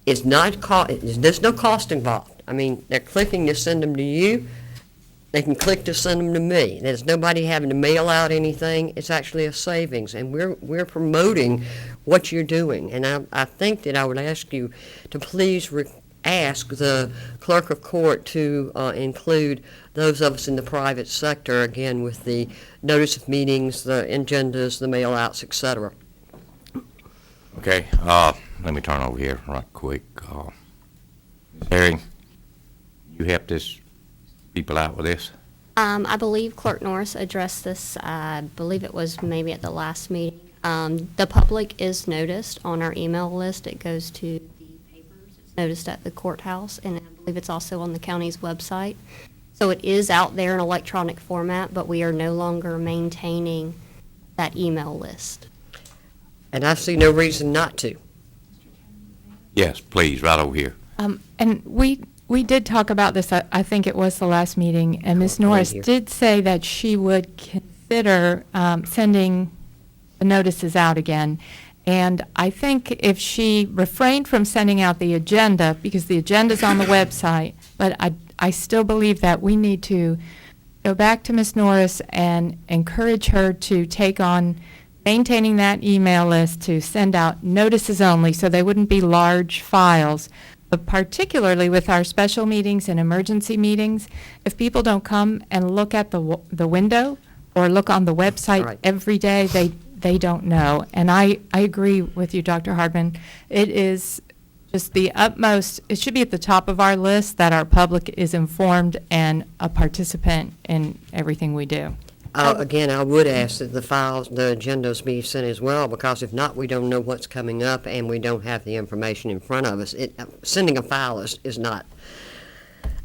There's no cost involved. I mean, they're clicking to send them to you. They can click to send them to me. There's nobody having to mail out anything. It's actually a savings, and we're promoting what you're doing. And I think that I would ask you to please ask the clerk of court to include those of us in the private sector, again, with the notice of meetings, the agendas, the mail-outs, et cetera. Okay, let me turn over here right quick. Ms. Herring, you help this people out with this? I believe Clerk Norris addressed this, I believe it was maybe at the last meeting. The public is noticed on our email list. It goes to the papers. It's noticed at the courthouse, and I believe it's also on the county's website. So it is out there in electronic format, but we are no longer maintaining that email list. And I see no reason not to. Yes, please, right over here. And we did talk about this, I think it was the last meeting, and Ms. Norris did say that she would consider sending the notices out again. And I think if she refrained from sending out the agenda, because the agenda's on the website, but I still believe that we need to go back to Ms. Norris and encourage her to take on maintaining that email list, to send out notices only, so they wouldn't be large files. But particularly with our special meetings and emergency meetings, if people don't come and look at the window or look on the website every day, they don't know. And I agree with you, Dr. Hardman. It is just the utmost, it should be at the top of our list that our public is informed and a participant in everything we do. Again, I would ask that the files, the agendas be sent as well, because if not, we don't know what's coming up and we don't have the information in front of us. Sending a file is not,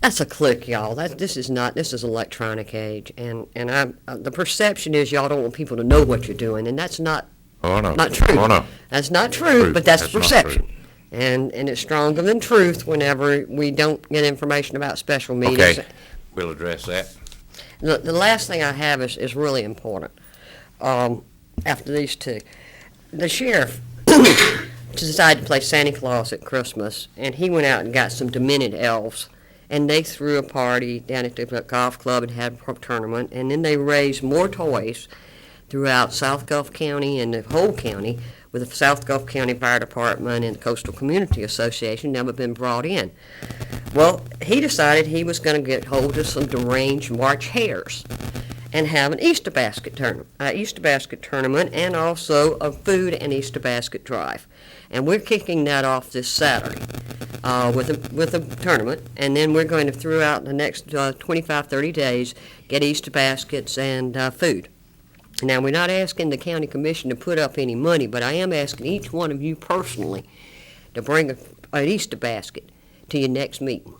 that's a click, y'all. This is electronic age. And the perception is y'all don't want people to know what you're doing, and that's not true. Oh, no. That's not true, but that's the perception. And it's stronger than truth whenever we don't get information about special meetings. Okay, we'll address that. The last thing I have is really important. After these two, the sheriff decided to play Santa Claus at Christmas, and he went out and got some demented elves, and they threw a party down at the golf club and had a tournament, and then they raised more toys throughout South Gulf County and the whole county, with the South Gulf County Fire Department and the Coastal Community Association never been brought in. Well, he decided he was going to get hold of some deranged March hares and have an Easter basket tournament, and also a food and Easter basket drive. And we're kicking that off this Saturday with a tournament, and then we're going to, throughout the next 25, 30 days, get Easter baskets and food. Now, we're not asking the county commission to put up any money, but I am asking each one of you personally to bring an Easter basket to your next meeting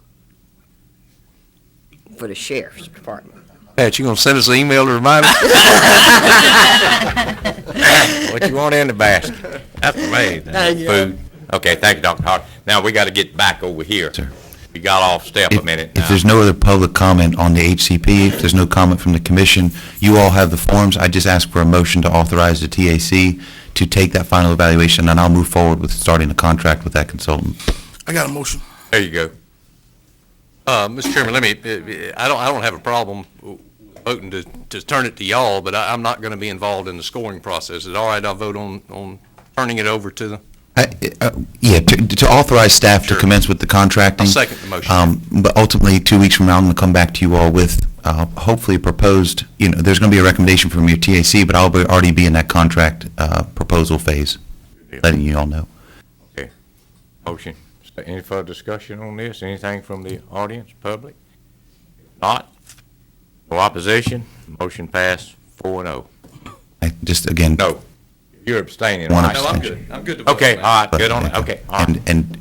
for the sheriff's department. Pat, you gonna send us an email to remind us? What you want in the basket? That's amazing. Food. Okay, thank you, Dr. Hart. Now, we gotta get back over here. Sir. We got off step a minute now. If there's no other public comment on the HCP, if there's no comment from the commission, you all have the forms. I just ask for a motion to authorize the TAC to take that final evaluation, and I'll move forward with starting a contract with that consultant. I got a motion. There you go. Mr. Chairman, I don't have a problem voting to turn it to y'all, but I'm not gonna be involved in the scoring process. Is it all right I'll vote on turning it over to the? Yeah, to authorize staff to commence with the contracting. I'll second the motion. But ultimately, 2 weeks from now, I'm going to come back to you all with hopefully a proposed, there's going to be a recommendation from your TAC, but I'll already be in that contract proposal phase, letting you all know. Okay. Motion. Any further discussion on this? Anything from the audience, public? Not? No opposition? Motion passed 4-0. Just again. No. You're abstaining, One right? abstention. No, I'm good. I'm good to vote. Okay, all right, good on it. Okay, all right. And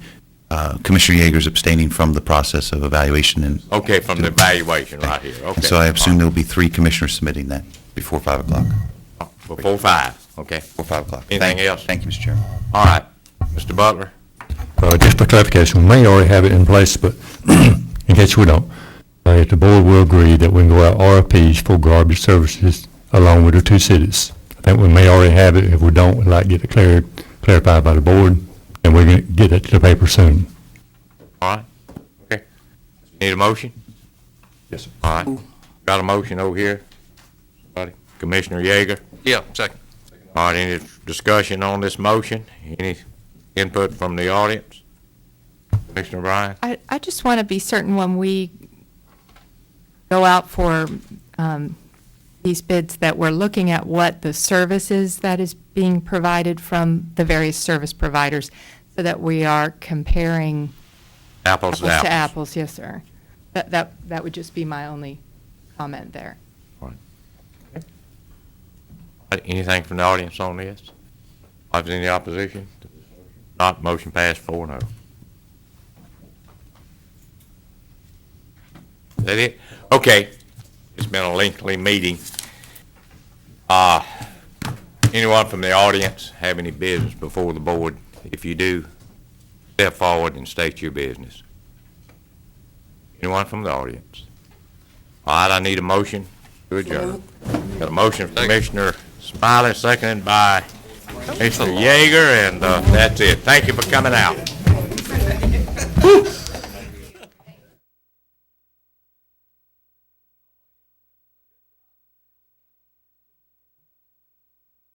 Commissioner Yeager's abstaining from the process of evaluation and. Okay, from the evaluation right here, okay. So I assume there'll be 3 commissioners submitting that before 5 o'clock. Before 5, okay. Before 5 o'clock. Anything else? Thank you, Mr. Chairman. All right. Mr. Butler? Just for clarification, we may already have it in place, but in case we don't, if the board will agree that we can go out RFPs for garbage services along with the 2 cities. I think we may already have it. If we don't, we'd like to get it clarified by the board, and we're going to get that to the paper soon. All right. Okay. Need a motion? Yes, sir. All right. Got a motion over here? Somebody? Commissioner Yeager? Yeah, second. All right, any discussion on this motion? Any input from the audience? Commissioner Bryan? I just want to be certain when we go out for these bids that we're looking at what the services that is being provided from the various service providers, so that we are comparing Apples to apples. apples. Yes, sir. That would just be my only comment there. Anything from the audience on this? Is there any opposition? Not, motion passed 4-0. Is that it? Okay. It's been a lengthy meeting. Anyone from the audience have any business before the board? If you do, step forward and state your business. Anyone from the audience? All right, I need a motion to adjourn. Got a motion from Commissioner Smiley, seconded by Mr. Yeager, and that's it. Thank you for coming out.